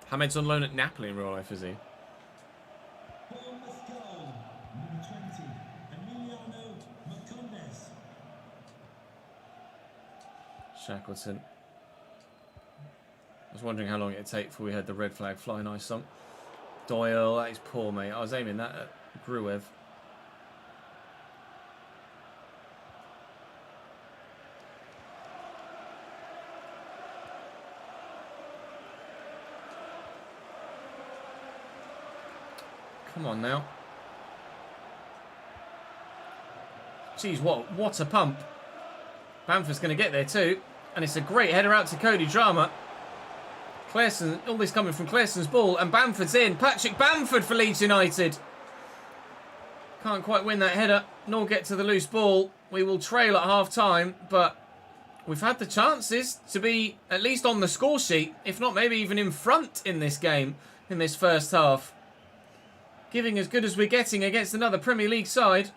Hamed's on loan at Napoli in real life, is he? Bournemouth goal, number 20, Emiliano Marcondes. Shackleton. I was wondering how long it'd take before we had the red flag fly. Nice song. Doyle, that is poor, mate. I was aiming that at Gruev. Come on now. Jeez, what a pump. Bamford's going to get there too. And it's a great header out to Cody Drama. Claesson, all this coming from Claesson's ball. And Bamford's in. Patrick Bamford for Leeds United. Can't quite win that header, nor get to the loose ball. We will trail at half-time, but we've had the chances to be at least on the score sheet, if not maybe even in front in this game, in this first half. Giving as good as we're getting against another Premier League side.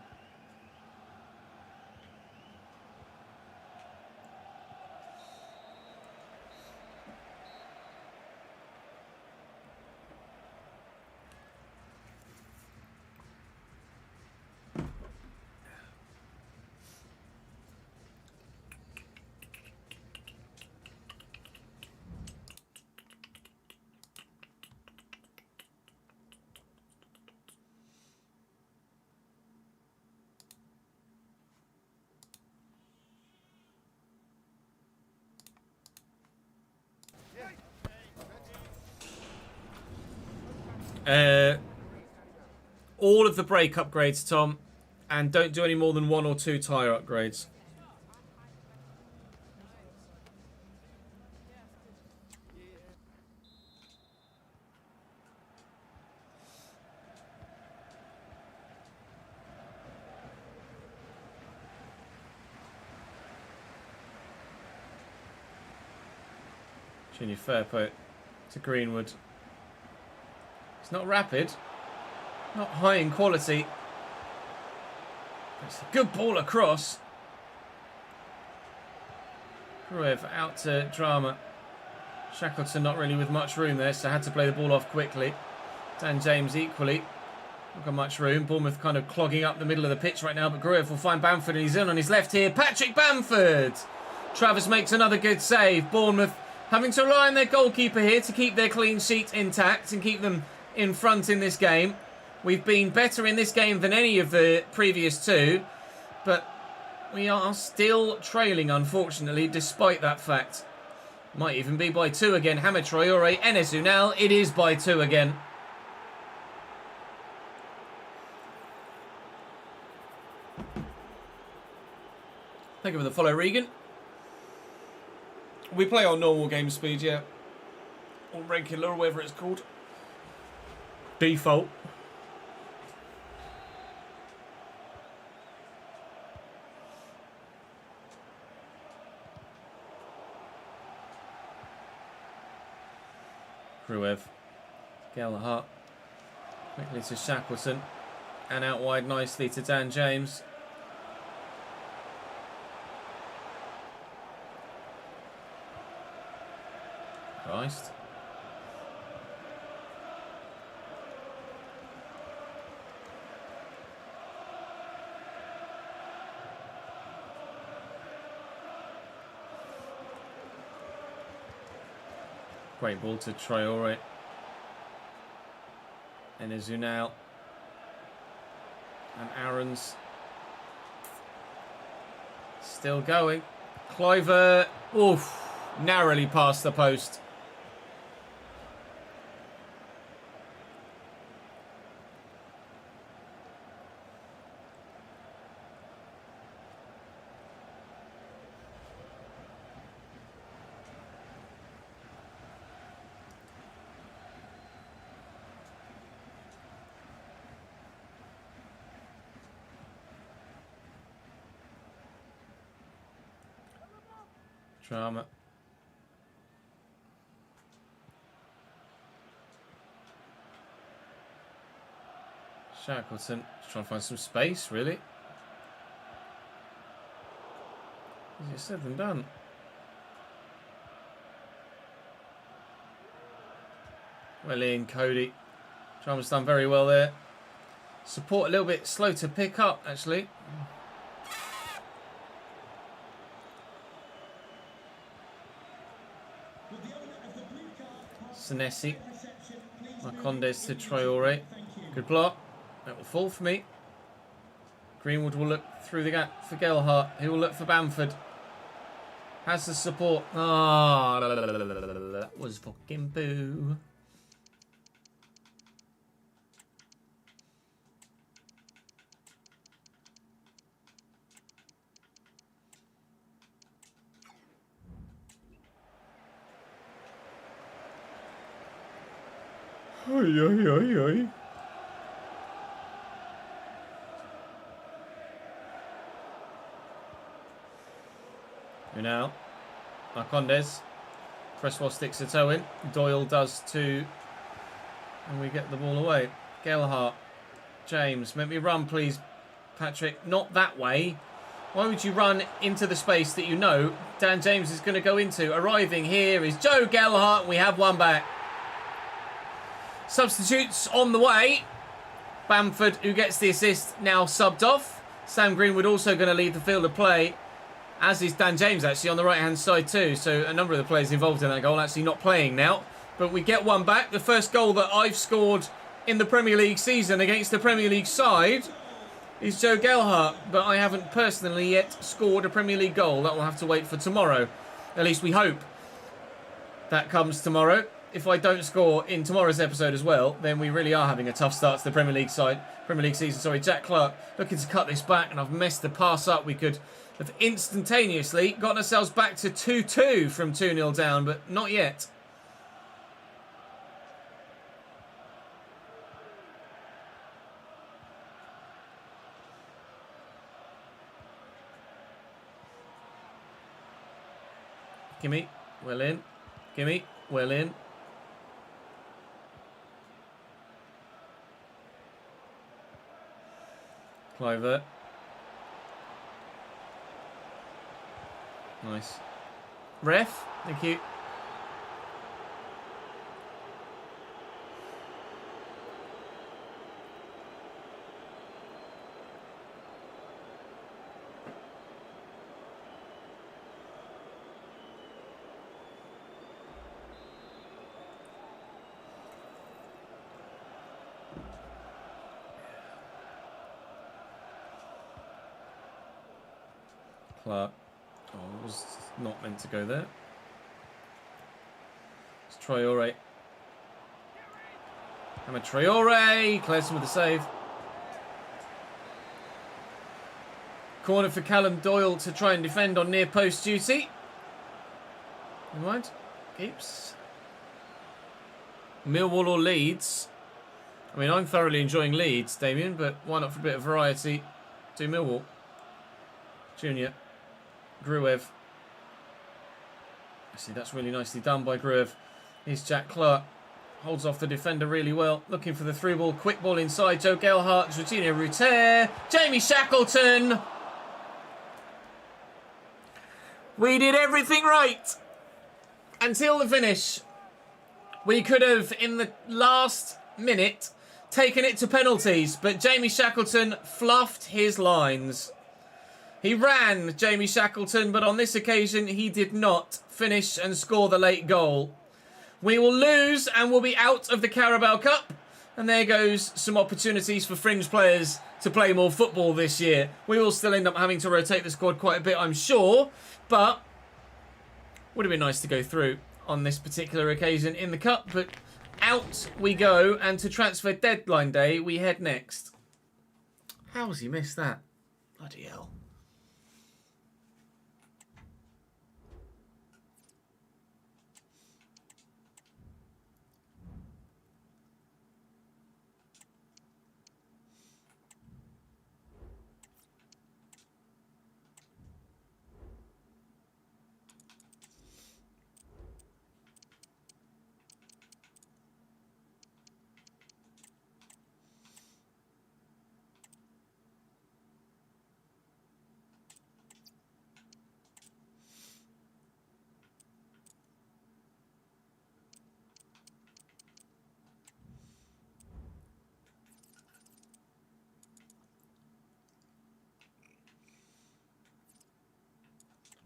All of the brake upgrades, Tom, and don't do any more than 1 or 2 tyre upgrades. Junior Fairpoint to Greenwood. It's not rapid, not high in quality. It's a good ball across. Gruev out to Drama. Shackleton not really with much room there, so had to play the ball off quickly. Dan James equally. Not got much room. Bournemouth kind of clogging up the middle of the pitch right now, but Gruev will find Bamford and he's in on his left here. Patrick Bamford! Travis makes another good save. Bournemouth having to rely on their goalkeeper here to keep their clean sheet intact and keep them in front in this game. We've been better in this game than any of the previous 2, but we are still trailing, unfortunately, despite that fact. Might even be by 2 again. Hamid Traore, Enes Unal, it is by 2 again. Thank you for the follow, Regan. We play on normal game speed, yeah. Or regular, or whatever it's called. Default. Gruev. Gelhardt. Quickly to Shackleton. And out wide nicely to Dan James. Christ. Great ball to Traore. And Unal. And Aaron's still going. Cliver, oof, narrowly past the post. Drama. Shackleton just trying to find some space, really. Easier said than done. Well in, Cody. Drama's done very well there. Support a little bit slow to pick up, actually. Senesi. Marcondes to Traore. Good block. That will fall for me. Greenwood will look through the gap for Gelhardt. He will look for Bamford. Has the support. Ah, that was fucking boo. Oi, oi, oi, oi. Who now? Marcondes. Cresswell sticks a toe in. Doyle does too. And we get the ball away. Gelhardt. James. Make me run, please, Patrick. Not that way. Why would you run into the space that you know Dan James is going to go into? Arriving here is Joe Gelhardt. We have one back. Substitutes on the way. Bamford, who gets the assist, now subbed off. Sam Greenwood also going to leave the field of play, as is Dan James actually on the right-hand side too. So a number of the players involved in that goal actually not playing now. But we get one back. The first goal that I've scored in the Premier League season against the Premier League side is Joe Gelhardt, but I haven't personally yet scored a Premier League goal. That will have to wait for tomorrow. At least we hope that comes tomorrow. If I don't score in tomorrow's episode as well, then we really are having a tough start to the Premier League season. Sorry, Jack Clark looking to cut this back, and I've messed the pass up. We could have instantaneously gotten ourselves back to 2-2 from 2-0 down, but not yet. Gimme, well in. Gimme, well in. Cliver. Nice. Ref, thank you. Clark. Oh, it was not meant to go there. It's Traore. Hammer Traore. Clearson with the save. Corner for Callum Doyle to try and defend on near post duty. Never mind. Keeps. Millwall or Leeds? I mean, I'm thoroughly enjoying Leeds, Damien, but why not for a bit of variety do Millwall? Junior. Gruev. See, that's really nicely done by Gruev. Here's Jack Clark. Holds off the defender really well. Looking for the through ball. Quick ball inside. Joe Gelhardt. Jorginho Rutter. Jamie Shackleton. We did everything right until the finish. We could have, in the last minute, taken it to penalties, but Jamie Shackleton fluffed his lines. He ran, Jamie Shackleton, but on this occasion he did not finish and score the late goal. We will lose and we'll be out of the Carabao Cup. And there goes some opportunities for fringe players to play more football this year. We will still end up having to rotate the squad quite a bit, I'm sure. But would have been nice to go through on this particular occasion in the Cup. But out we go, and to transfer deadline day we head next. How has he missed that? Bloody hell.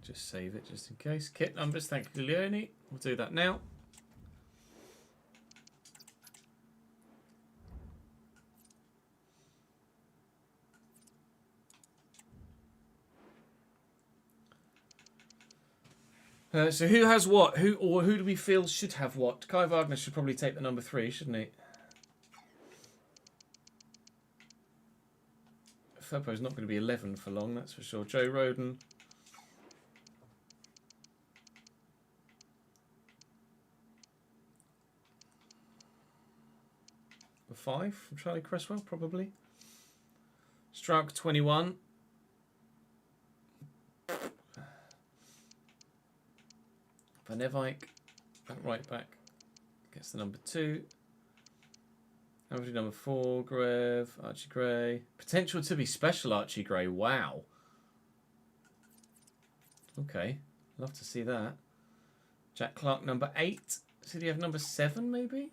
Just save it just in case. Kit numbers, thank you, Leone. We'll do that now. So who has what? Who do we feel should have what? Kai Wagner should probably take the number 3, shouldn't he? Firpo's not going to be 11 for long, that's for sure. Joe Roden. The 5 from Charlie Cresswell, probably. Struck 21. Van Nevijk, that right back, gets the number 2. Average number 4, Grev, Archie Gray. Potential to be special Archie Gray. Wow. Okay, love to see that. Jack Clark, number 8. Did he have number 7, maybe?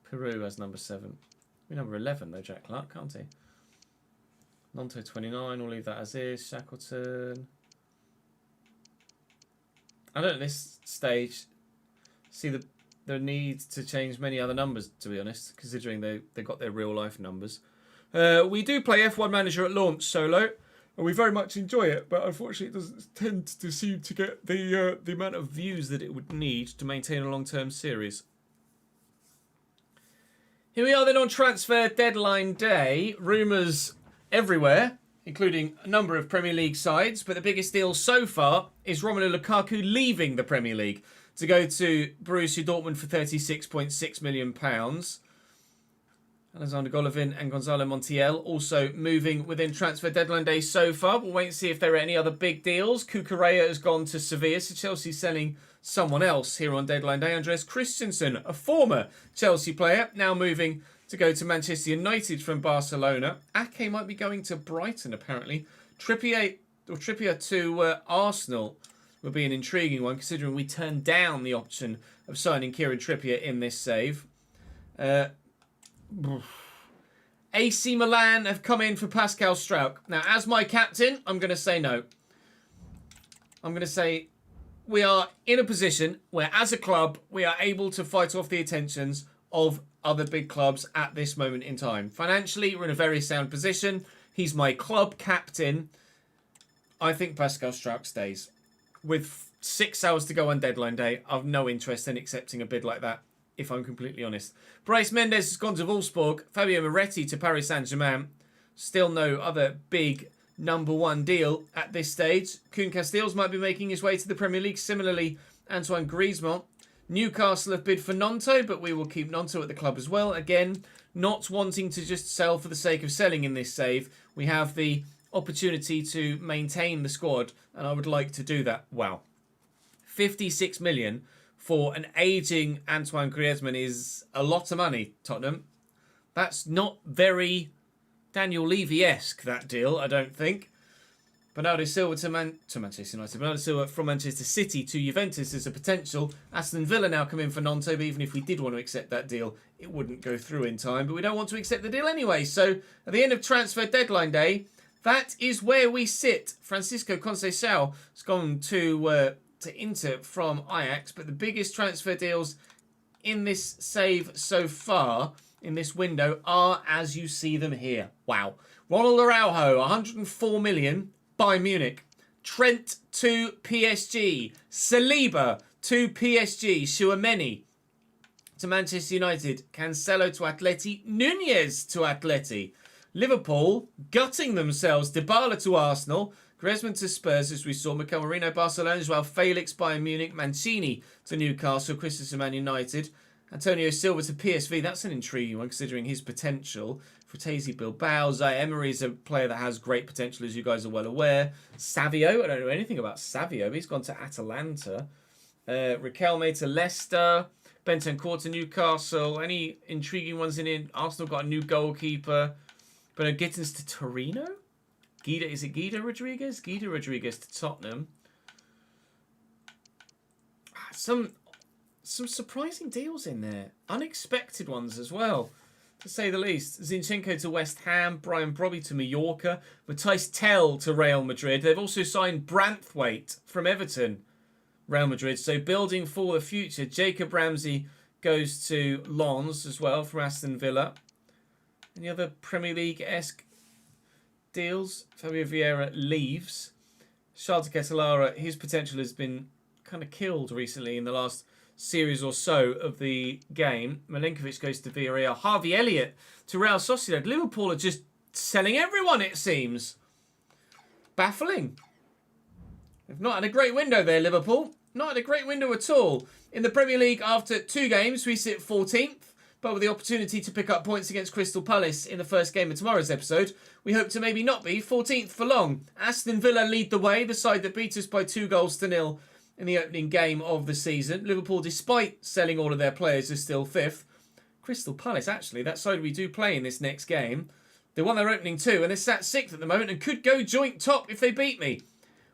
Peru has number 7. Be number 11, though, Jack Clark, can't he? Nonto, 29. We'll leave that as is. Shackleton. I don't at this stage see the need to change many other numbers, to be honest, considering they got their real life numbers. We do play F1 Manager at launch solo, and we very much enjoy it, but unfortunately it doesn't tend to seem to get the amount of views that it would need to maintain a long-term series. Here we are then on transfer deadline day. Rumours everywhere, including a number of Premier League sides, but the biggest deal so far is Romelu Lukaku leaving the Premier League to go to Borussia Dortmund for £36.6 million. Alexander Golovin and Gonzalo Montiel also moving within transfer deadline day so far. We'll wait and see if there are any other big deals. Cucurella has gone to Sevilla, so Chelsea selling someone else here on deadline day. Andreas Christensen, a former Chelsea player, now moving to go to Manchester United from Barcelona. Ake might be going to Brighton, apparently. Trippier to Arsenal would be an intriguing one, considering we turned down the option of signing Kieran Trippier in this save. AC Milan have come in for Pascal Struijk. Now, as my captain, I'm going to say no. I'm going to say we are in a position where, as a club, we are able to fight off the attentions of other big clubs at this moment in time. Financially, we're in a very sound position. He's my club captain. I think Pascal Struijk stays. With 6 hours to go on deadline day, I've no interest in accepting a bid like that, if I'm completely honest. Bryce Mendes has gone to Wolfsburg. Fabio Moretti to Paris Saint-Germain. Still no other big number 1 deal at this stage. Koen Casteels might be making his way to the Premier League. Similarly, Antoine Griezmann. Newcastle have bid for Nonto, but we will keep Nonto at the club as well. Again, not wanting to just sell for the sake of selling in this save. We have the opportunity to maintain the squad, and I would like to do that. Wow. 56 million for an ageing Antoine Griezmann is a lot of money, Tottenham. That's not very Daniel Levy-esque, that deal, I don't think. Bernardo Silva to Manchester United. Bernardo Silva from Manchester City to Juventus is a potential. Aston Villa now come in for Nonto, but even if we did want to accept that deal, it wouldn't go through in time. But we don't want to accept the deal anyway. So at the end of transfer deadline day, that is where we sit. Francisco Conceição has gone to Inter from Ajax, but the biggest transfer deals in this save so far, in this window, are as you see them here. Wow. Ronald Araujo, 104 million, Bayern Munich. Trent to PSG. Saliba to PSG. Tchouaméni to Manchester United. Cancelo to Atleti. Nunez to Atleti. Liverpool gutting themselves. Dybala to Arsenal. Griezmann to Spurs, as we saw. Mikel Merino, Barcelona as well. Felix, Bayern Munich. Mancini to Newcastle. Christensen, Man United. Antonio Silva to PSV. That's an intriguing one, considering his potential. Fratesi, Bilbao. Zaire Emery is a player that has great potential, as you guys are well aware. Savio. I don't know anything about Savio, but he's gone to Atalanta. Riquelme to Leicester. Bentancur to Newcastle. Any intriguing ones in it? Arsenal got a new goalkeeper. But Gittins to Torino? Is it Guido Rodriguez? Guido Rodriguez to Tottenham. Some surprising deals in there. Unexpected ones as well, to say the least. Zinchenko to West Ham. Brian Brobby to Mallorca. Matthijs Tel to Real Madrid. They've also signed Branthwaite from Everton, Real Madrid. So building for the future. Jacob Ramsey goes to Lens as well from Aston Villa. Any other Premier League-esque deals? Fabio Vieira leaves. Charles Ketelara, his potential has been kind of killed recently in the last series or so of the game. Milenkovic goes to Villarreal. Harvey Elliott to Real Sociedad. Liverpool are just selling everyone, it seems. Baffling. They've not had a great window there, Liverpool. Not had a great window at all. In the Premier League, after 2 games, we sit 14th. But with the opportunity to pick up points against Crystal Palace in the first game of tomorrow's episode, we hope to maybe not be 14th for long. Aston Villa lead the way, the side that beat us by 2-0 in the opening game of the season. Liverpool, despite selling all of their players, is still 5th. Crystal Palace, actually, that side we do play in this next game. They won their opening 2 and they're sat 6th at the moment and could go joint top if they beat me.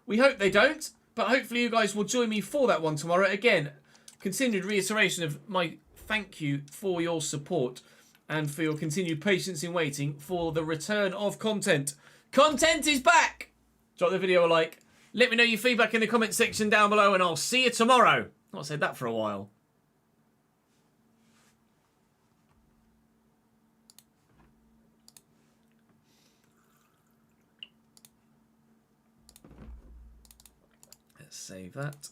We hope they don't, but hopefully you guys will join me for that one tomorrow. Again, continued reiteration of my thank you for your support and for your continued patience in waiting for the return of content. Content is back! Drop the video a like. Let me know your feedback in the comment section down below and I'll see you tomorrow. Not said that for a while. Let's save that.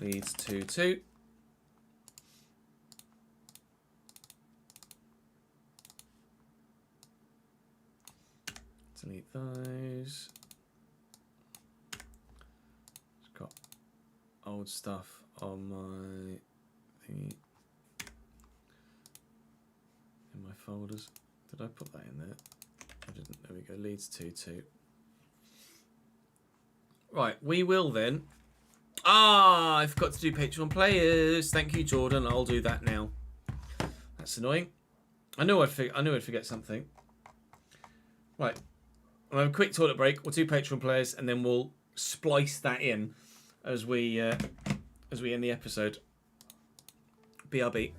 Leeds 2-2. Delete those. Just got old stuff on my thingy. In my folders. Did I put that in there? I didn't. There we go. Leeds 2-2. Right, we will then. I forgot to do Patreon players. Thank you, Jordan. I'll do that now. That's annoying. I knew I'd forget something. Right. We'll have a quick toilet break. We'll do Patreon players, and then we'll splice that in as we end the episode. BRB.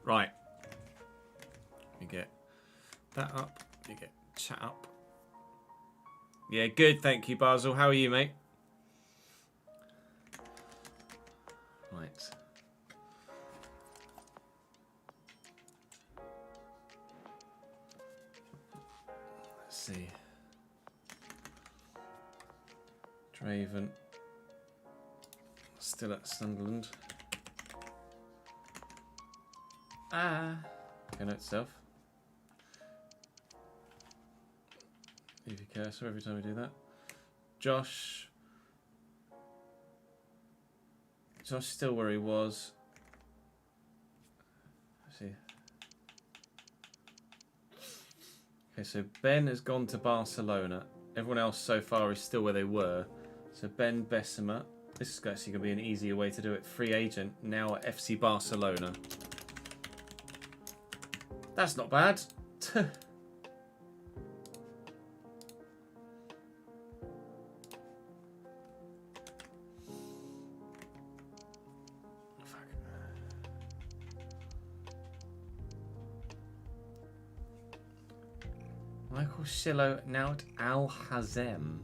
Right. You get that up. You get chat up. Yeah, good. Thank you, Basil. How are you, mate? Right. Let's see. Draven. Still at Sunderland. Okay, note self. Leave your cursor every time we do that. Josh still where he was. Let's see. Okay, so Ben has gone to Barcelona. Everyone else so far is still where they were. So Ben Bessemer. This is actually going to be an easier way to do it. Free agent, now at FC Barcelona. That's not bad. Michael Shillo now at Al Hazem.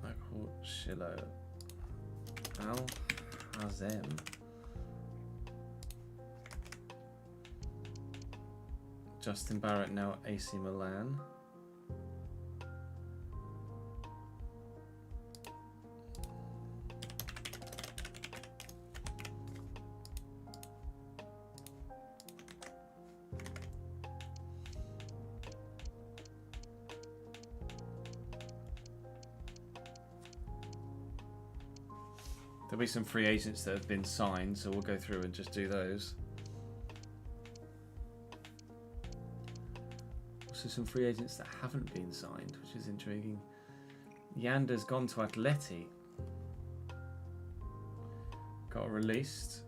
Michael Shillo. Al Hazem. Justin Barrett now at AC Milan. There'll be some free agents that have been signed, so we'll go through and just do those. Also some free agents that haven't been signed, which is intriguing. Yander's gone to Atleti. Got released.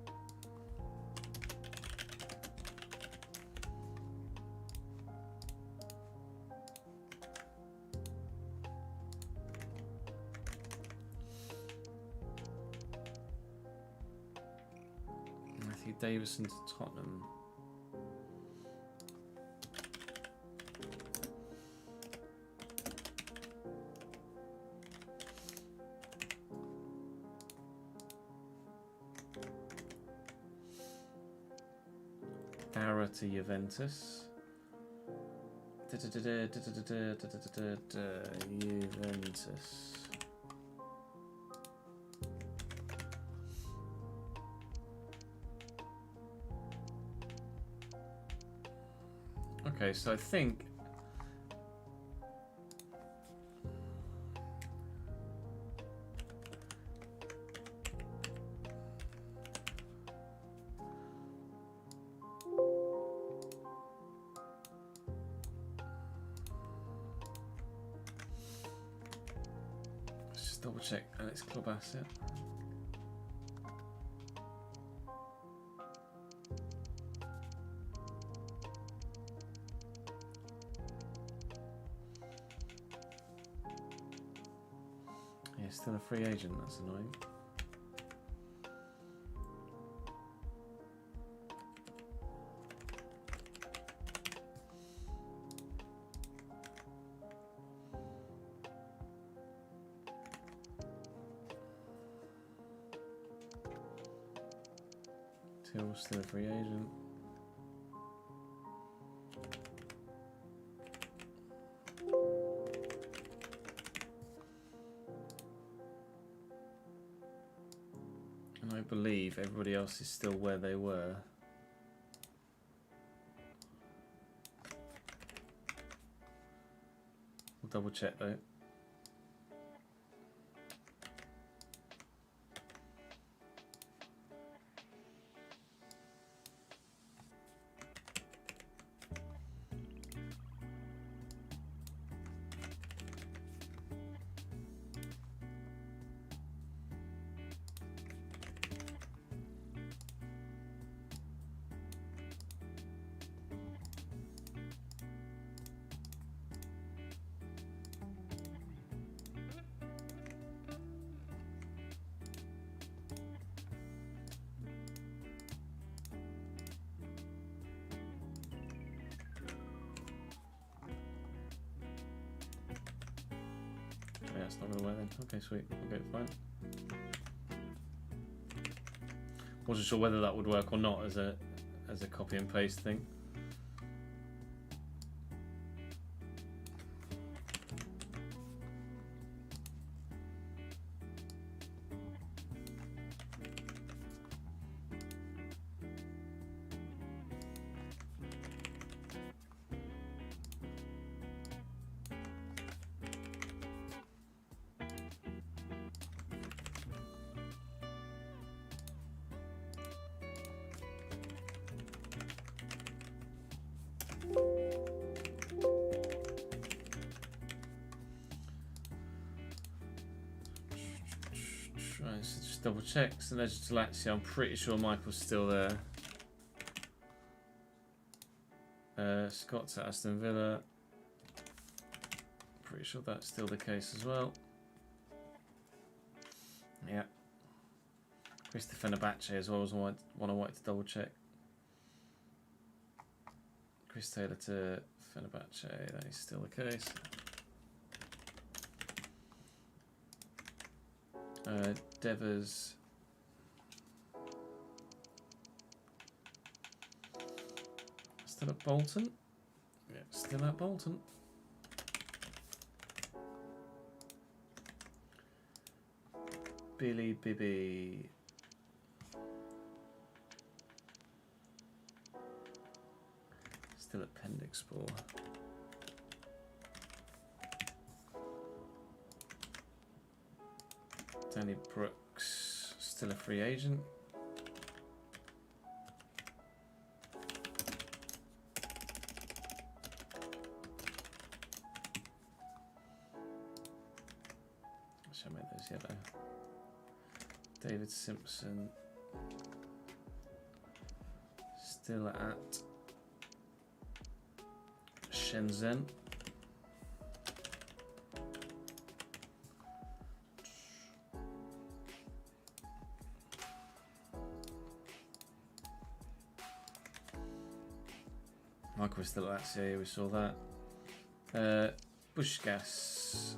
Matthew Davison to Tottenham. Dara to Juventus. Juventus. Okay, so I think let's just double check Alex club asset. Yeah, still a free agent, that's annoying. Till still a free agent. And I believe everybody else is still where they were. We'll double check though. It's not going to work then. Okay, sweet. Okay, fine. Wasn't sure whether that would work or not as a copy and paste thing. So just double check. So Legend to Lazio, I'm pretty sure Michael's still there. Scott's at Aston Villa. Pretty sure that's still the case as well. Yeah. Chris to Fenerbahce as well as one I wanted to double check. Chris Taylor to Fenerbahce, that is still the case. Devers. Still at Bolton? Yeah, still at Bolton. Billy Bibby. Still at Pendixpor. Danny Brooks, still a free agent. Shall I make those yellow? David Simpson, still at Shenzhen. Michael was still at Lazio, we saw that. Bushgas.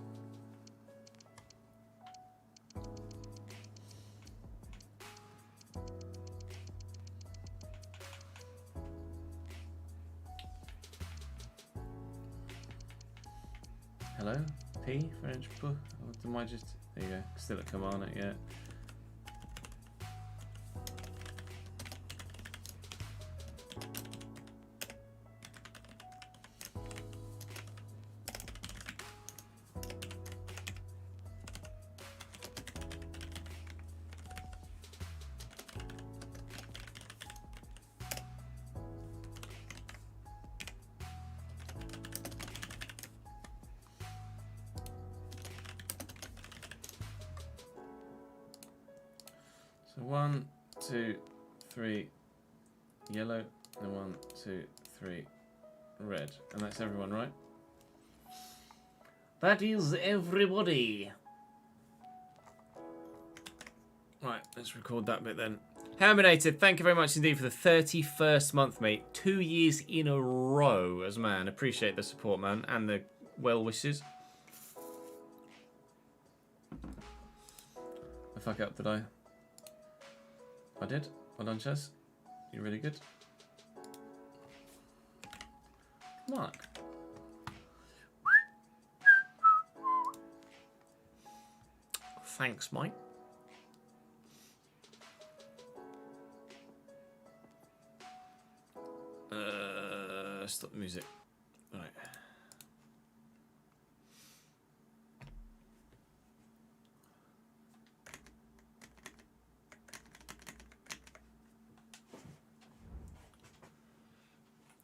Hello? P? French? Or am I just... There you go. Still at Kilmarnock, yeah. So 1, 2, 3 yellow, and 1, 2, 3 red. And that's everyone, right? That is everybody. Right, let's record that bit then. Herminated, thank you very much indeed for the 31st month, mate. 2 years in a row as man. Appreciate the support, man, and the well wishes. I fuck up, did I? I did. Well done, Chess. You're really good. Mark. Thanks, Mike. Stop the music. All right.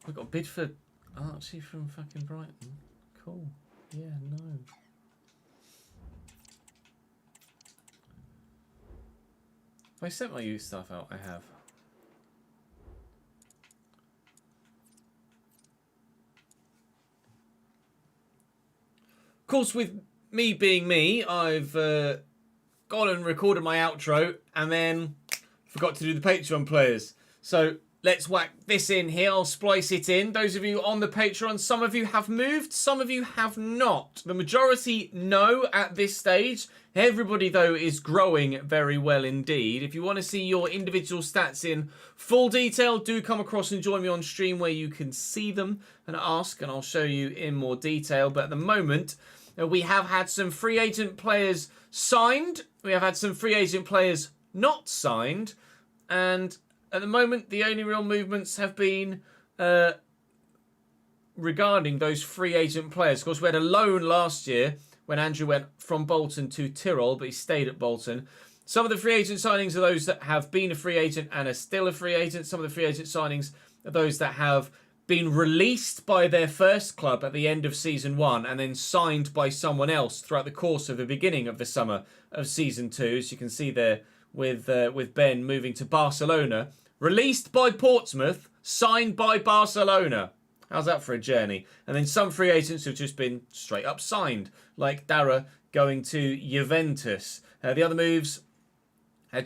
We got a bid for Archie from fucking Brighton. Cool. Yeah, no. Have I sent my youth stuff out? I have. Of course, with me being me, I've gone and recorded my outro and then forgot to do the Patreon players. So let's whack this in here. I'll splice it in. Those of you on the Patreon, some of you have moved, some of you have not. The majority no at this stage. Everybody, though, is growing very well indeed. If you want to see your individual stats in full detail, do come across and join me on stream where you can see them and ask, and I'll show you in more detail. But at the moment, we have had some free agent players signed. We have had some free agent players not signed. And at the moment, the only real movements have been regarding those free agent players. Of course, we had a loan last year when Andrew went from Bolton to Tyrrell, but he stayed at Bolton. Some of the free agent signings are those that have been a free agent and are still a free agent. Some of the free agent signings are those that have been released by their first club at the end of Season 1 and then signed by someone else throughout the course of the beginning of the summer of Season 2. As you can see there with Ben moving to Barcelona. Released by Portsmouth, signed by Barcelona. How's that for a journey? And then some free agents have just been straight up signed, like Dara going to Juventus. The other moves,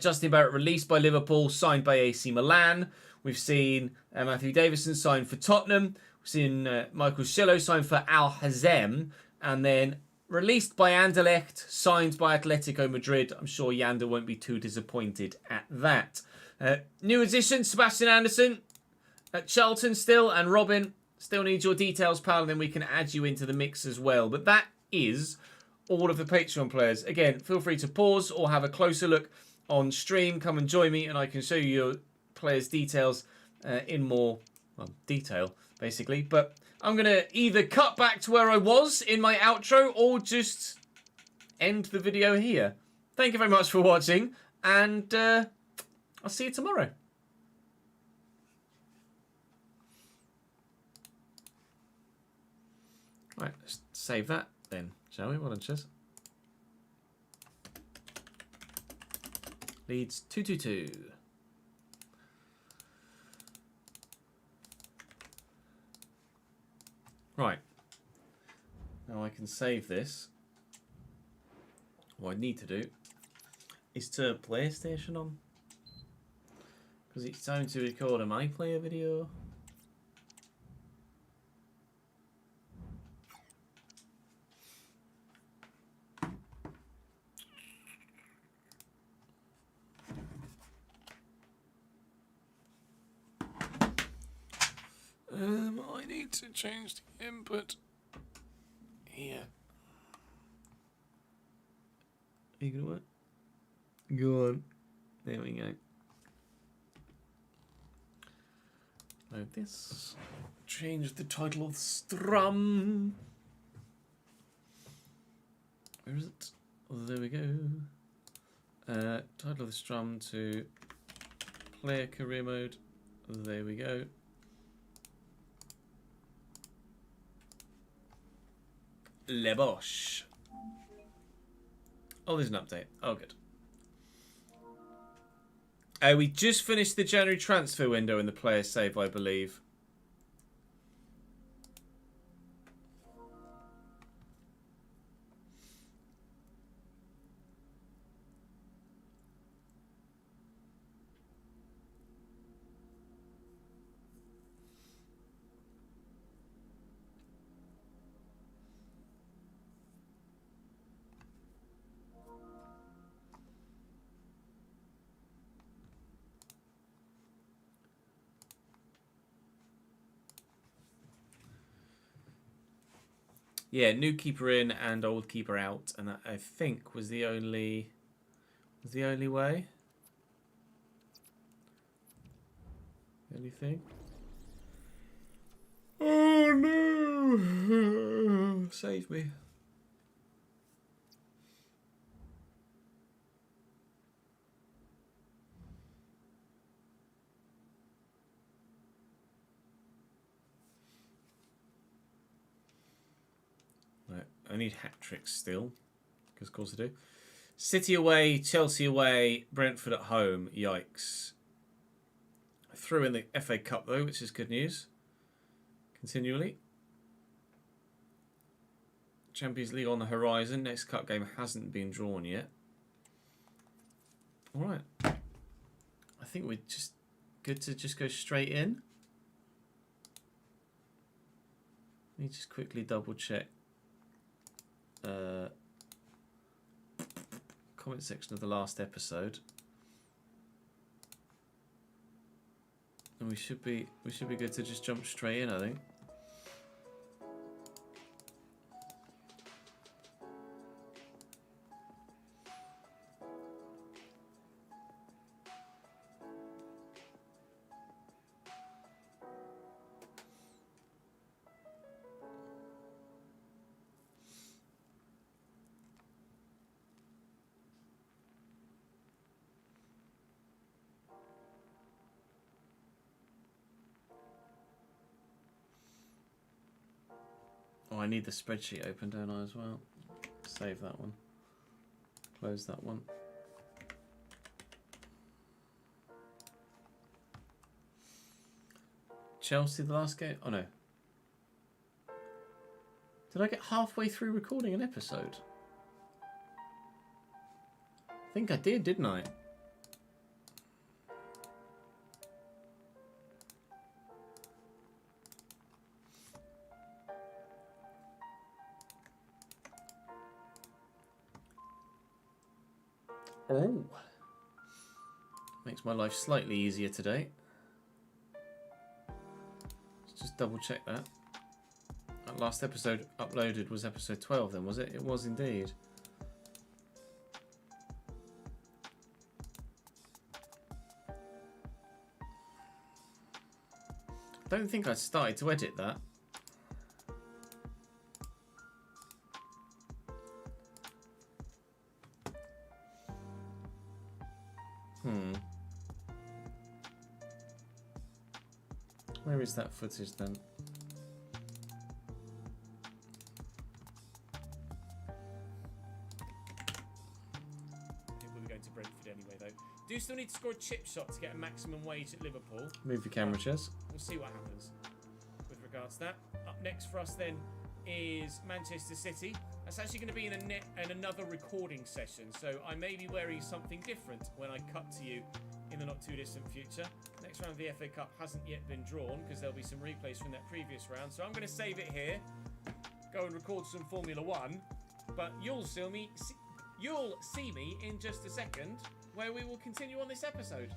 Justin Barrett released by Liverpool, signed by AC Milan. We've seen Matthew Davison signed for Tottenham. We've seen Michael Schillo signed for Al Hazem. And then released by Anderlecht, signed by Atletico Madrid. I'm sure Yander won't be too disappointed at that. New addition, Sebastian Anderson at Charlton still, and Robin, still need your details, pal, and then we can add you into the mix as well. But that is all of the Patreon players. Again, feel free to pause or have a closer look on stream. Come and join me and I can show you your players' details in more detail, basically. But I'm going to either cut back to where I was in my outro or just end the video here. Thank you very much for watching, and I'll see you tomorrow. Right, let's save that then, shall we? Well done, Chess. Leeds 2-2-2. Right. Now I can save this. What I need to do is turn PlayStation on, because it's time to record a My Player video. I need to change the input here. Are you gonna work? Go on. There we go. Load this. Change the title of the strum. Where is it? Oh, there we go. Title of the strum to player career mode. There we go. Le Bosch. Oh, there's an update. Oh, good. We just finished the January transfer window in the player save, I believe. Yeah, new keeper in and old keeper out, and that I think was the only way. The only thing. Oh no! Save me. I need hat tricks still, because of course I do. City away, Chelsea away, Brentford at home. Yikes. I threw in the FA Cup though, which is good news. Continually. Champions League on the horizon. Next cup game hasn't been drawn yet. Alright. I think we just good to just go straight in? Let me just quickly double check. Comment section of the last episode. And we should be good to just jump straight in, I think. Oh, I need the spreadsheet open, don't I, as well? Save that one. Close that one. Chelsea, the last game? Oh, no. Did I get halfway through recording an episode? I think I did, didn't I? Oh. Makes my life slightly easier today. Let's just double check that. That last episode uploaded was episode 12 then, was it? It was indeed. I don't think I started to edit that. Where is that footage then? We're going to Brentford anyway, though. Do still need to score a chip shot to get a maximum wage at Liverpool. Move your camera, Chess. We'll see what happens with regards to that. Up next for us then is Manchester City. That's actually going to be in another recording session, so I may be wearing something different when I cut to you in the not too distant future. Next round of the FA Cup hasn't yet been drawn because there'll be some replays from that previous round, so I'm going to save it here, go and record some Formula 1, but you'll see me in just a second where we will continue on this episode.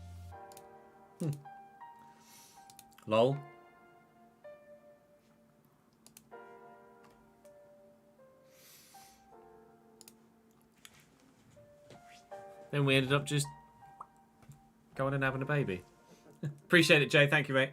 Lol. Then we ended up just going and having a baby. Appreciate it, Jay. Thank you, mate.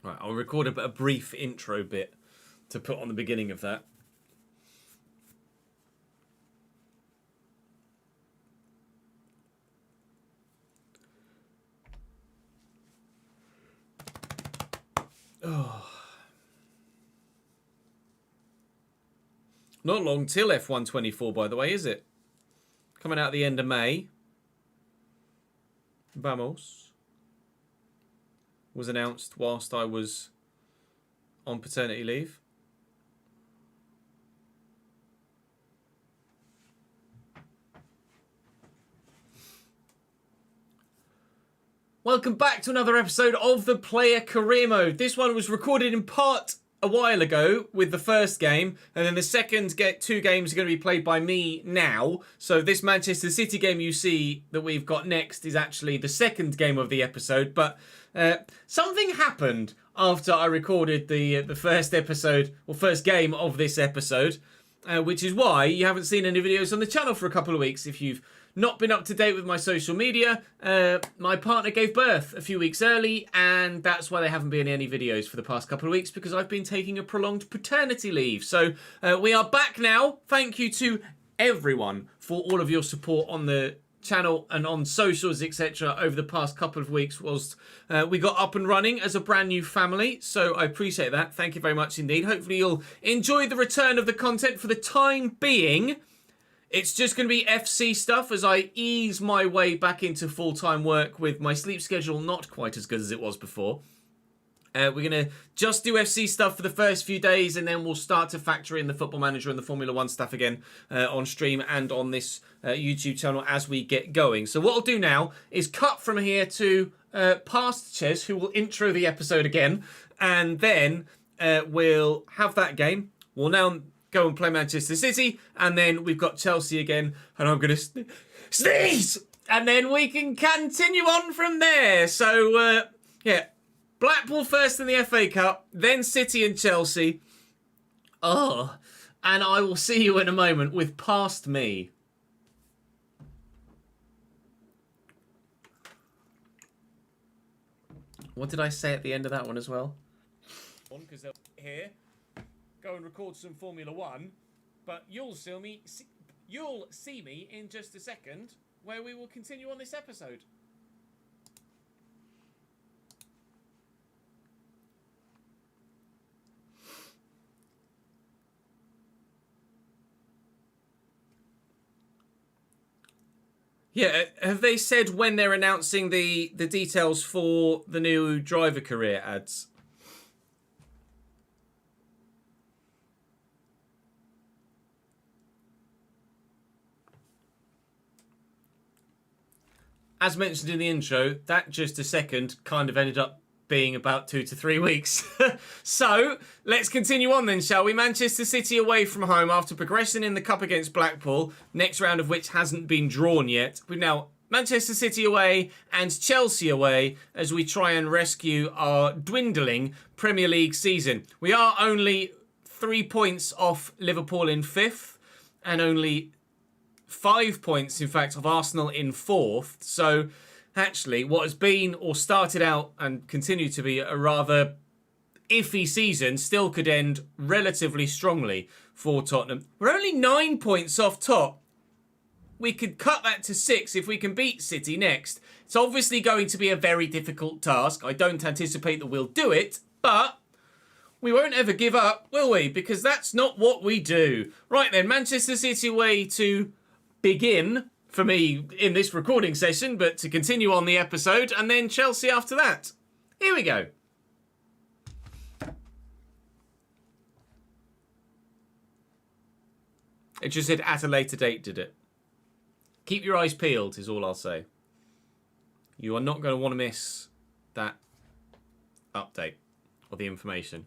Right, I'll record a brief intro bit to put on the beginning of that. Oh. Not long till F124, by the way, is it? Coming out at the end of May. Vamos. Was announced whilst I was on paternity leave. Welcome back to another episode of the Player Career Mode. This one was recorded in part a while ago with the first game, and then the second two games are going to be played by me now. So this Manchester City game you see that we've got next is actually the second game of the episode, but something happened after I recorded the first episode, or first game of this episode, which is why you haven't seen any videos on the channel for a couple of weeks. If you've not been up to date with my social media, my partner gave birth a few weeks early, and that's why there haven't been any videos for the past couple of weeks, because I've been taking a prolonged paternity leave. So we are back now. Thank you to everyone for all of your support on the channel and on socials, etc. over the past couple of weeks whilst we got up and running as a brand new family. So I appreciate that. Thank you very much indeed. Hopefully you'll enjoy the return of the content. For the time being, It's just going to be FC stuff as I ease my way back into full-time work with my sleep schedule not quite as good as it was before. We're going to just do FC stuff for the first few days, and then we'll start to factor in the Football Manager and the Formula 1 stuff again on stream and on this YouTube channel as we get going. So what I'll do now is cut from here to past Ches, who will intro the episode again, and then we'll have that game. We'll now go and play Manchester City, and then we've got Chelsea again, and I'm going to sneeze! And then we can continue on from there. So, yeah. Blackpool first in the FA Cup, then City and Chelsea. Oh, and I will see you in a moment with Past Me. What did I say at the end of that one as well? Because they'll here, go and record some Formula 1, but you'll see me in just a second where we will continue on this episode. Yeah, have they said when they're announcing the details for the new driver career ads? As mentioned in the intro, that just a second kind of ended up being about 2 to 3 weeks. So, let's continue on then, shall we? Manchester City away from home after progressing in the Cup against Blackpool, next round of which hasn't been drawn yet. We've now Manchester City away and Chelsea away as we try and rescue our dwindling Premier League season. We are only 3 points off Liverpool in 5th and only 5 points, in fact, of Arsenal in 4th. So, actually, what has been or started out and continued to be a rather iffy season still could end relatively strongly for Tottenham. We're only 9 points off top. We could cut that to 6 if we can beat City next. It's obviously going to be a very difficult task. I don't anticipate that we'll do it, but we won't ever give up, will we? Because that's not what we do. Right then, Manchester City away to begin for me in this recording session, but to continue on the episode, and then Chelsea after that. Here we go. It just said at a later date, did it? Keep your eyes peeled is all I'll say. You are not going to want to miss that update or the information.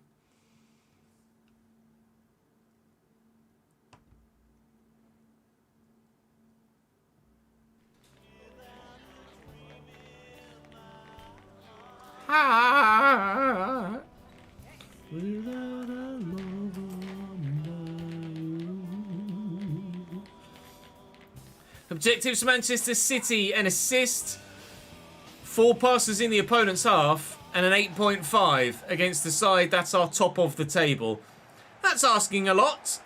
Objectives for Manchester City: an assist, 4 passes in the opponent's half, and an 8.5 against the side that's our top of the table. That's asking a lot.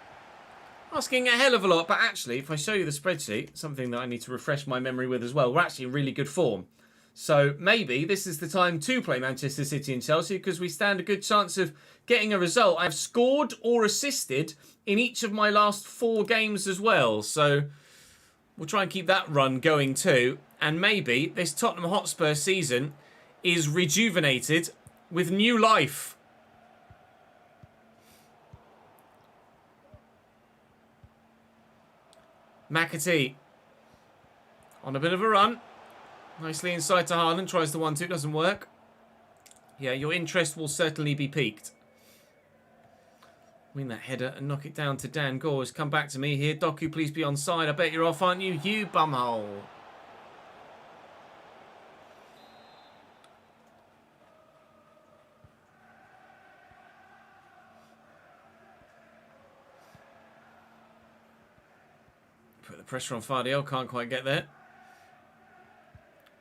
Asking a hell of a lot, but actually, if I show you the spreadsheet, something that I need to refresh my memory with as well, we're actually in really good form. So maybe this is the time to play Manchester City and Chelsea because we stand a good chance of getting a result. I've scored or assisted in each of my last 4 games as well. So we'll try and keep that run going too. And maybe this Tottenham Hotspur season is rejuvenated with new life. McAtee on a bit of a run. Nicely inside to Haaland. Tries the 1-2. Doesn't work. Yeah, your interest will certainly be piqued. Win that header and knock it down to Dan Gores. Come back to me here. Doku, please be onside. I bet you're off, aren't you? You bumhole. Put the pressure on Fardiel. Can't quite get there.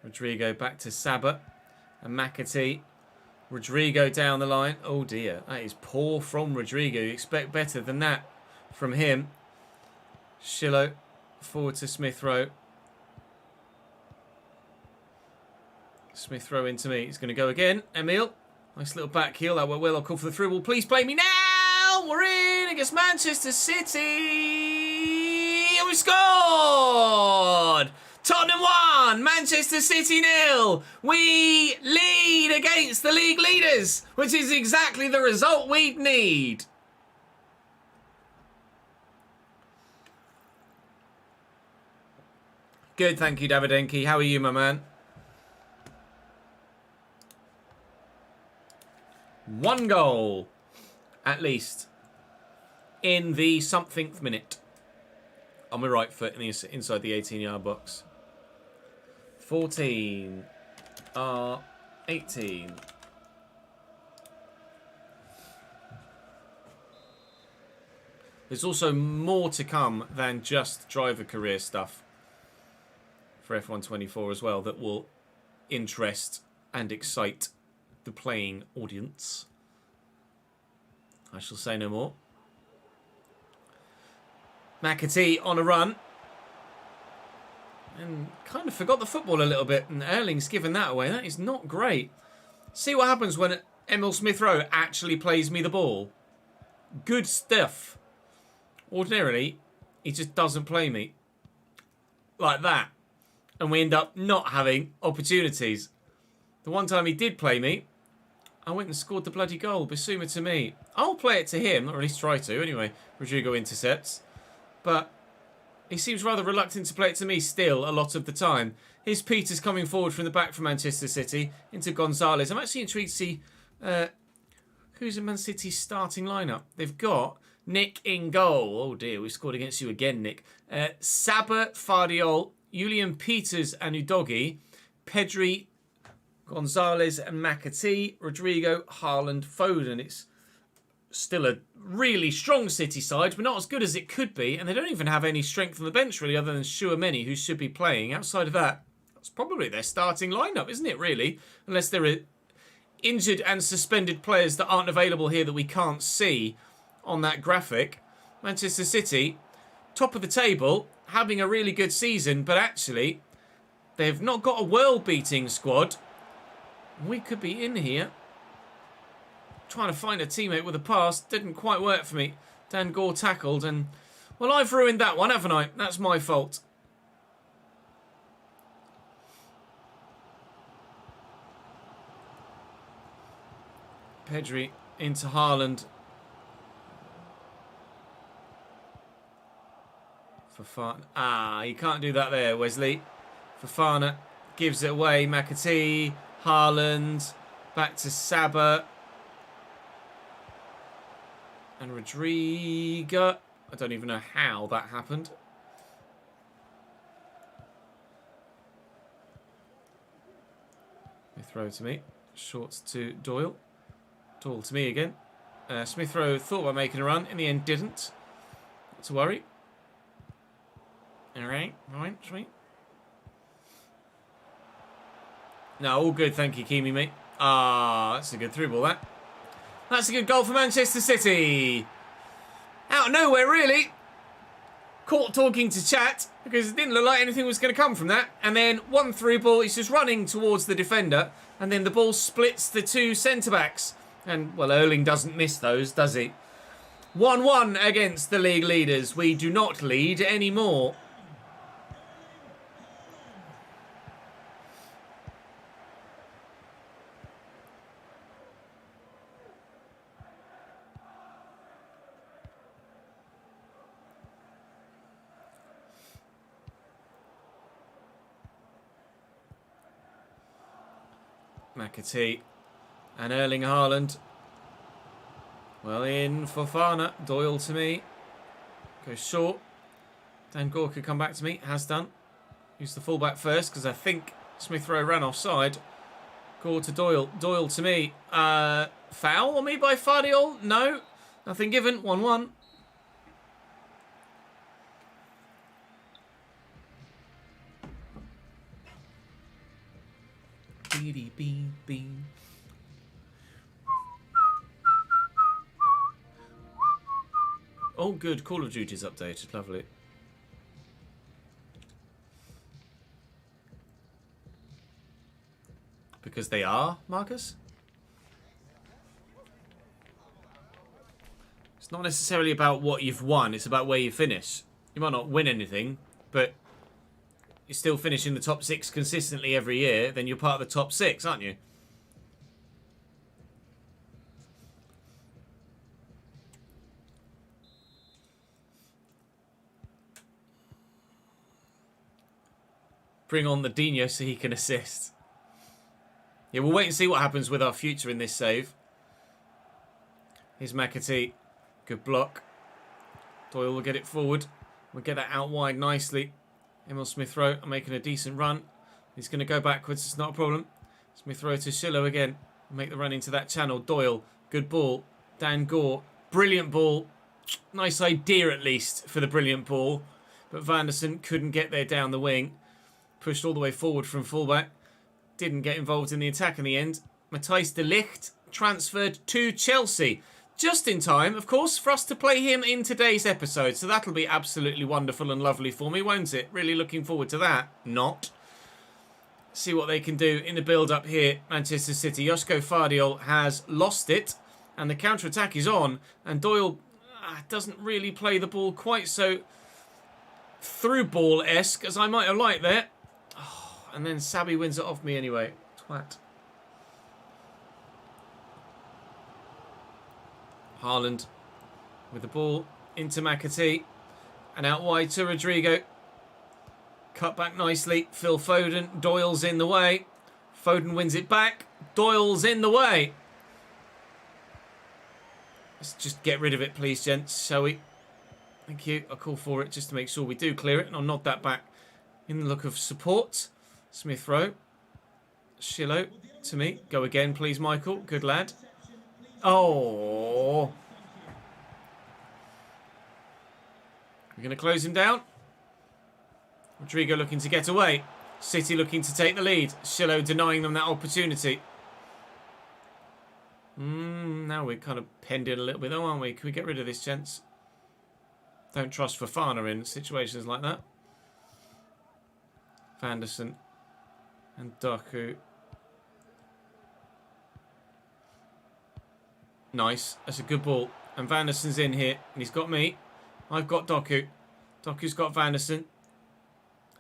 Rodrigo back to Saba. And McAtee. Rodrigo down the line. Oh dear. That is poor from Rodrigo. You expect better than that from him. Shillo. Forward to Smith Rowe. Smith Rowe into me. He's going to go again. Emil. Nice little back heel. That went well. I'll call for the through ball. Please play me now. We're in against Manchester City. We've scored! Tottenham 1, Manchester City 0. We lead against the league leaders, which is exactly the result we'd need. Good, thank you, Davidenki. How are you, my man? 1 goal, at least, in the somethingth minute. On my right foot inside the 18-yard box. 14. 18. There's also more to come than just driver career stuff for F1 24 as well that will interest and excite the playing audience. I shall say no more. McAtee on a run. And kind of forgot the football a little bit. And Erling's given that away. That is not great. See what happens when Emil Smith-Rowe actually plays me the ball. Good stuff. Ordinarily, he just doesn't play me. Like that. And we end up not having opportunities. The one time he did play me, I went and scored the bloody goal. Bissouma to me. I'll play it to him, or at least try to. Anyway, Rodrigo intercepts. But he seems rather reluctant to play it to me still a lot of the time. Here's Peters coming forward from the back for Manchester City into Gonzalez. I'm actually intrigued to see who's in Man City's starting lineup. They've got Nick in goal. Oh dear, we scored against you again, Nick. Saber, Fardiol, Julian Peters and Udogi, Pedri, Gonzalez and McAtee, Rodrigo, Haaland, Foden. It's still a really strong City side, but not as good as it could be. And they don't even have any strength on the bench, really, other than Chouameni, who should be playing. Outside of that, that's probably their starting lineup, isn't it, really? Unless there are injured and suspended players that aren't available here that we can't see on that graphic. Manchester City, top of the table, having a really good season, but actually, they've not got a world-beating squad. We could be in here. Trying to find a teammate with a pass. Didn't quite work for me. Dan Gore tackled and... Well, I've ruined that one, haven't I? That's my fault. Pedri into Haaland. Fofana. Ah, you can't do that there, Wesley. Fofana gives it away. McAtee. Haaland. Back to Saber. And Rodrigo. I don't even know how that happened. Smith-Rowe to me. Shorts to Doyle. Doyle to me again. Smith-Rowe thought about making a run. In the end, didn't. Not to worry. Alright, sweet. No, all good, thank you, Kimi, mate. Ah, that's a good through ball, that. That's a good goal for Manchester City. Out of nowhere, really. Caught talking to chat because it didn't look like anything was going to come from that. And then one through ball, he's just running towards the defender. And then the ball splits the two centre-backs. And, well, Erling doesn't miss those, does he? 1-1 against the league leaders. We do not lead anymore. McAtee and Erling Haaland. Well in for Fofana. Doyle to me. Goes short. Dan Gore could come back to me. Has done. Use the fullback first because I think Smith-Rowe ran offside. Gore to Doyle. Doyle to me. Foul on me by Fardiol? No. Nothing given. 1-1. Bean. Oh, good. Call of Duty's updated. Lovely. Because they are, Marcus? It's not necessarily about what you've won. It's about where you finish. You might not win anything, but you're still finishing the top 6 consistently every year, then you're part of the top 6, aren't you? Bring on the Dino so he can assist. Yeah, we'll wait and see what happens with our future in this save. Here's McAtee. Good block. Doyle will get it forward. We'll get that out wide nicely. Emil Smith-Rowe making a decent run. He's going to go backwards. It's not a problem. Smith-Rowe to Schillo again. Make the run into that channel. Doyle. Good ball. Dan Gore. Brilliant ball. Nice idea at least for the brilliant ball. But Vanderson couldn't get there down the wing. Pushed all the way forward from fullback. Didn't get involved in the attack in the end. Matthijs de Ligt transferred to Chelsea. Just in time, of course, for us to play him in today's episode. So that'll be absolutely wonderful and lovely for me, won't it? Really looking forward to that. Not. See what they can do in the build-up here. Manchester City. Josko Vardiol has lost it. And the counter-attack is on. And Doyle doesn't really play the ball quite so through ball-esque as I might have liked there. Oh, and then Sabi wins it off me anyway. Twat. Haaland with the ball into McAtee. And out wide to Rodrigo. Cut back nicely. Phil Foden. Doyle's in the way. Foden wins it back. Doyle's in the way. Let's just get rid of it, please, gents, shall we? Thank you. I'll call for it just to make sure we do clear it. And I'll nod that back in the look of support. Smith-Rowe. Schillo to me. Go again, please, Michael. Good lad. Oh. We're going to close him down. Rodrigo looking to get away. City looking to take the lead. Schillo denying them that opportunity. Now we're kind of penned in a little bit though, aren't we? Can we get rid of this, gents? Don't trust Fofana in situations like that. Vanderson and Doku. Nice. That's a good ball. And Vanderson's in here. And he's got me. I've got Doku. Doku's got Vanderson.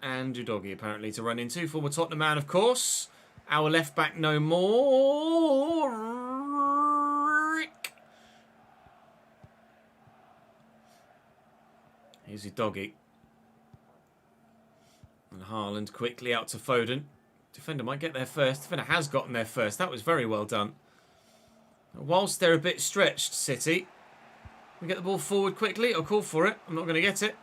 And Udogie apparently to run into. Former Tottenham man, of course. Our left back no more. Here's Udogie. And Haaland quickly out to Foden. Defender might get there first. Defender has gotten there first. That was very well done. Whilst they're a bit stretched, City, we get the ball forward quickly. I'll call for it. I'm not going to get it.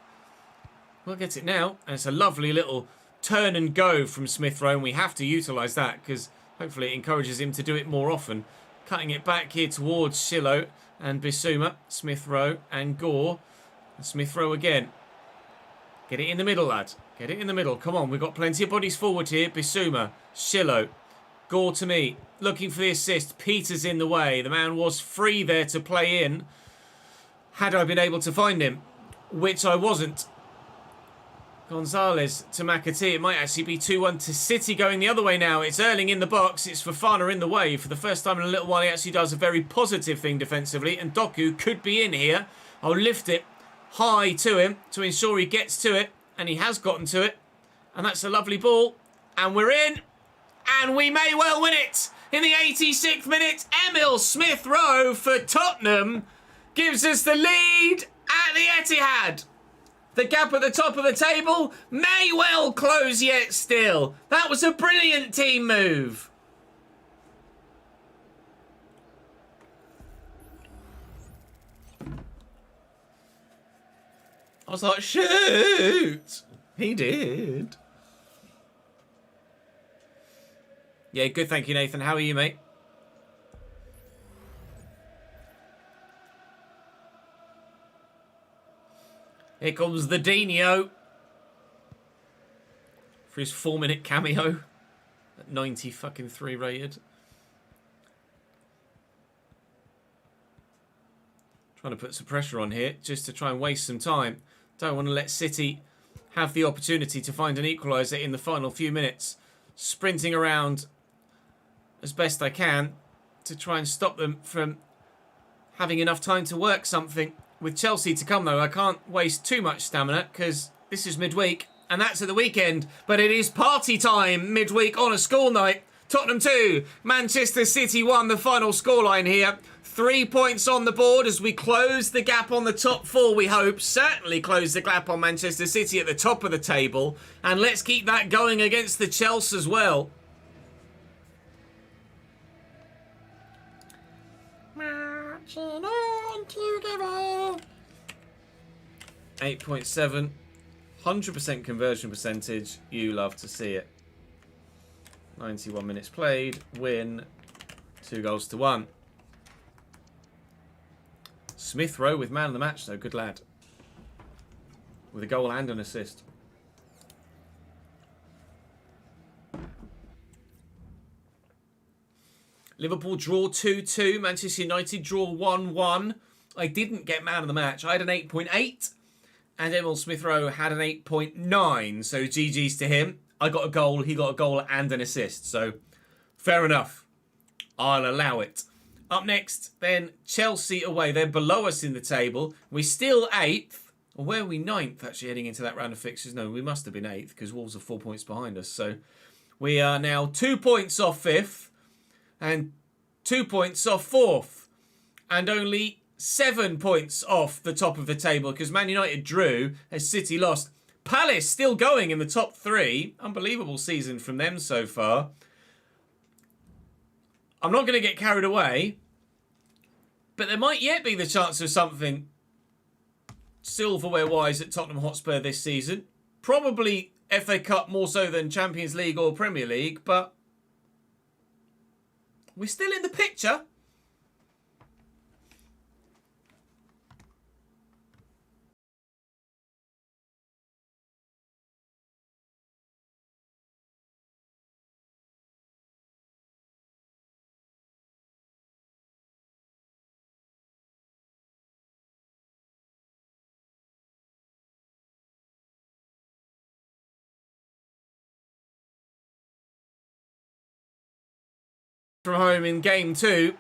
We'll get it now. And it's a lovely little turn and go from Smith-Rowe. And we have to utilise that because hopefully it encourages him to do it more often. Cutting it back here towards Schillo and Bissouma. Smith-Rowe and Gore. And Smith-Rowe again. Get it in the middle, lad. Get it in the middle. Come on, we've got plenty of bodies forward here. Bissouma, Schillo, Gore to me. Looking for the assist. Peter's in the way. The man was free there to play in. Had I been able to find him. Which I wasn't. Gonzalez to McAtee. It might actually be 2-1 to City going the other way now. It's Erling in the box. It's Fofana in the way. For the first time in a little while, he actually does a very positive thing defensively. And Doku could be in here. I'll lift it high to him to ensure he gets to it. And he has gotten to it. And that's a lovely ball. And we're in. And we may well win it. In the 86th minute, Emil Smith-Rowe for Tottenham gives us the lead at the Etihad. The gap at the top of the table may well close yet still. That was a brilliant team move. I was like, shoot. He did. Yeah, good. Thank you, Nathan. How are you, mate? Here comes the Dino for his 4-minute cameo at 90 fucking 3 rated. Trying to put some pressure on here just to try and waste some time. Don't want to let City have the opportunity to find an equaliser in the final few minutes. Sprinting around as best I can to try and stop them from having enough time to work something. with Chelsea to come, though. I can't waste too much stamina because this is midweek and that's at the weekend. But it is party time midweek on a school night. Tottenham 2, Manchester City 1, the final scoreline here. 3 points on the board as we close the gap on the top four, we hope. Certainly close the gap on Manchester City at the top of the table. And let's keep that going against the Chelsea as well. Marching on together. 8.7. 100% conversion percentage. You love to see it. 91 minutes played. Win. 2-1. Smith Rowe with man of the match, though. Good lad. With a goal and an assist. Liverpool draw 2-2. Manchester United draw 1-1. I didn't get man of the match. I had an 8.8. And Emil Smith Rowe had an 8.9. So GG's to him. I got a goal. He got a goal and an assist. So fair enough. I'll allow it. Up next, then, Chelsea away. They're below us in the table. We're still 8th. Or were we 9th, actually, heading into that round of fixtures? No, we must have been 8th, because Wolves are 4 points behind us. So we are now 2 points off 5th. And 2 points off 4th. And only 7 points off the top of the table, because Man United drew as City lost. Palace still going in the top 3. Unbelievable season from them so far. I'm not going to get carried away, but there might yet be the chance of something silverware-wise at Tottenham Hotspur this season. Probably FA Cup more so than Champions League or Premier League, but we're still in the picture. From home in game 2.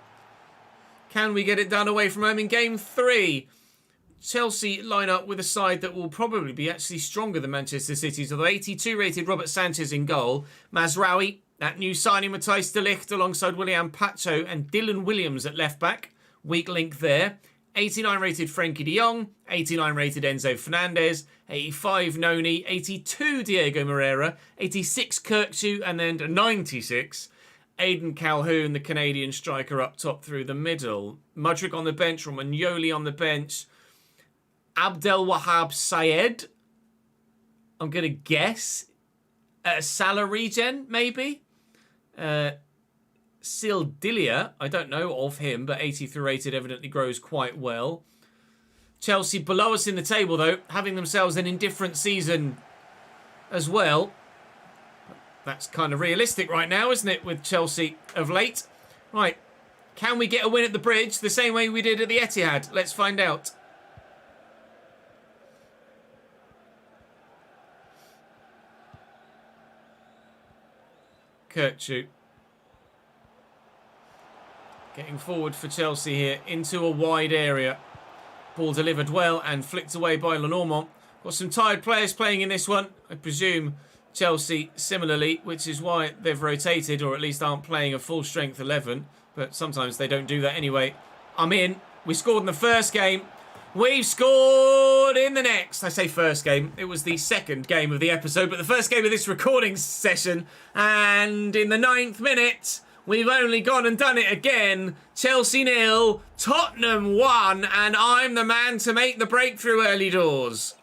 Can we get it done away from home in game 3? Chelsea line up with a side that will probably be actually stronger than Manchester City's, although 82 rated Robert Sanchez in goal. Mazraoui, that new signing Matthijs de Ligt alongside William Pacho and Dylan Williams at left back. Weak link there. 89 rated Frenkie de Jong, 89 rated Enzo Fernandez, 85 Noni, 82 Diego Moreira, 86 Kirkju, and then 96 Aidan Calhoun, the Canadian striker, up top through the middle. Mudryk on the bench, Romagnoli on the bench. Abdel Wahab Syed, I'm going to guess. Salah regen, maybe? Sildilia, I don't know of him, but 83 rated evidently grows quite well. Chelsea below us in the table, though, having themselves an indifferent season as well. That's kind of realistic right now, isn't it, with Chelsea of late? Right, can we get a win at the Bridge the same way we did at the Etihad? Let's find out. Kirkju. Getting forward for Chelsea here into a wide area. Ball delivered well and flicked away by Lenormand. Got some tired players playing in this one. I presume Chelsea similarly, which is why they've rotated, or at least aren't playing a full strength 11. But sometimes they don't do that anyway. I'm in. We scored in the first game. We've scored in the next. I say first game. It was the second game of the episode, but the first game of this recording session. And in the 9th minute, we've only gone and done it again. Chelsea 0, Tottenham 1, and I'm the man to make the breakthrough early doors.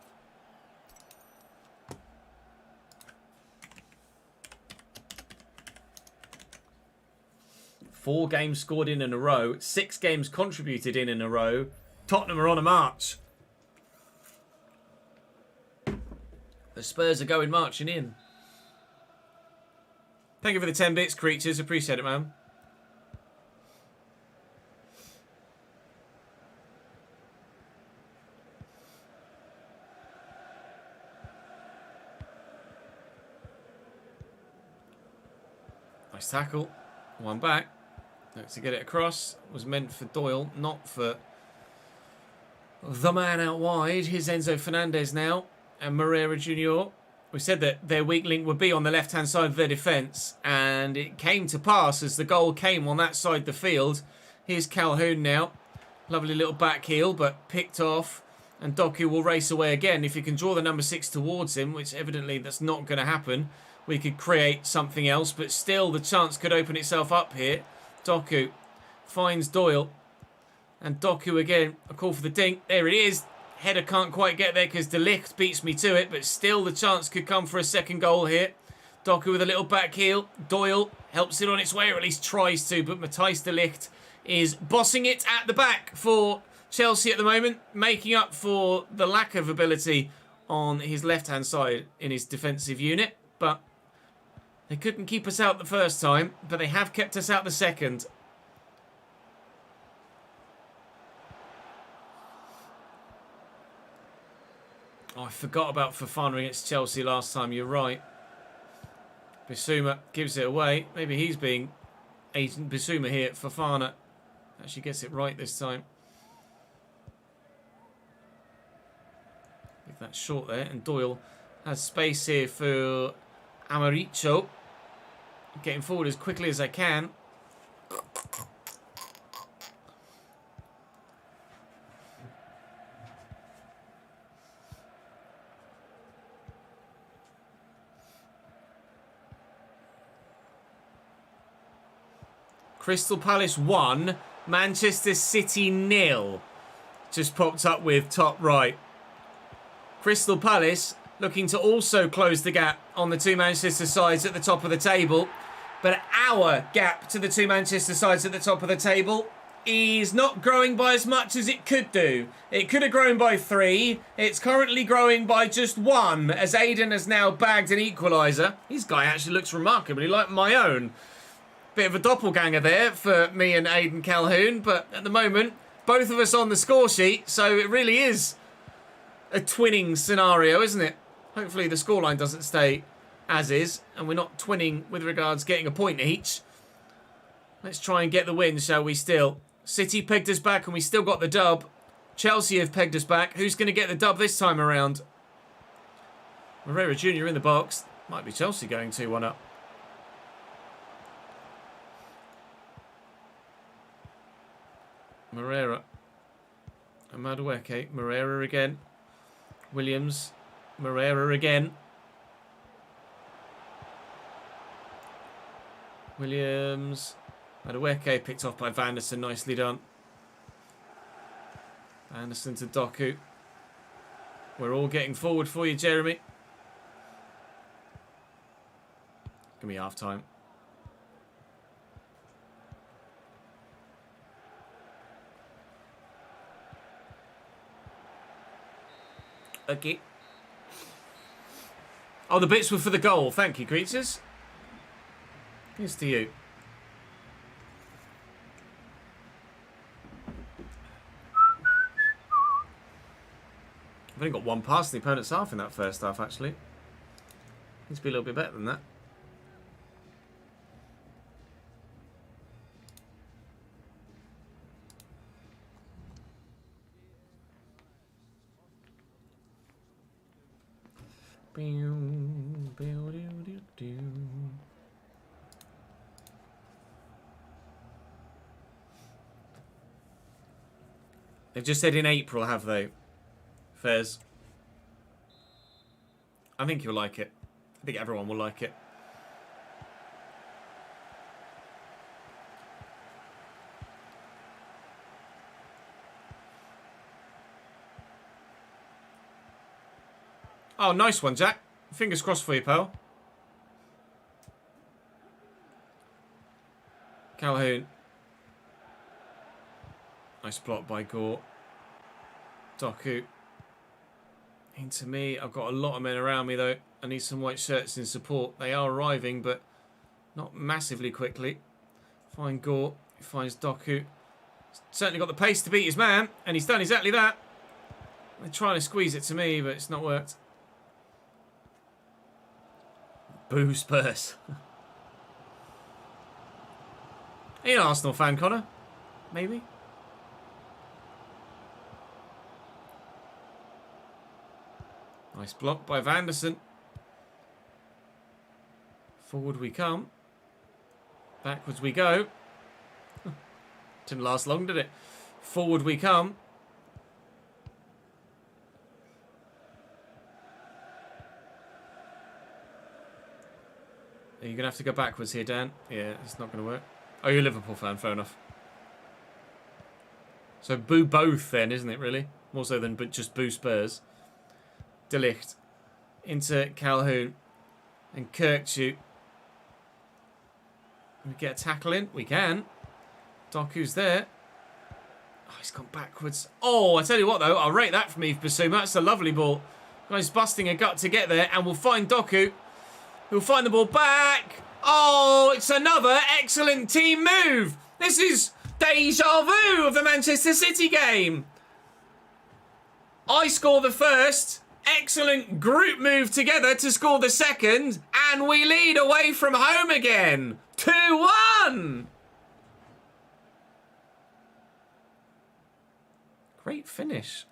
Four games scored in a row. 6 games contributed in a row. Tottenham are on a march. The Spurs are going marching in. Thank you for the 10 bits, creatures. Appreciate it, man. Nice tackle. One back. To get it across. Was meant for Doyle, not for the man out wide. Here's Enzo Fernandez now. And Moreira Jr. We said that their weak link would be on the left-hand side of their defence. And it came to pass as the goal came on that side of the field. Here's Calhoun now. Lovely little back heel, but picked off. And Doku will race away again. If you can draw the number 6 towards him, which evidently that's not going to happen, we could create something else. But still, the chance could open itself up here. Doku finds Doyle. And Doku again, a call for the dink. There it is. Header can't quite get there because De Ligt beats me to it. But still, the chance could come for a second goal here. Doku with a little back heel. Doyle helps it on its way, or at least tries to. But Matthijs De Ligt is bossing it at the back for Chelsea at the moment, making up for the lack of ability on his left-hand side in his defensive unit. But they couldn't keep us out the first time, but they have kept us out the second. Oh, I forgot about Fofana against Chelsea last time. You're right. Bissouma gives it away. Maybe he's being Agent Bissouma here. Fofana actually gets it right this time. Leave that short there. And Doyle has space here for Amaricho. Getting forward as quickly as I can. Crystal Palace 1, Manchester City 0. Just popped up with top right. Crystal Palace looking to also close the gap on the two Manchester sides at the top of the table. But our gap to the two Manchester sides at the top of the table is not growing by as much as it could do. It could have grown by 3. It's currently growing by just 1 as Aiden has now bagged an equaliser. His guy actually looks remarkably like my own. Bit of a doppelganger there for me and Aidan Calhoun, but at the moment, both of us on the score sheet, so it really is a twinning scenario, isn't it? Hopefully the scoreline doesn't stay as is, and we're not twinning with regards getting a point each. Let's try and get the win, shall we still? City pegged us back and we still got the dub. Chelsea have pegged us back. Who's going to get the dub this time around? Moreira Jr. in the box. Might be Chelsea going 2-1 up. Moreira. Amadueke. Moreira again. Williams. Moreira again. Williams. Madueke picked off by Vanderson. Nicely done. Anderson to Doku. We're all getting forward for you, Jeremy. Give me half time. Okay. Oh, the bits were for the goal. Thank you, creatures. Here's to you. I've only got one pass in the opponent's half in that first half, actually. Needs to be a little bit better than that. They've just said in April, have they? Fairs. I think you'll like it. I think everyone will like it. Oh, nice one, Jack. Fingers crossed for you, pal. Calhoun. Nice block by Gore. Doku. Into me. I've got a lot of men around me, though. I need some white shirts in support. They are arriving, but not massively quickly. Find Gore. He finds Doku. Certainly got the pace to beat his man, and he's done exactly that. They're trying to squeeze it to me, but it's not worked. Boo Spurs. Are you an Arsenal fan, Connor? Maybe? Nice block by Vanderson. Forward we come. Backwards we go. Didn't last long, did it? Forward we come. Are you going to have to go backwards here, Dan? Yeah, it's not going to work. Oh, you're a Liverpool fan. Fair enough. So boo both then, isn't it, really? More so than just boo Spurs. De Ligt into Calhoun and Kirkchu. We get a tackle in. We can. Doku's there. Oh, he's gone backwards. Oh, I tell you what, though. I'll rate that from Yves Bissouma. That's a lovely ball. Guy's busting a gut to get there. And we'll find Doku. Who'll find the ball back. Oh, it's another excellent team move. This is deja vu of the Manchester City game. I score the first. Excellent group move together to score the second. And we lead away from home again. 2-1. Great finish.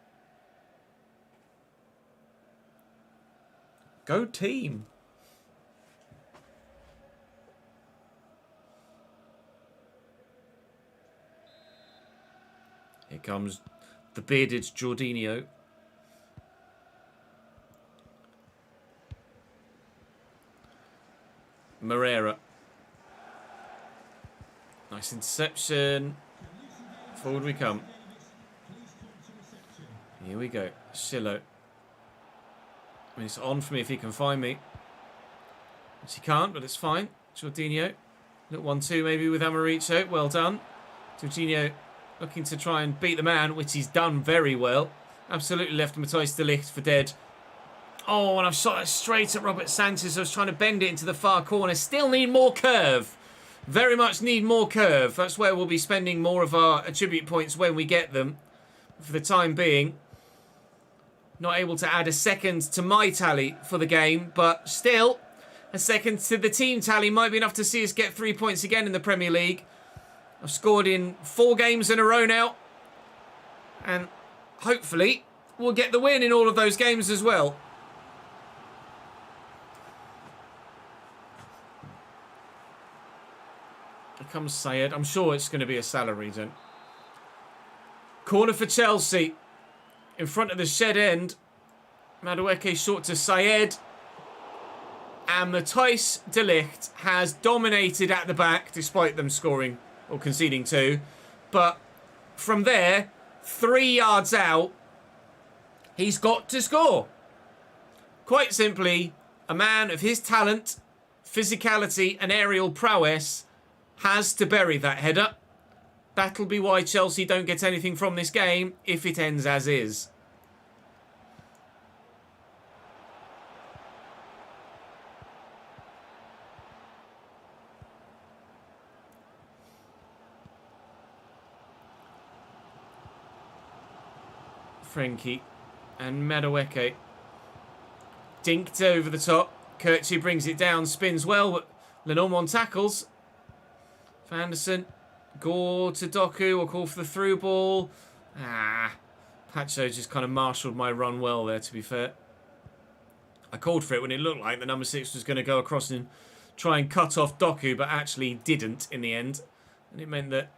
Go team. Here comes the bearded Jorginho. Moreira. Nice interception. Forward we come. Here we go. Silo. I mean, it's on for me if he can find me. Which he can't, but it's fine. Jorginho. Little 1-2 maybe with Amaricio. Well done. Jorginho looking to try and beat the man, which he's done very well. Absolutely left Matthijs de Ligt for dead. Oh, and I've shot that straight at Robert Sanchez. I was trying to bend it into the far corner. Still need more curve. Very much need more curve. That's where we'll be spending more of our attribute points when we get them. For the time being. Not able to add a second to my tally for the game. But still, a second to the team tally might be enough to see us get 3 points again in the Premier League. I've scored in 4 games in a row now. And hopefully we'll get the win in all of those games as well. Here comes Sayed. I'm sure it's going to be a Salah region. Corner for Chelsea. In front of the shed end. Madueke short to Sayed. And Matthijs de Ligt has dominated at the back despite them scoring or conceding 2. But from there, 3 yards out, he's got to score. Quite simply, a man of his talent, physicality and aerial prowess has to bury that header. That'll be why Chelsea don't get anything from this game if it ends as is. Frenkie and Madueke dinked over the top. Kirkchu brings it down, spins well, but Lenormand tackles. Vanderson, Gore to Doku, will call for the through ball. Pacho just kind of marshalled my run well there, to be fair. I called for it when it looked like the number 6 was going to go across and try and cut off Doku, but actually didn't in the end. And it meant that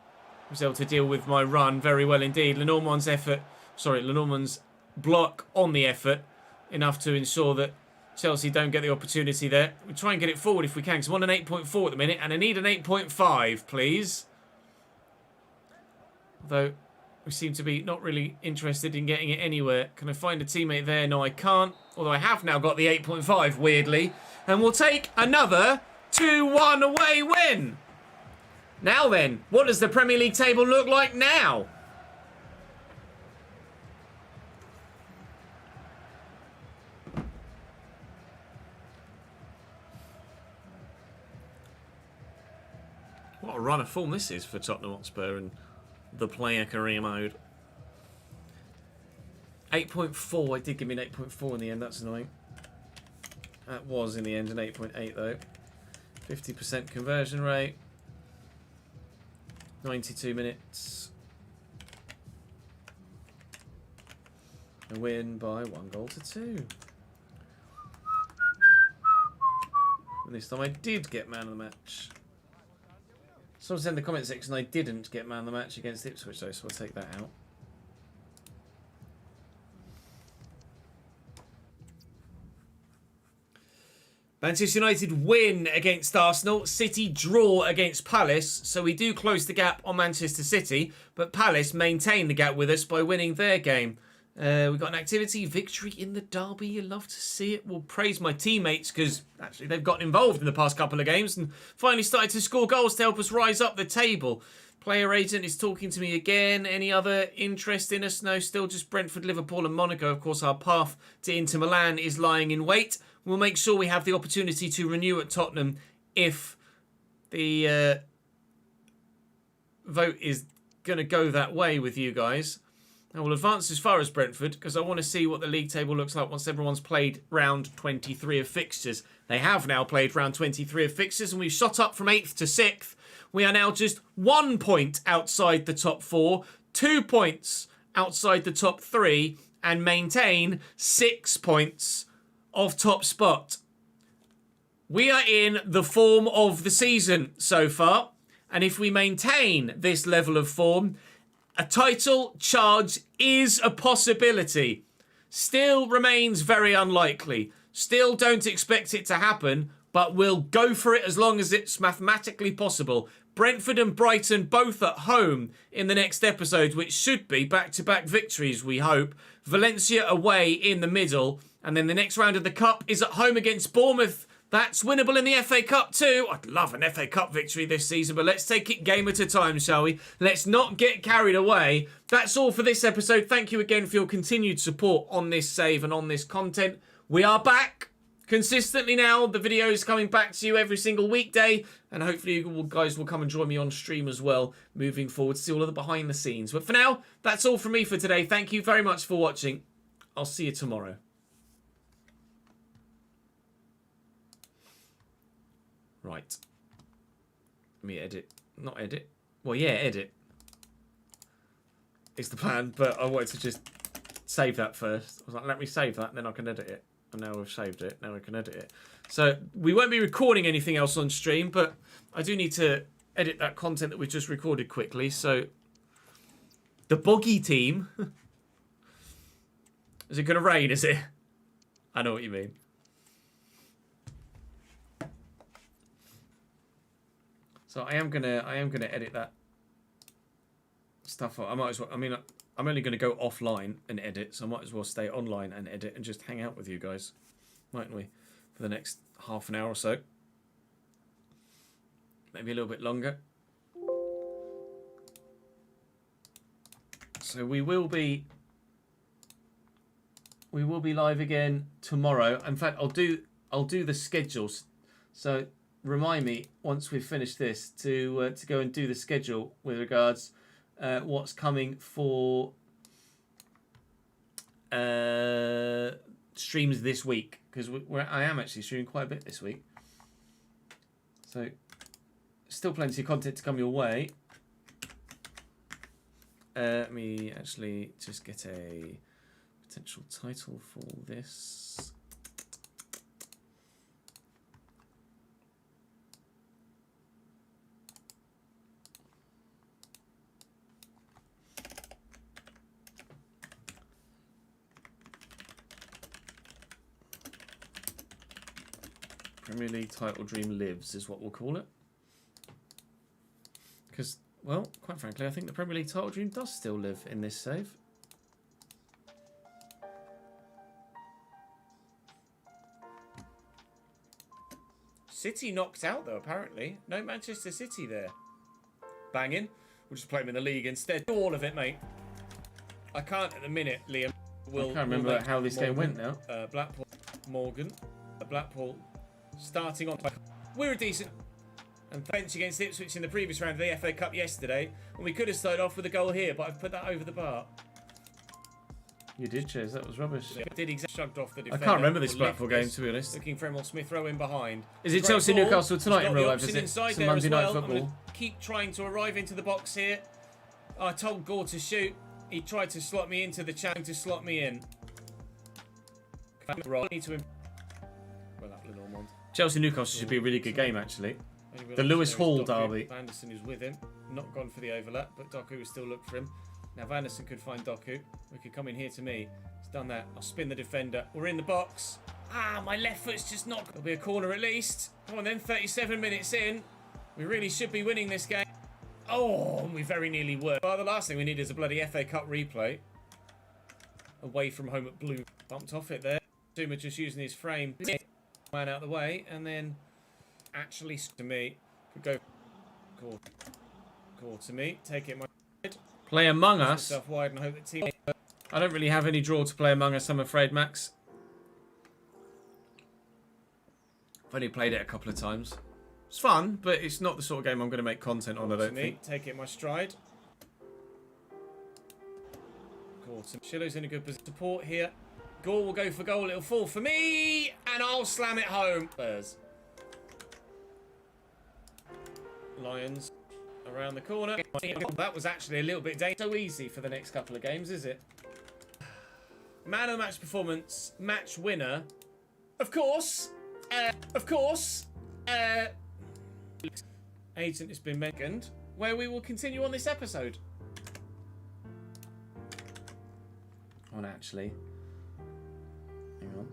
I was able to deal with my run very well indeed. Lenormand's block on the effort, enough to ensure that Chelsea don't get the opportunity there. We try and get it forward if we can, because I'm on an 8.4 at the minute, and I need an 8.5, please. Although, we seem to be not really interested in getting it anywhere. Can I find a teammate there? No, I can't. Although I have now got the 8.5, weirdly. And we'll take another 2-1 away win. Now then, what does the Premier League table look like now? What a run of form this is for Tottenham Hotspur and the player career mode. 8.4. It did give me an 8.4 in the end. That's annoying. That was in the end an 8.8 though. 50% conversion rate. 92 minutes. A win by 1-2. And this time I did get man of the match. Someone said in the comment section I didn't get man of the match against Ipswich though, so I'll take that out. Manchester United win against Arsenal. City draw against Palace. So we do close the gap on Manchester City. But Palace maintain the gap with us by winning their game. We've got an activity victory in the derby. You love to see it. We'll praise my teammates because actually they've gotten involved in the past couple of games and finally started to score goals to help us rise up the table. Player agent is talking to me again. Any other interest in us? No, still just Brentford, Liverpool and Monaco. Of course, our path to Inter Milan is lying in wait. We'll make sure we have the opportunity to renew at Tottenham if the vote is going to go that way with you guys. I will advance as far as Brentford because I want to see what the league table looks like once everyone's played round 23 of fixtures. They have now played round 23 of fixtures and we've shot up from 8th to 6th. We are now just 1 point outside the top 4, 2 points outside the top 3 and maintain 6 points of top spot. We are in the form of the season so far, and if we maintain this level of form, a title charge is a possibility. Still remains very unlikely. Still don't expect it to happen, but we'll go for it as long as it's mathematically possible. Brentford and Brighton both at home in the next episode, which should be back-to-back victories, we hope. Valencia away in the middle. And then the next round of the Cup is at home against Bournemouth. That's winnable in the FA Cup too. I'd love an FA Cup victory this season, but let's take it game at a time, shall we? Let's not get carried away. That's all for this episode. Thank you again for your continued support on this save and on this content. We are back consistently now. The videos coming back to you every single weekday. And hopefully you guys will come and join me on stream as well moving forward to see all of the behind the scenes. But for now, that's all from me for today. Thank you very much for watching. I'll see you tomorrow. Right. Let me edit. Not edit. Well, yeah, edit. It's the plan, but I wanted to just save that first. I was like, let me save that, and then I can edit it. And now we've saved it. Now we can edit it. So we won't be recording anything else on stream, but I do need to edit that content that we just recorded quickly. So the boggy team. Is it going to rain, is it? I know what you mean. So I am gonna edit that stuff. I might as well. I mean, I'm only gonna go offline and edit, so I might as well stay online and edit and just hang out with you guys, mightn't we? For the next half an hour or so, maybe a little bit longer. So we will be live again tomorrow. In fact, I'll do the schedules. So remind me once we've finished this to go and do the schedule with regards what's coming for streams this week, because I am actually streaming quite a bit this week. So still plenty of content to come your way. Let me actually just get a potential title for this. Premier League title dream lives is what we'll call it. Because, well, quite frankly, I think the Premier League title dream does still live in this save. City knocked out, though, apparently. No Manchester City there. Banging. We'll just play them in the league instead. Do all of it, mate. I can't at the minute, Liam. I can't remember how this game went now. Blackpool, Morgan. Blackpool starting on. We're a decent and bench against Ipswich in the previous round of the FA Cup yesterday, and we could have started off with a goal here, but I've put that over the bar. You did, Chase. That was rubbish. Yeah, did exactly shrugged off the defender. I can't remember this Blackpool game, to be honest. Looking for Emil Smith Rowe in behind. Is it Chelsea Newcastle tonight in real life? Is it? Inside Some there Monday as night well. football. I'm gonna keep trying to arrive into the box here. I told Gore to shoot. He tried to slot me into the channel to slot me in. Need to. Well, that little Normand. Chelsea-Newcastle should be a really good game, actually. Only The realised Lewis there is Hall Doku. derby. Vanderson is with him. Not gone for the overlap, but Doku will still look for him. Now Vanderson could find Doku. We could come in here to me. He's done that. I'll spin the defender. We're in the box. Ah, my left foot's just not... There'll be a corner at least. Come on then, 37 minutes in. We really should be winning this game. Oh, we very nearly were. Well, the last thing we need is a bloody FA Cup replay. Away from home at Blue. Bumped off it there. Zuma just using his frame. Man out of the way, and then actually to me. Could go... Call to me. Take it my head. Play Among Us. Myself wide and hope that team... I don't really have any draw to play Among Us, I'm afraid, Max. I've only played it a couple of times. It's fun, but it's not the sort of game I'm going to make content on, I don't think. Take it my stride. Shillow's in a good position. Support here. Gore will go for goal. It'll fall for me, and I'll slam it home. Spurs. Lions around the corner. That was actually a little bit dangerous. So easy for the next couple of games, is it? Man of the match performance, match winner. Of course. Agent has been mentioned, where we will continue on this episode. On actually. Hang on.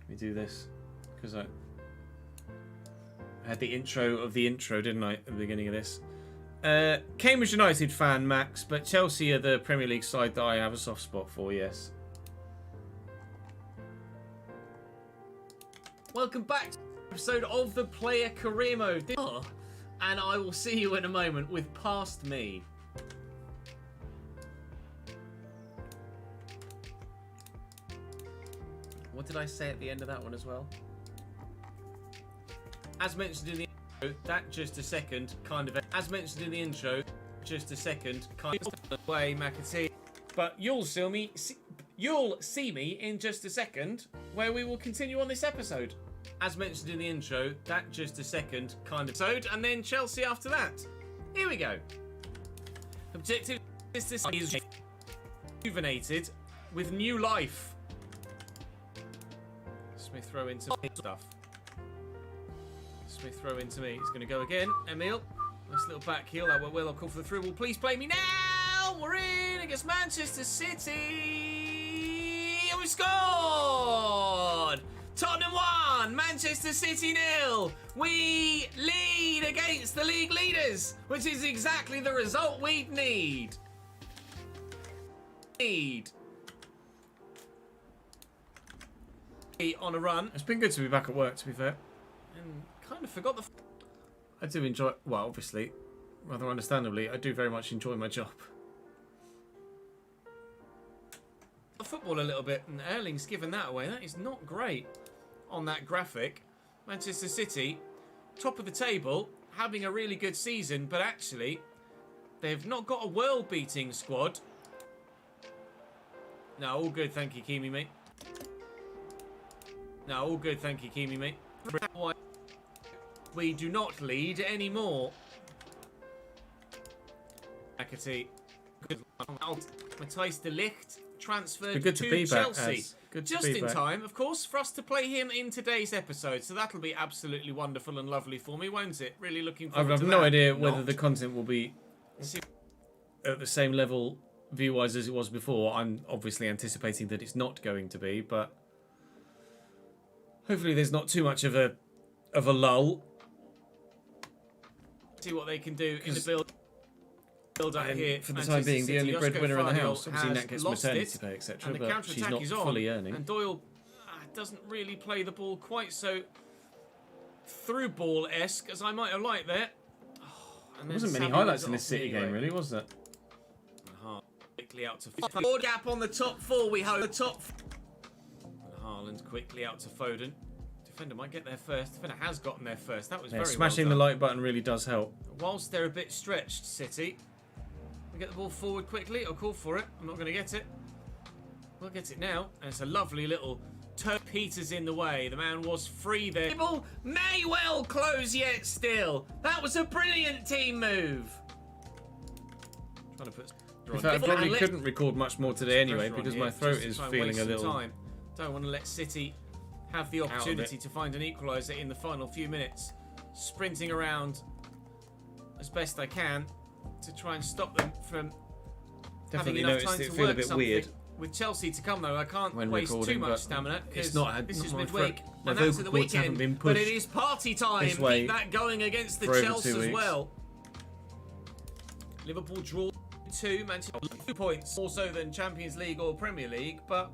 Let me do this. Because I had the intro of the intro, didn't I, at the beginning of this? Cambridge United fan, Max, but Chelsea are the Premier League side that I have a soft spot for, yes. Welcome back to the episode of the Player Career Mode. And I will see you in a moment with Past Me. What did I say at the end of that one as well? As mentioned in the intro, that just a second kind of... As mentioned in the intro, just a second kind of... Way, McAtee. But you'll see me in just a second, where we will continue on this episode. As mentioned in the intro, that just a second kind of episode, and then Chelsea after that. Here we go. Objective is to see is rejuvenated with new life. Smith throw into stuff. Smith throw into me. He's going to go again. Emil. Nice little back heel. That went well. I'll call for the through ball. Please play me now. We're in against Manchester City. And we scored. Tottenham 1. Manchester City 0. We lead against the league leaders, which is exactly the result we'd need. On a run. It's been good to be back at work, to be fair. And kind of forgot I do enjoy... Well, obviously, rather understandably, I do very much enjoy my job. The football a little bit, and Erling's given that away. That is not great on that graphic. Manchester City, top of the table, having a really good season, but actually, they've not got a world-beating squad. No, all good, thank you, Kimi, mate. No, all good, thank you, Kimi, mate. We do not lead anymore. McAtee. Matthijs de Ligt transferred good to be Chelsea. back, good Just to be in back. time, of course, for us to play him in today's episode. So that'll be absolutely wonderful and lovely for me, won't it? Really looking forward I've to no that. idea whether Not. the content will be at the same level view-wise as it was before. I'm obviously anticipating that it's not going to be, but hopefully there's not too much of a lull. See what they can do in the build up here. For the Manchester time being, the City. only breadwinner in the Josko house. Fadiol Obviously, has Nat gets lost maternity it, pay, etc., and the but she's counter-attack not is on, fully earning. And Doyle doesn't really play the ball quite so through ball-esque as I might have liked there. There wasn't many highlights in this City game, really, was there? Quickly out to forward gap on the top four. We hope the top. And Haaland quickly out to Foden. Defender might get there first. Defender has gotten there first. That was very smashing well the done. like button really does help. Whilst they're a bit stretched, City. We get the ball forward quickly. I'll call for it. I'm not going to get it. We'll get it now. And it's a lovely little turn. Peters in the way. The man was free there. People may well close yet still. That was a brilliant team move. Trying to put... In fact, I probably couldn't record much more today anyway Pressure on because here, my throat just to is try and feeling waste a some little time. Don't want to let City have the opportunity to find an equaliser in the final few minutes. Sprinting around as best I can to try and stop them from Definitely having enough noticed time it to feel a work bit something. weird With Chelsea to come though, I can't when waste too recording, much but stamina it's because not this is my midweek throat. My and that's vocal at the cords haven't weekend. been But it pushed is party time. this way Keep that going against the for over 2 Chelsea as weeks. well. Liverpool draw 2, Manchester 2 points more so than Champions League or Premier League, but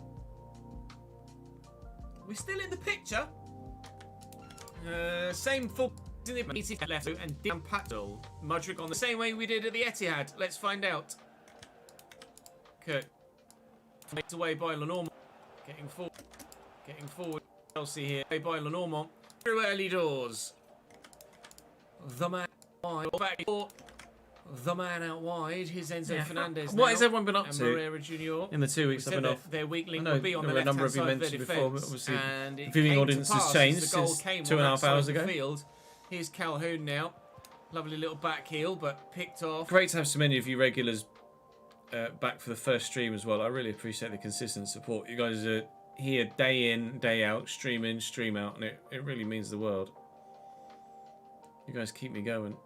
we're still in the picture. Same full in the left and Dan Patel. Mudrick on the same way we did at the Etihad. Let's find out. Kurt. Faked away by Lenormand. Getting forward. Chelsea here. Away by Lenormand. Through early doors. The man wide. Back door. The man out wide. Here's Enzo Fernandez. What now. has everyone been up And to Moreira Jr. in the 2 weeks We I've said been that off? their weak link I know will be on there the were a number left-hand of you side of their mentioned before, defence. obviously And it viewing came to audience has pass as changed the goal since came 2.5 on that side hours of the ago. field. Here's Calhoun now. Lovely little back heel, but picked off. Great to have so many of you regulars back for the first stream as well. I really appreciate the consistent support. You guys are here day in, day out, stream in, stream out, and it really means the world. You guys keep me going.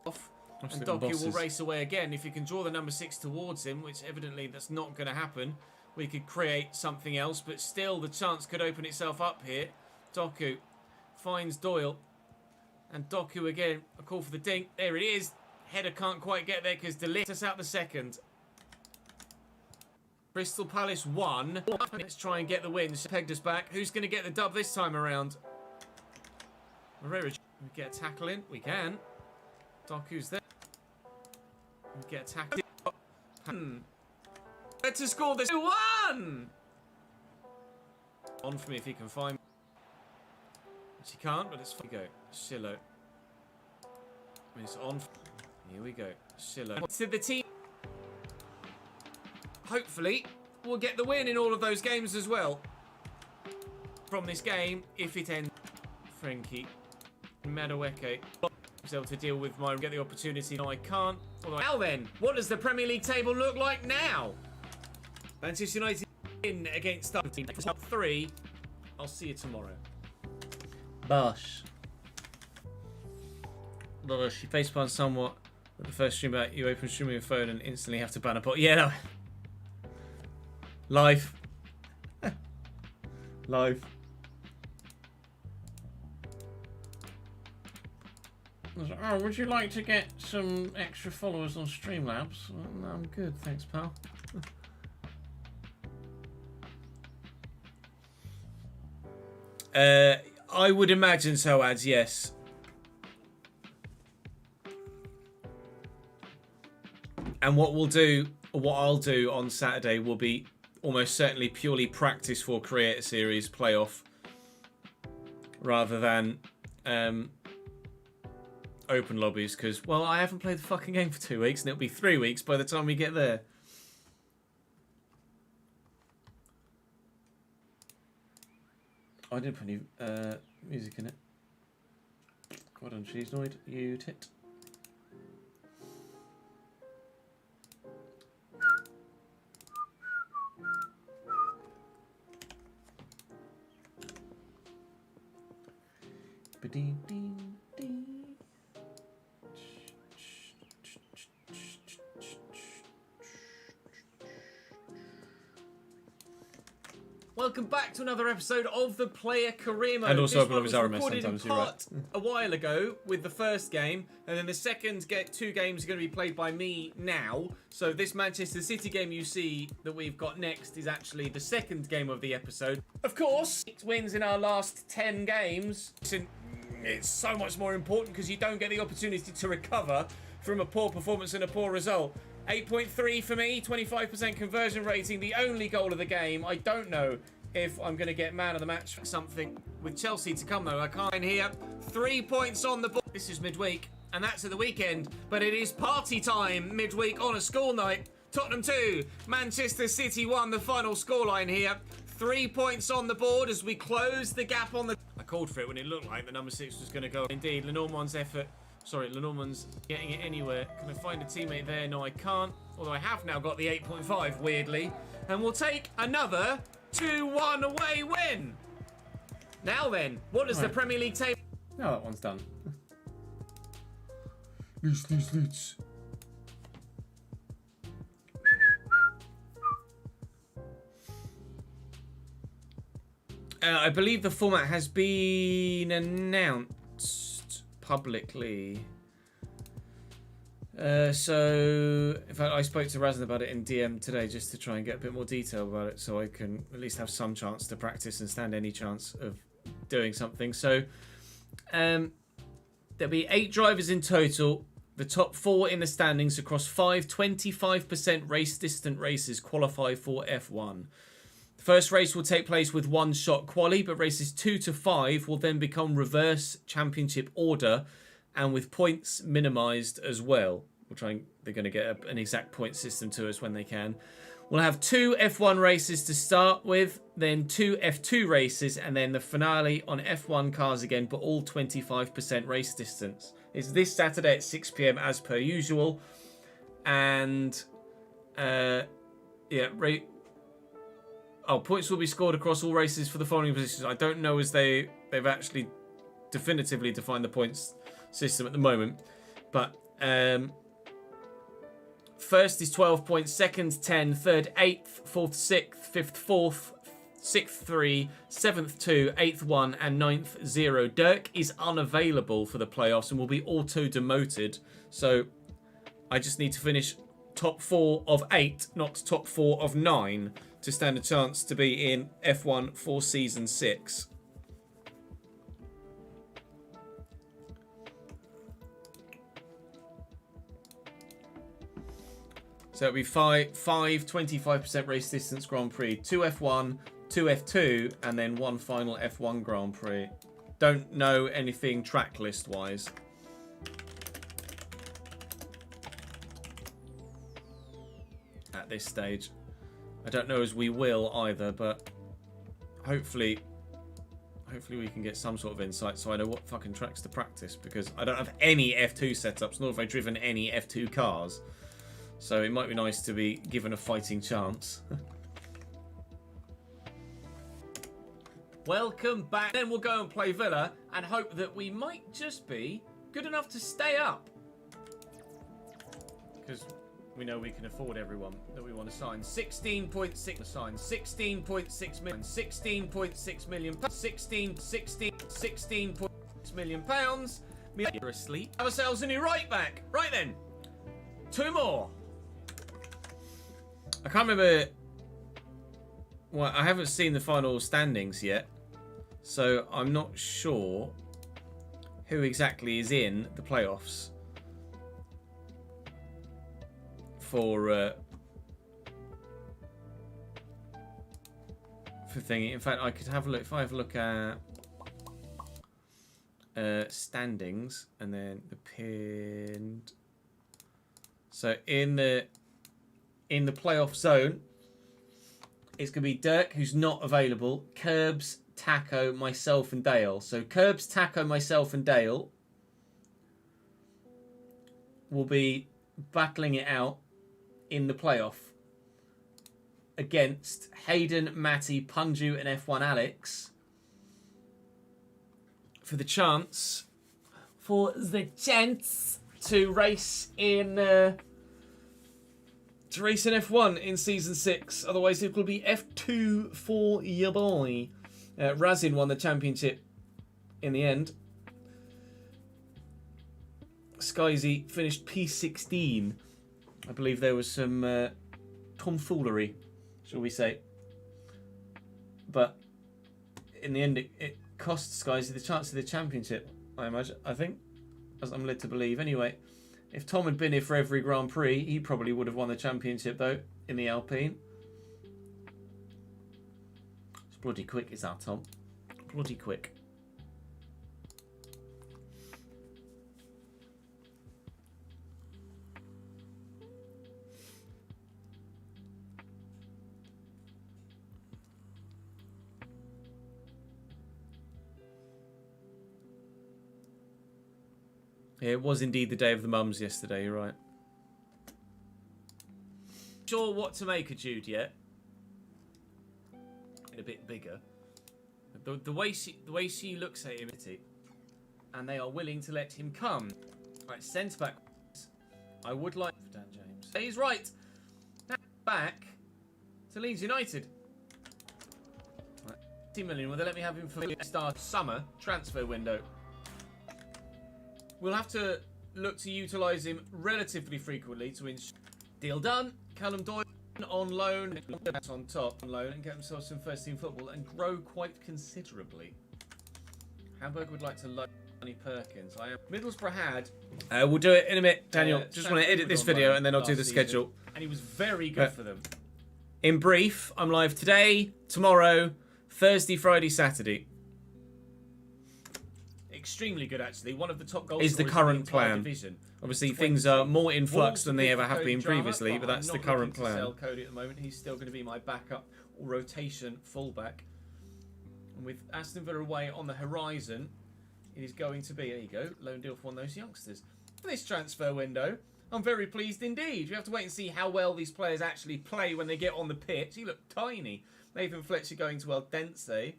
Off. And Absolute Doku will bosses. race away again. If you can draw the number 6 towards him, which evidently that's not going to happen, we could create something else, but still the chance could open itself up here. Doku finds Doyle. And Doku again, a call for the dink. There it is. Header can't quite get there because Delete us out the second. Bristol Palace 1. Let's try and get the win. Pegged us back. Who's going to get the dub this time around? Moreira, we get a tackle in. We can. Doku's there. We get a tackle in. To score this 2-1! On for me if he can find me. Which he can't, but it's fine. Here we go. Shillo. It's on. Here we go. Shillo. To the team. Hopefully, we'll get the win in all of those games as well. From this game, if it ends. Frankie. Madueke. Was able to deal with my get the opportunity. No, I can't. Now then, what does the Premier League table look like now? Manchester United in against Tottenham. Top 3. I'll see you tomorrow. Bosh. Bosh. You facepalm somewhat at the first stream back. You open stream on your phone and instantly have to ban a bot. Yeah, no. Live. Live. Oh, would you like to get some extra followers on Streamlabs? No, I'm good, thanks, pal. I would imagine so, ads, yes. And what I'll do on Saturday will be almost certainly purely practice for Creator Series playoff, rather than open lobbies, because, well, I haven't played the fucking game for 2 weeks, and it'll be 3 weeks by the time we get there. I didn't put any music in it. Well done, Cheesenoid, you tit. Ba-dee-dee-dee. Welcome back to another episode of the Player Career Mode. And also This open one lobbies was are a mess recorded sometimes, in you're right. part a while ago with the first game, and then the second 2 games are going to be played by me now. So this Manchester City game you see that we've got next is actually the second game of the episode. Of course, 6 wins in our last 10 games. It's so much more important because you don't get the opportunity to recover from a poor performance and a poor result. 8.3 for me, 25% conversion rating, the only goal of the game. I don't know if I'm going to get man of the match for something. With Chelsea to come, though, I can't here. 3 points on the board. This is midweek, and that's at the weekend. But it is party time midweek on a school night. Tottenham 2, Manchester City 1, the final scoreline here. 3 points on the board as we close the gap on the... I called for it when it looked like the number 6 was going to go. Indeed, Lenormand's effort... Sorry, Lenormand's getting it anywhere. Can I find a teammate there? No, I can't. Although I have now got the 8.5, weirdly. And we'll take another 2-1 away win. Now then, what does the Premier League table... No, that one's done. Leeds. I believe the format has been announced publicly. So, in fact, I spoke to Razan about it in DM today just to try and get a bit more detail about it so I can at least have some chance to practice and stand any chance of doing something. So, there'll be 8 drivers in total. The top 4 in the standings across 5 25% race distant races qualify for F1. The first race will take place with 1 shot quali, but races 2 to 5 will then become reverse championship order and with points minimised as well. They're going to get an exact point system to us when they can. We'll have 2 F1 races to start with, then 2 F2 races, and then the finale on F1 cars again, but all 25% race distance. It's this Saturday at 6 p.m. as per usual. And, points will be scored across all races for the following positions. I don't know as they've actually definitively defined the points system at the moment. But first is 12 points, second 10, third 8th, fourth 6th, fifth 4th, 6th 3, 7th 2, 8th 1, and 9th 0. Dirk is unavailable for the playoffs and will be auto demoted. So I just need to finish top 4 of 8, not top 4 of 9, to stand a chance to be in F1 for season 6. So it'll be 5 25% race distance Grand Prix, 2 F1, 2 F2, and then 1 final F1 Grand Prix. Don't know anything track list wise. At this stage. I don't know as we will either, but hopefully we can get some sort of insight so I know what fucking tracks to practice, because I don't have any F2 setups, nor have I driven any F2 cars. So it might be nice to be given a fighting chance. Welcome back. Then we'll go and play Villa and hope that we might just be good enough to stay up. Because we know we can afford everyone that we want to sign. 16.6 sign. 16.6 million. 16.6 million. 16.6 million pounds. We're asleep. Have ourselves a new right back. Right then. 2 more. I can't remember. Well, I haven't seen the final standings yet, so I'm not sure who exactly is in the playoffs for thingy. In fact, I could have a look. If I have a look at standings and then the pinned. So in the playoff zone, it's going to be Dirk, who's not available, Curbs, Taco, myself, and Dale. So Curbs, Taco, myself, and Dale will be battling it out in the playoff against Hayden, Matty, Punju, and F1 Alex for the chance to race in F1 in season 6. Otherwise it will be F2 for your boy. Razin won the championship in the end. Skyzy finished P16. I believe there was some tomfoolery, shall we say. But in the end it cost Skyzy the chance of the championship, I imagine. I think, as I'm led to believe anyway. If Tom had been here for every Grand Prix, he probably would have won the championship, though, in the Alpine. It's bloody quick, is that, Tom? Bloody quick. Yeah, it was indeed the day of the mums yesterday, you're right. Sure what to make of Jude yet? a bit bigger. The way she looks at him, and they are willing to let him come. Right, centre back. I would like Dan James. He's right. Now back to Leeds United. Right, 10 million. Will they let me have him for the start summer transfer window? We'll have to look to utilise him relatively frequently to ensure. Deal done. Callum Doyle on loan, on top on loan, and get himself some first team football and grow quite considerably. Hamburg would like to loan Johnny Perkins. Middlesbrough had. We'll do it in a minute, Daniel. Just want to edit this video and then I'll do the schedule. And he was very good for them. In brief, I'm live today, tomorrow, Thursday, Friday, Saturday. Extremely good, actually. One of the top goals is the current plan. Division. Obviously, things are more in flux than they ever have been previously, but that's the current plan. Sell Cody at the moment. He's still going to be my backup or rotation fullback. And with Aston Villa away on the horizon, it is going to be, there you go, loan deal for one of those youngsters. For this transfer window, I'm very pleased indeed. We have to wait and see how well these players actually play when they get on the pitch. He looked tiny. Nathan Fletcher going to Eldense. I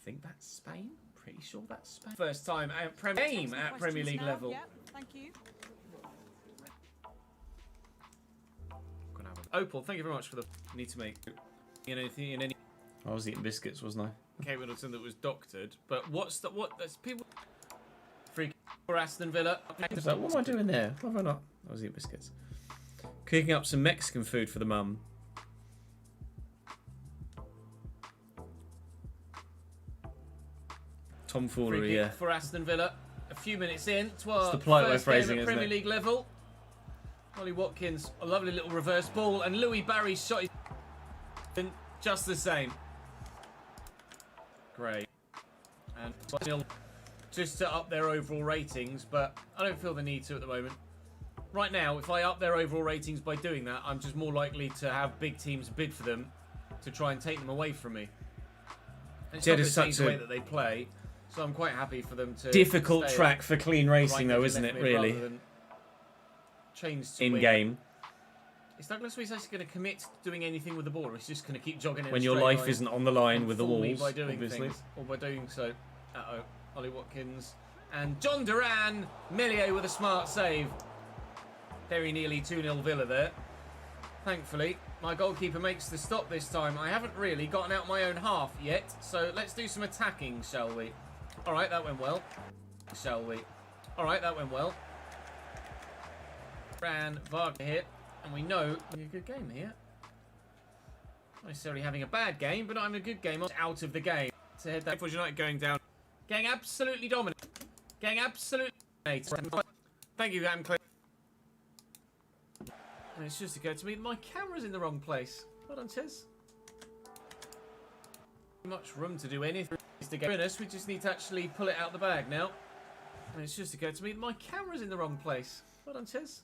think that's Spain. Pretty sure that's Spain. First time at Premier League level. Yeah, thank you. Opal, thank you very much for the need to make anything in any. I was eating biscuits, wasn't I? Kate Middleton that was doctored, but that's people freak for Aston Villa. So what am I doing there? Why have I not? I was eating biscuits. Cooking up some Mexican food for the mum. Tomfoolery, yeah. For Aston Villa, a few minutes in to our the polite way of first game phrasing, at isn't Premier it? League level. Ollie Watkins, a lovely little reverse ball, and Louis Barry's shot is just the same. Great. And just to up their overall ratings, but I don't feel the need to at the moment. Right now, if I up their overall ratings by doing that, I'm just more likely to have big teams bid for them to try and take them away from me. And it's not going to change the way that they play, so I'm quite happy for them to. Difficult track for clean racing, though, isn't it? Really. Change to in win. game. Is Douglas Luiz actually going to commit to doing anything with the ball, or is he just going to keep jogging in When a your straight life line isn't on the line and with the fool me walls, by doing obviously. things, or by doing so. Uh-oh. Ollie Watkins. And John Duran. Meslier with a smart save. Very nearly 2-0 Villa there. Thankfully, my goalkeeper makes the stop this time. I haven't really gotten out my own half yet, so let's do some attacking, shall we? All right, that went well. Shall we? All right, that went well. Ran Wagner here, and we know a good game here. Not necessarily having a bad game, but I'm a good game out of the game. To head that United going down. Getting absolutely dominant. Getting absolutely dominated. Thank you, Adam Clay. And it's just occurred to me that my camera's in the wrong place. Well done, Ches. Much room to do anything. To get us, we just need to actually pull it out the bag now. And it's just occurred to me that my camera's in the wrong place. Well done, Ches.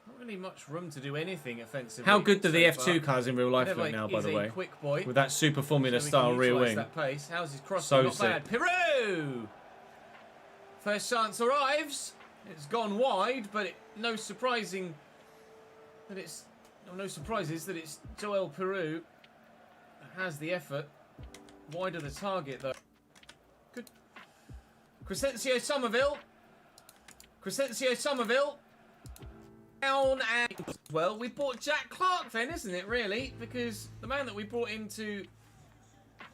Not really much room to do anything offensively. How good do the so F2 cars in real life Never look now, by is the a way? Quick boy. With that Super Formula So we style can rear utilise wing. that pace. How's his cross? So Not sick. bad. Peru! First chance arrives. It's gone wide, but no surprises that it's Joel Peru that has the effort. Wide of the target though. Good. Crescencio Somerville. Down and well, we bought Jack Clark then, isn't it? Really, because the man that we brought into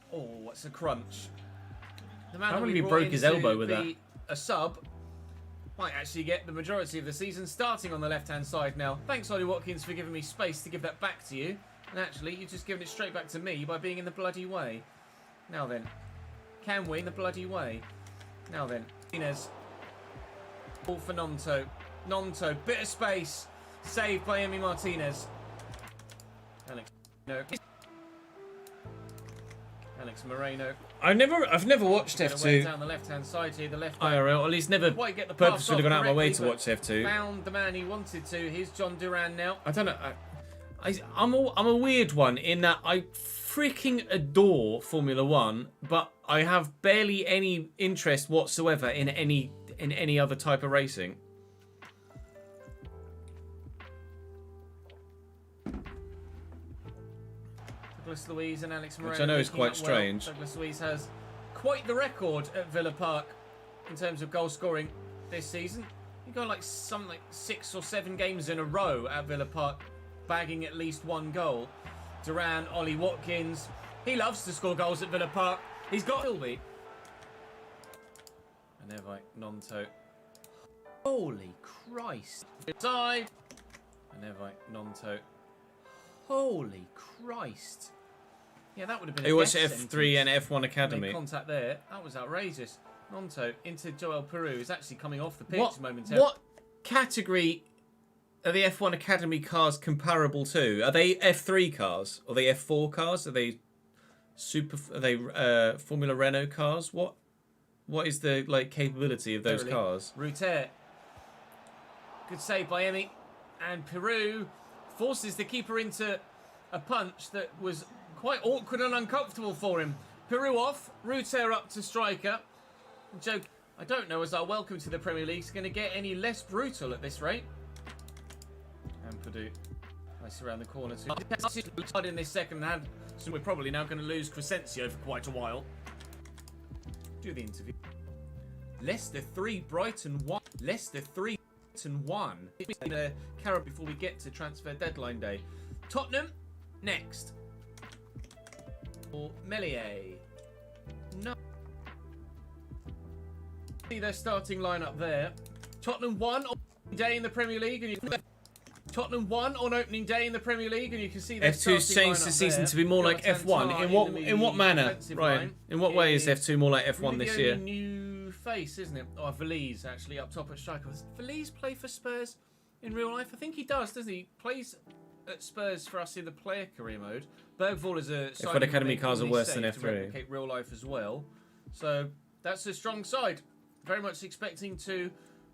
what's a crunch? The man Apparently that we he brought broke in his to elbow with be a sub might actually get the majority of the season starting on the left-hand side now. Thanks, Ollie Watkins, for giving me space to give that back to you. And actually, you're just giving it straight back to me by being in the bloody way. Now then, can we in the bloody way? Now then, Inez. Ball for Nonto. Bit of space. Saved by Emi Martinez. Alex Moreno. I've never watched Away F2 down the left-hand side here. The left back. IRL. At least never Quite get the pass purposefully off gone out of my way to correctly, watch F2. Found the man he wanted to. Here's John Duran now. I don't know. I'm a weird one in that I freaking adore Formula One, but I have barely any interest whatsoever in any other type of racing. Douglas Luiz and Alex Moreno. Which I know is linking quite up strange. Well. Douglas Luiz has quite the record at Villa Park in terms of goal scoring this season. He got like 6 or 7 games in a row at Villa Park, bagging at least 1 goal. Duran, Ollie Watkins. He loves to score goals at Villa Park. He's got Philby. And Evite, Nonto. Holy Christ. Side. And Evite, Nonto. Holy Christ. Yeah, that would have been It a was death F3 and sentence. F1 Academy. Made contact there. That was outrageous. Nonto into Joel Peru is actually coming off the pitch momentarily. What category are the F1 Academy cars comparable to? Are they F3 cars? Are they F4 cars? Are they Formula Renault cars? What is the capability of those cars? Ruter. Good save by Emi. And Peru forces the keeper into a punch that was quite awkward and uncomfortable for him. Peru off. Ruter up to striker. Joe, I don't know as our welcome to the Premier League is going to get any less brutal at this rate. And Purdue. Nice around the corner too. In this second hand, so we're probably now going to lose Crescencio for quite a while. Do the interview. Leicester 3, Brighton 1. Leicester 3, Brighton 1. Carabao before we get to transfer deadline day. Tottenham next. Or Melier. No. See their starting lineup there. Tottenham 1 on opening day in the Premier League, and Tottenham 1 on opening day in the Premier League, and you can see their F2's changed the season to be more like F1. In what manner, Ryan? In what way is F2 more like F1 this year? New face, isn't it? Oh, Valise actually up top at striker. Does Valise play for Spurs in real life? I think he does, doesn't he? Plays at Spurs for us in the player career mode. Bergvall is a F1 Academy cars are worse than to F3. replicate real life as well. So that's a strong side. Very much expecting to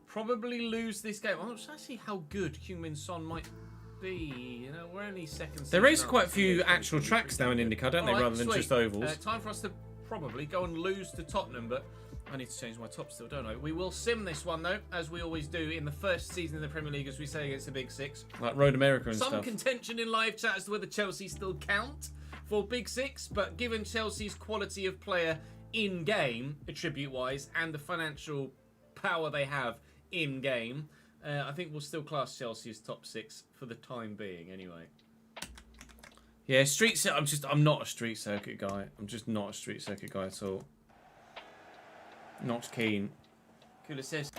probably lose this game. I'm not sure actually how good Heung-min Son might be. You know, we're only second. They race quite a few actual tracks now in IndyCar, don't they, rather than sweet. just ovals? Time for us to probably go and lose to Tottenham, but I need to change my top still, don't I? We will sim this one, though, as we always do in the first season of the Premier League, as we say against the Big Six. Like Road America and Some stuff. contention in live chat as to whether Chelsea still count for Big Six, but given Chelsea's quality of player in-game, attribute-wise, and the financial power they have in-game, I think we'll still class Chelsea as top 6 for the time being, anyway. Yeah, I'm not a street circuit guy. I'm just not a street circuit guy at all. Not keen. Kulisevski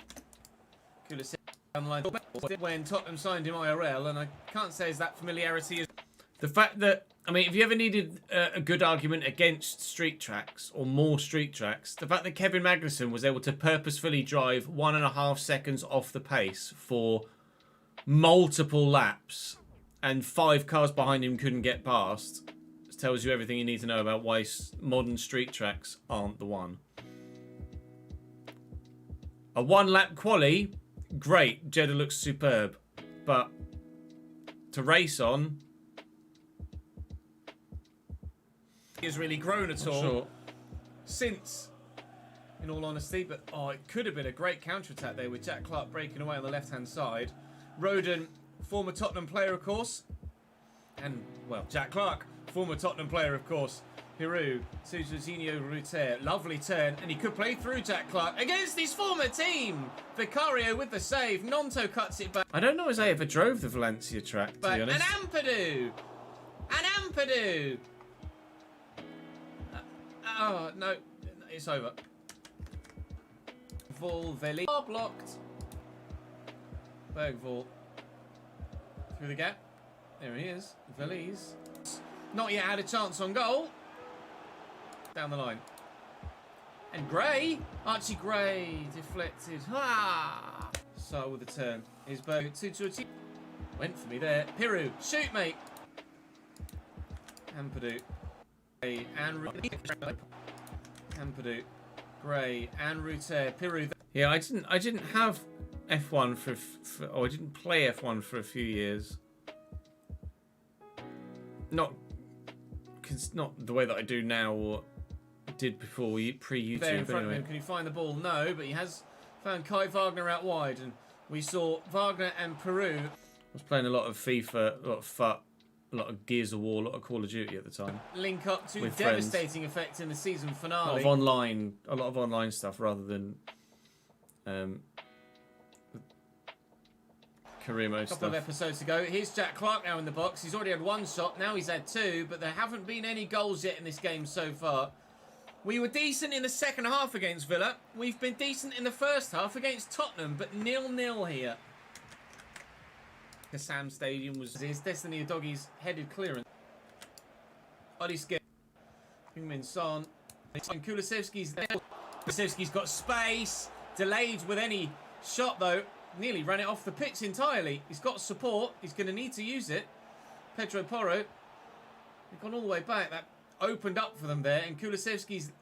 online when Tottenham signed him IRL, and I can't say is that familiarity is The fact that, I mean, if you ever needed a good argument against street tracks or more street tracks, the fact that Kevin Magnussen was able to purposefully drive 1.5 seconds off the pace for multiple laps and 5 cars behind him couldn't get past tells you everything you need to know about why modern street tracks aren't the one. A 1-lap quali, great. Jeddah looks superb. But to race on, has really grown at all sure. since, in all honesty. But it could have been a great counter-attack there with Jack Clark breaking away on the left-hand side. Roden, former Tottenham player, of course. And, well, Jack Clark, former Tottenham player, of course. Peru to Jorginho Ruter. Lovely turn, and he could play through Jack Clark against his former team. Vicario with the save. Nonto cuts it back. I don't know as I ever drove the Valencia track, to be And honest. Ampadu. Oh, no. It's over. Veli are blocked. Bergvall. Through the gap. There he is. Valise. Not yet had a chance on goal. Down the line. And Gray. Archie Gray deflected. Ah! So with the turn. Here's Berg. 2-2. Went for me there. Piru. Shoot, mate. Ampadu. Gray and Ampadu. Gray and Ruter. Piru. Yeah, I didn't have F1 I didn't play F1 for a few years. Not the way that I do now or did before pre-YouTube. There in front anyway. of him. Can he find the ball? No, but he has found Kai Wagner out wide, and we saw Wagner and Peru. I was playing a lot of FIFA, a lot of FUT, a lot of Gears of War, a lot of Call of Duty at the time. Link up to With devastating effect in the season A lot finale. of online stuff rather than career mode A couple of stuff. episodes ago. Here's Jack Clark now in the box. He's already had one shot. Now he's had two, but there haven't been any goals yet in this game so far. We were decent in the second half against Villa. We've been decent in the first half against Tottenham, but 0-0 here. The Sam Stadium was his destiny. A doggy's headed clearance. Ollie Skip. Heung-min Son. And Kulusevski's there. Kulusevski's got space. Delayed with any shot though. Nearly ran it off the pitch entirely. He's got support. He's going to need to use it. Pedro Porro. They've gone all the way back. That opened up for them there. And Kulusevski's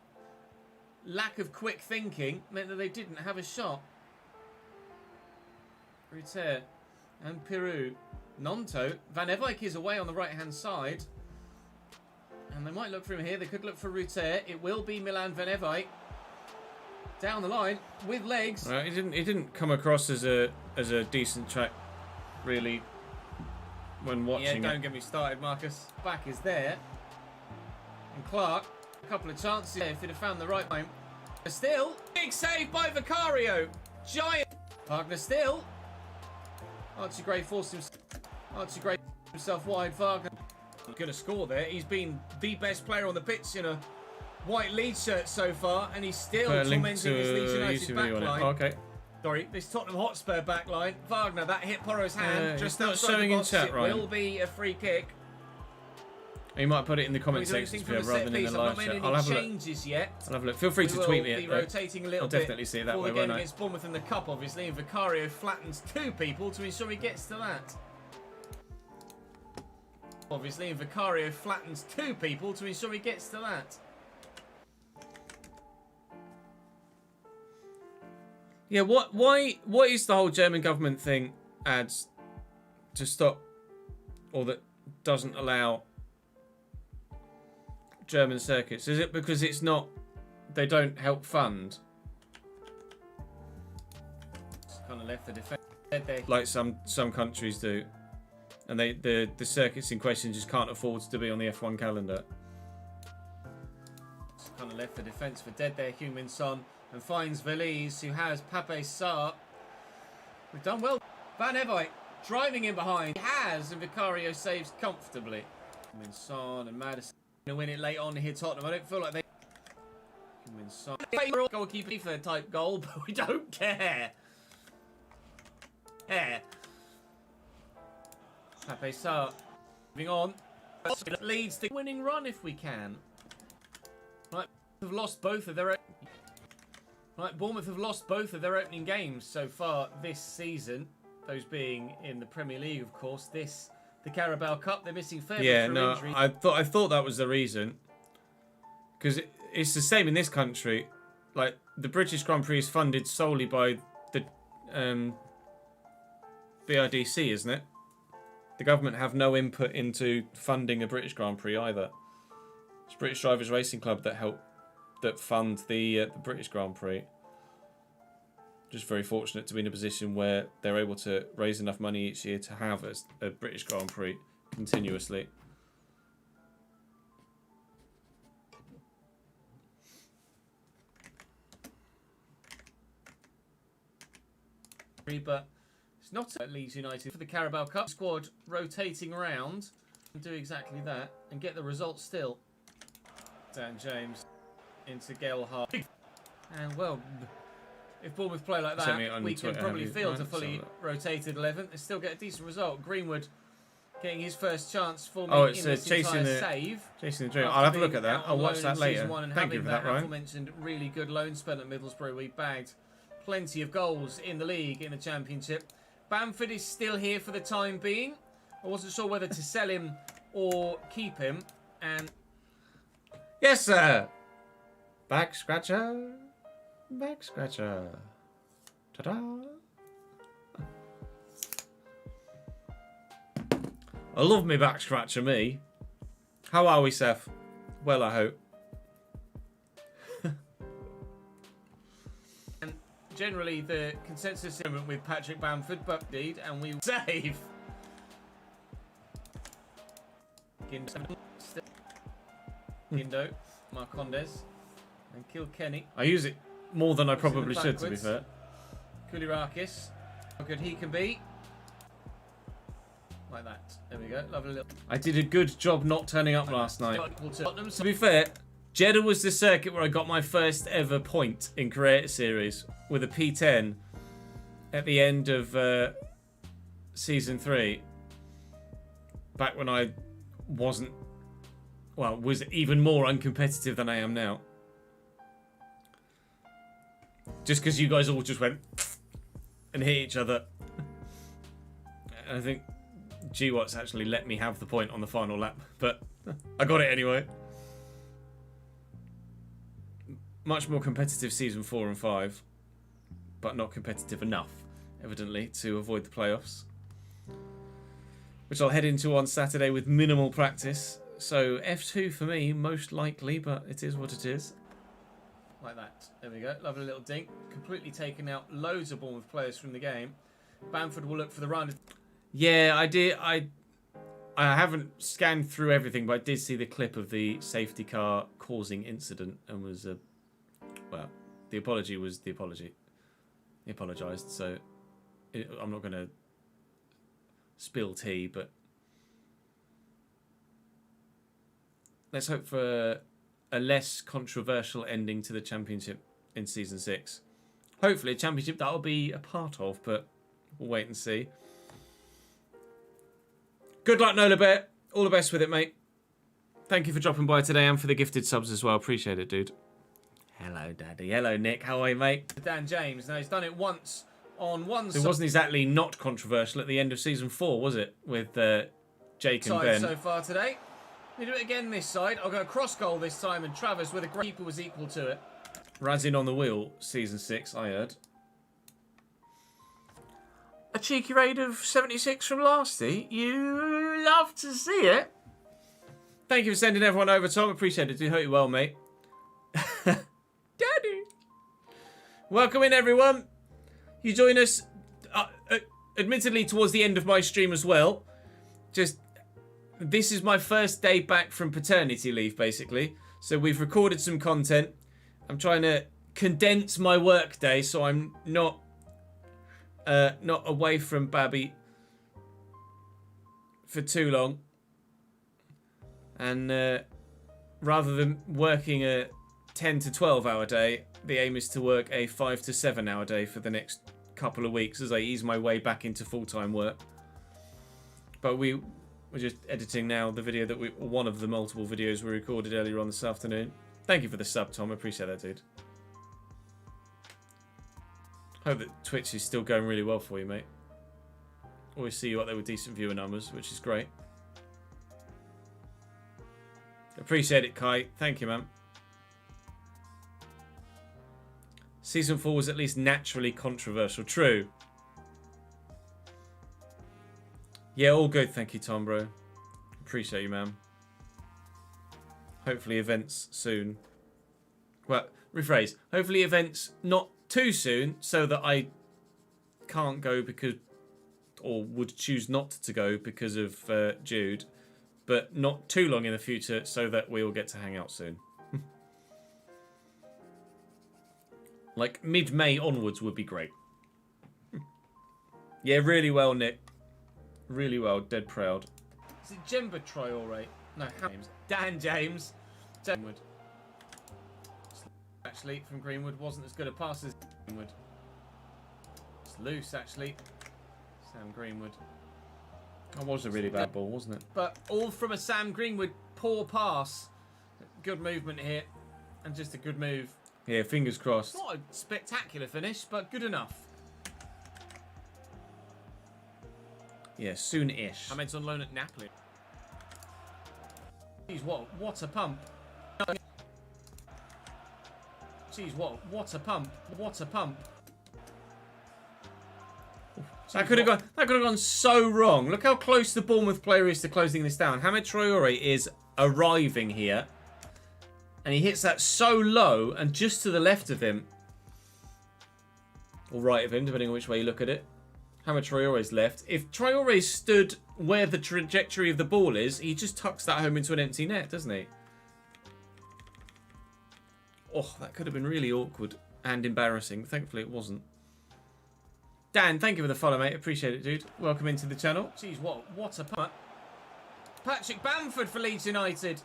lack of quick thinking meant that they didn't have a shot. Ruter and Peru. Nonto. Van Ewijk is away on the right-hand side. And they might look for him here. They could look for Ruter. It will be Milan Van Ewijk. Down the line with legs. He didn't come across as a decent track, really, when watching Don't get me started, Marcus. Back is there. And Clark, a couple of chances there if he'd have found the right time. Still, big save by Vicario. Giant. Wagner still. Archie Gray forced himself wide. Wagner going to score there. He's been the best player on the pitch in a white Leeds shirt so far, and he's still tormenting his Leeds United backline. Okay. Sorry, this Tottenham Hotspur backline. Wagner, that hit Porro's hand. Just Just not outside showing the in box. chat, It Ryan. will be a free kick. You might put it in the comment We're doing section anything from a rather set than in piece. the I've live not chat. made I'll any have a look. changes yet. I'll have a look. Feel free to We tweet will me be it. rotating a little I'll bit definitely see it that before way, the game won't I? against Bournemouth in the cup, obviously, and Vicario flattens two people to ensure he gets to that. Obviously, and Vicario flattens two people to ensure he gets to that. Yeah, what is the whole German government thing adds to stop, or that doesn't allow German circuits? Is it because it's not, they don't help fund, Just kind of left the defence there. like some countries do, and the circuits in question just can't afford to be on the F1 calendar? Just kind of left the defence for dead there, Heung-min Son, and finds Valise, who has Pape Sarr. We've done well. Van Ewijk driving in behind. He has, and Vicario saves comfortably. Heung-min Son and Madison going to win it late on here, Tottenham. I don't feel like they... Heung-min Son. Goalkeeper type goal, but we don't care. Pape Sarr. Moving on. Leads the winning run if we can. Right, have lost both of their... Right, Bournemouth have lost both of their opening games so far this season. Those being in the Premier League, of course. The Carabao Cup, they're missing Fairbairn Yeah, through no, injury. I thought that was the reason, because it's the same in this country. Like, the British Grand Prix is funded solely by the BRDC, isn't it? The government have no input into funding a British Grand Prix either. It's British Drivers Racing Club that fund the British Grand Prix. Just very fortunate to be in a position where they're able to raise enough money each year to have a British Grand Prix continuously. But it's not at Leeds United for the Carabao Cup squad rotating around and do exactly that and get the result still. Dan James into Gelhardt. And well, if Bournemouth play like Send me it that, on we can Twitter, probably have you? field a Right, fully so rotated 11 and still get a decent result. Greenwood getting his first chance for me Oh, in it's this chasing entire the save. Chasing the dream. After I'll have a look being at that. out I'll on watch loan that in later. season one and Thank you having for that, Ryan. aforementioned really good loan spell at Middlesbrough. We bagged plenty of goals in the league, in the Championship. Bamford is still here for the time being. I wasn't sure whether to sell him or keep him. And Yes, sir. Back scratcher. Back scratcher. Ta-da. I love me back scratcher, me. How are we, Seth? Well, I hope. generally the consensus agreement with Patrick Bamford, but indeed, and we save. Gindo, Marcondes, and Kilkenny. I use it more than I probably should, to be Backwards. fair. Kulirakis, how good he can be. Like that. There we go. Lovely little. I did a good job not turning up last night. Equal to Tottenham, To be fair, Jeddah was the circuit where I got my first ever point in Creator Series with a P10 at the end of Season 3. Back when I was even more uncompetitive than I am now. Just because you guys all just went and hit each other. And I think G-Watts actually let me have the point on the final lap, but I got it anyway. Much more competitive Season 4 and 5, but not competitive enough, evidently, to avoid the playoffs. Which I'll head into on Saturday with minimal practice. So F2 for me, most likely, but it is what it is. like that. There we go. Lovely little dink. Completely taken out loads of Bournemouth players from the game. Bamford will look for the round. Yeah, I did. I haven't scanned through everything, but I did see the clip of the safety car causing incident and was well, the apology was the apology. He apologised, so I'm not going to spill tea, but let's hope for a less controversial ending to the championship in season 6. Hopefully a championship that I'll be a part of, but we'll wait and see. Good luck, Nola Bear. All the best with it, mate. Thank you for dropping by today and for the gifted subs as well. Appreciate it, dude. Hello, Daddy. Hello, Nick. How are you, mate? Dan James. Now, he's done it once on one It wasn't exactly not controversial at the end of season 4, was it? With Jake and side Ben. so far today. We do it again this side. I'll go cross goal this time, and Travers with a great keeper was equal to it. Razin on the wheel, season 6, I heard. A cheeky raid of 76 from Lasty. You love to see it. Thank you for sending everyone over, Tom. Appreciate it. Do hope you're well, mate. Daddy. Welcome in, everyone. You join us, admittedly, towards the end of my stream as well. This is my first day back from paternity leave, basically. So we've recorded some content. I'm trying to condense my work day so I'm not away from Babby for too long. And rather than working a 10 to 12 hour day, the aim is to work a 5 to 7 hour day for the next couple of weeks as I ease my way back into full-time work. But we're just editing now the video that one of the multiple videos we recorded earlier on this afternoon. Thank you for the sub, Tom. I appreciate that, dude. Hope that Twitch is still going really well for you, mate. Always see you up there with decent viewer numbers, which is great. Appreciate it, Kai. Thank you, man. Season 4 was at least naturally controversial. True. Yeah, all good. Thank you, Tom, bro. Appreciate you, man. Hopefully events soon. Well, rephrase. Hopefully events not too soon so that I can't go because... or would choose not to go because of Jude. But not too long in the future so that we all get to hang out soon. Like mid-May onwards would be great. Yeah, really well, Nick. Really well. Dead proud. Is it Jemba Traore? No, James. Dan James. Greenwood. Actually, from Greenwood wasn't as good a pass as Greenwood. It's loose, actually. Sam Greenwood. That was a really bad ball, wasn't it? But all from a Sam Greenwood poor pass. Good movement here. And just a good move. Yeah, fingers crossed. Not a spectacular finish, but good enough. Yeah, soon-ish. Ahmed's on loan at Napoli. Jeez, what a pump. Jeez, what a pump. What a pump. That could have gone so wrong. Look how close the Bournemouth player is to closing this down. Hamed Traore is arriving here. And he hits that so low and just to the left of him. Or right of him, depending on which way you look at it. Hamed Traore's left. If Traore stood where the trajectory of the ball is, he just tucks that home into an empty net, doesn't he? Oh, that could have been really awkward and embarrassing. Thankfully, it wasn't. Dan, thank you for the follow, mate. Appreciate it, dude. Welcome into the channel. Jeez, what a punt. Patrick Bamford for Leeds United.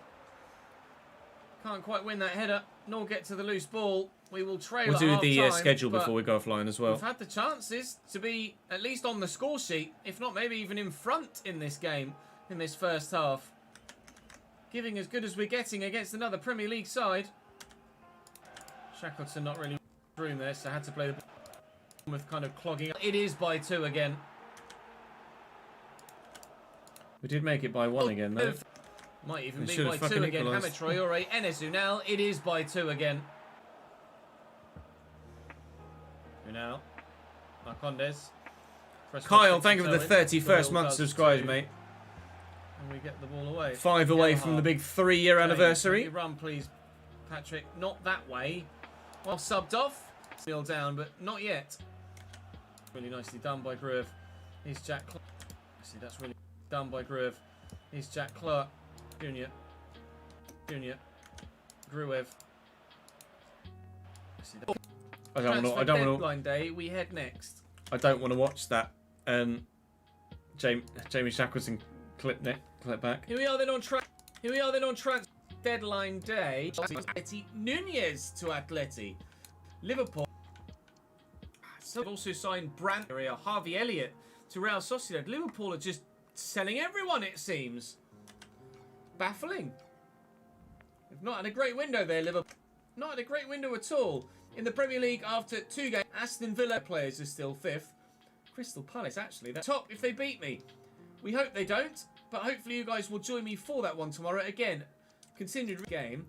Can't quite win that header, nor get to the loose ball. We will trail We'll at do the half-time, schedule but before we go offline as well. we've had the chances to be at least on the score sheet, if not maybe even in front in this game, in this first half. Giving as good as we're getting against another Premier League side. Shackleton not really room there, so had to play the ball with kind of clogging up. It is by 2 again. We did make it by 1 again, though. Might even They be should by have 2 fucking again. equalised. Hamid Traore, Enes Unal. It is by 2 again. Unal. Marcondes. Kyle, thank you for the 31st month subscribed, mate. And we get the ball away. 5 away from the big 3-year anniversary. Can you run, please, Patrick. Not that way. Well, subbed off. Still down, but not yet. Really nicely done by Gruev. Here's Jack Clark. See, that's really done by Gruev. Here's Jack Clark. Junior. Gruev. I don't want Deadline day, we head next. to watch that. Jamie Shackleton clip back. Here we are then on track. Deadline day. Nunez to Atleti. Liverpool. So they've also signed Harvey Elliott to Real Sociedad. Liverpool are just selling everyone, it seems. Baffling. They've not had a great window there, Liverpool. Not had a great window at all. In the Premier League, after 2 games, Aston Villa players are still 5th. Crystal Palace, actually, they're top if they beat me. We hope they don't, but hopefully you guys will join me for that one tomorrow. Again, continued game.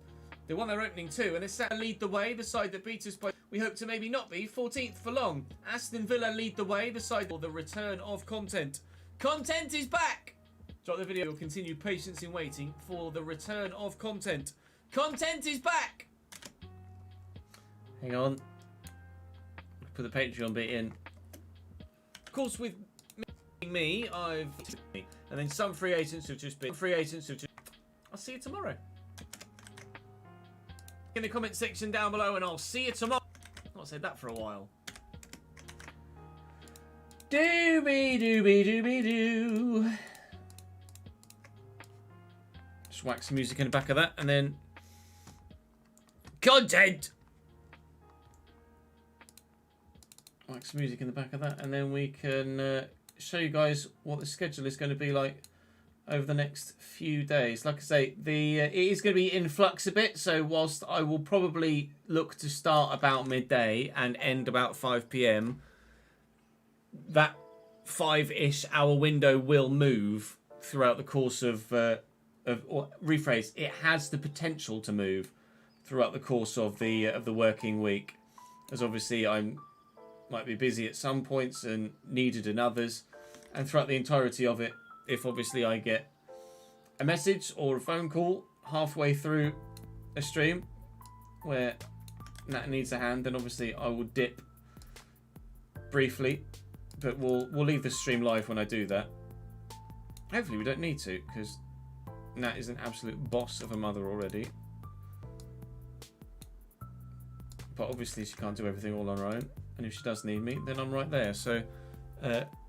They won their opening 2, and it's lead the way, the side that beat us by... We hope to maybe not be 14th for long. Aston Villa lead the way, the side for the return of content. Content is back! Drop the video, you'll continue patience in waiting for the return of content. Content is back! Hang on. Put the Patreon bit in. Of course, with me, I've... And then some free agents have just been... I'll see you tomorrow. In the comment section down below, and I'll see you tomorrow. I've not said that for a while. Doobie-doobie-doobie-doo. Just whack some music in the back of that, and then... Content! Whack some music in the back of that, and then we can show you guys what the schedule is going to be like over the next few days. Like I say, it is going to be in flux a bit, so whilst I will probably look to start about midday and end about 5 PM, that 5-ish hour window will move throughout the course of or rephrase, it has the potential to move throughout the course of the working week, as obviously might be busy at some points and needed in others, and throughout the entirety of it, if obviously I get a message or a phone call halfway through a stream where Nat needs a hand, then obviously I will dip briefly, but we'll leave the stream live when I do that. Hopefully we don't need to, because Nat is an absolute boss of a mother already. But obviously she can't do everything all on her own, and if she does need me, then I'm right there. So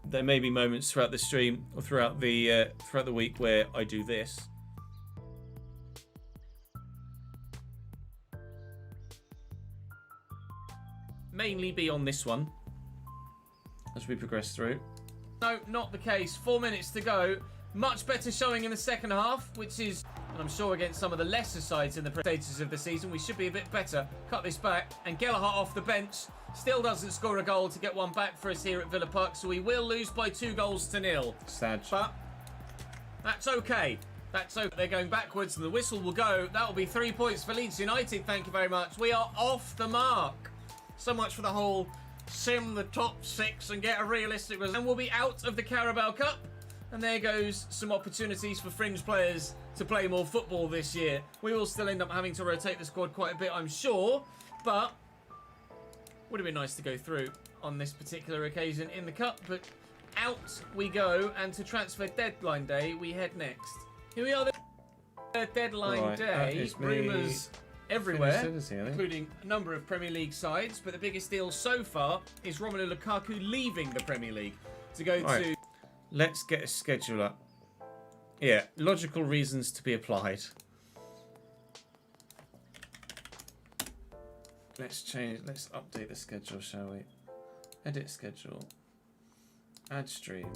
there may be moments throughout the stream or throughout the week where I do this. Mainly be on this one as we progress through. No, not the case. 4 minutes to go. Much better showing in the second half, which is, and I'm sure against some of the lesser sides in the stages of the season, we should be a bit better. Cut this back, and Gelhardt off the bench. Still doesn't score a goal to get one back for us here at Villa Park, so we will lose by 2-0. Sad. But that's okay. That's okay. They're going backwards, and the whistle will go. That will be 3 points for Leeds United. Thank you very much. We are off the mark. So much for the whole sim the top 6 and get a realistic result. And we'll be out of the Carabao Cup. And there goes some opportunities for fringe players to play more football this year. We will still end up having to rotate the squad quite a bit, I'm sure. But would have been nice to go through on this particular occasion in the Cup. But out we go, and to transfer deadline day, we head next. Here we are, the deadline Right, that day. is me. Rumours everywhere, 70, I think. including a number of Premier League sides. But the biggest deal so far is Romelu Lukaku leaving the Premier League to go Right. to. Let's get a schedule up. Yeah, logical reasons to be applied. Let's update the schedule, shall we? Edit schedule. Add stream.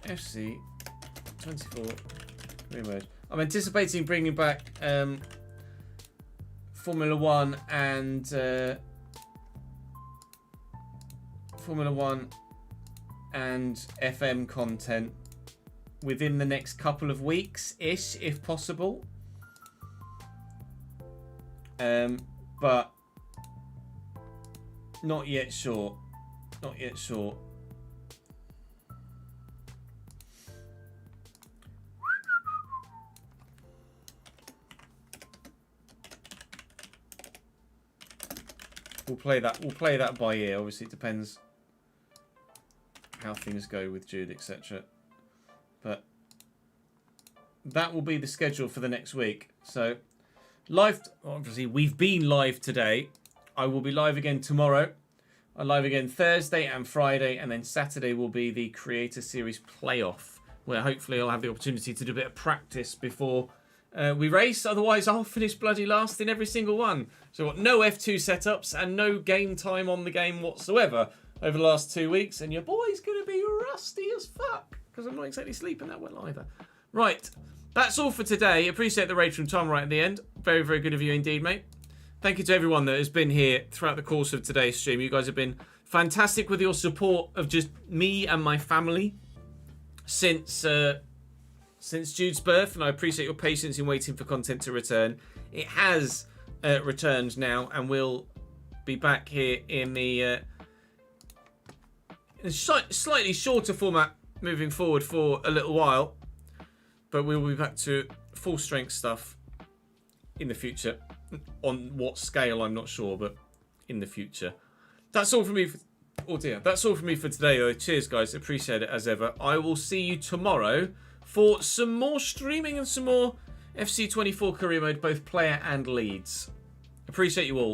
FC 24. Remote. I'm anticipating bringing back Formula 1 and FM content within the next couple of weeks-ish, if possible. But not yet sure. Not yet sure. We'll play that by ear. Obviously, it depends how things go with Jude, etc. But that will be the schedule for the next week. So, live. Obviously, we've been live today. I will be live again tomorrow. I'm live again Thursday and Friday, and then Saturday will be the Creator Series playoff, where hopefully I'll have the opportunity to do a bit of practice before we race. Otherwise, I'll finish bloody last in every single one. So, no F2 setups and no game time on the game whatsoever over the last 2 weeks, and your boy's going to be rusty as fuck because I'm not exactly sleeping that well either. Right, that's all for today. Appreciate the raid from Tom right at the end. Very, very good of you indeed, mate. Thank you to everyone that has been here throughout the course of today's stream. You guys have been fantastic with your support of just me and my family since Jude's birth, and I appreciate your patience in waiting for content to return. It has returned now, and we'll be back here in the slightly shorter format moving forward for a little while, but we'll be back to full strength stuff in the future. On what scale, I'm not sure, but in the future. That's all from me. That's all from me for today, though. Cheers, guys. Appreciate it as ever. I will see you tomorrow for some more streaming and some more FC24 career mode, both player and Leeds. Appreciate you all.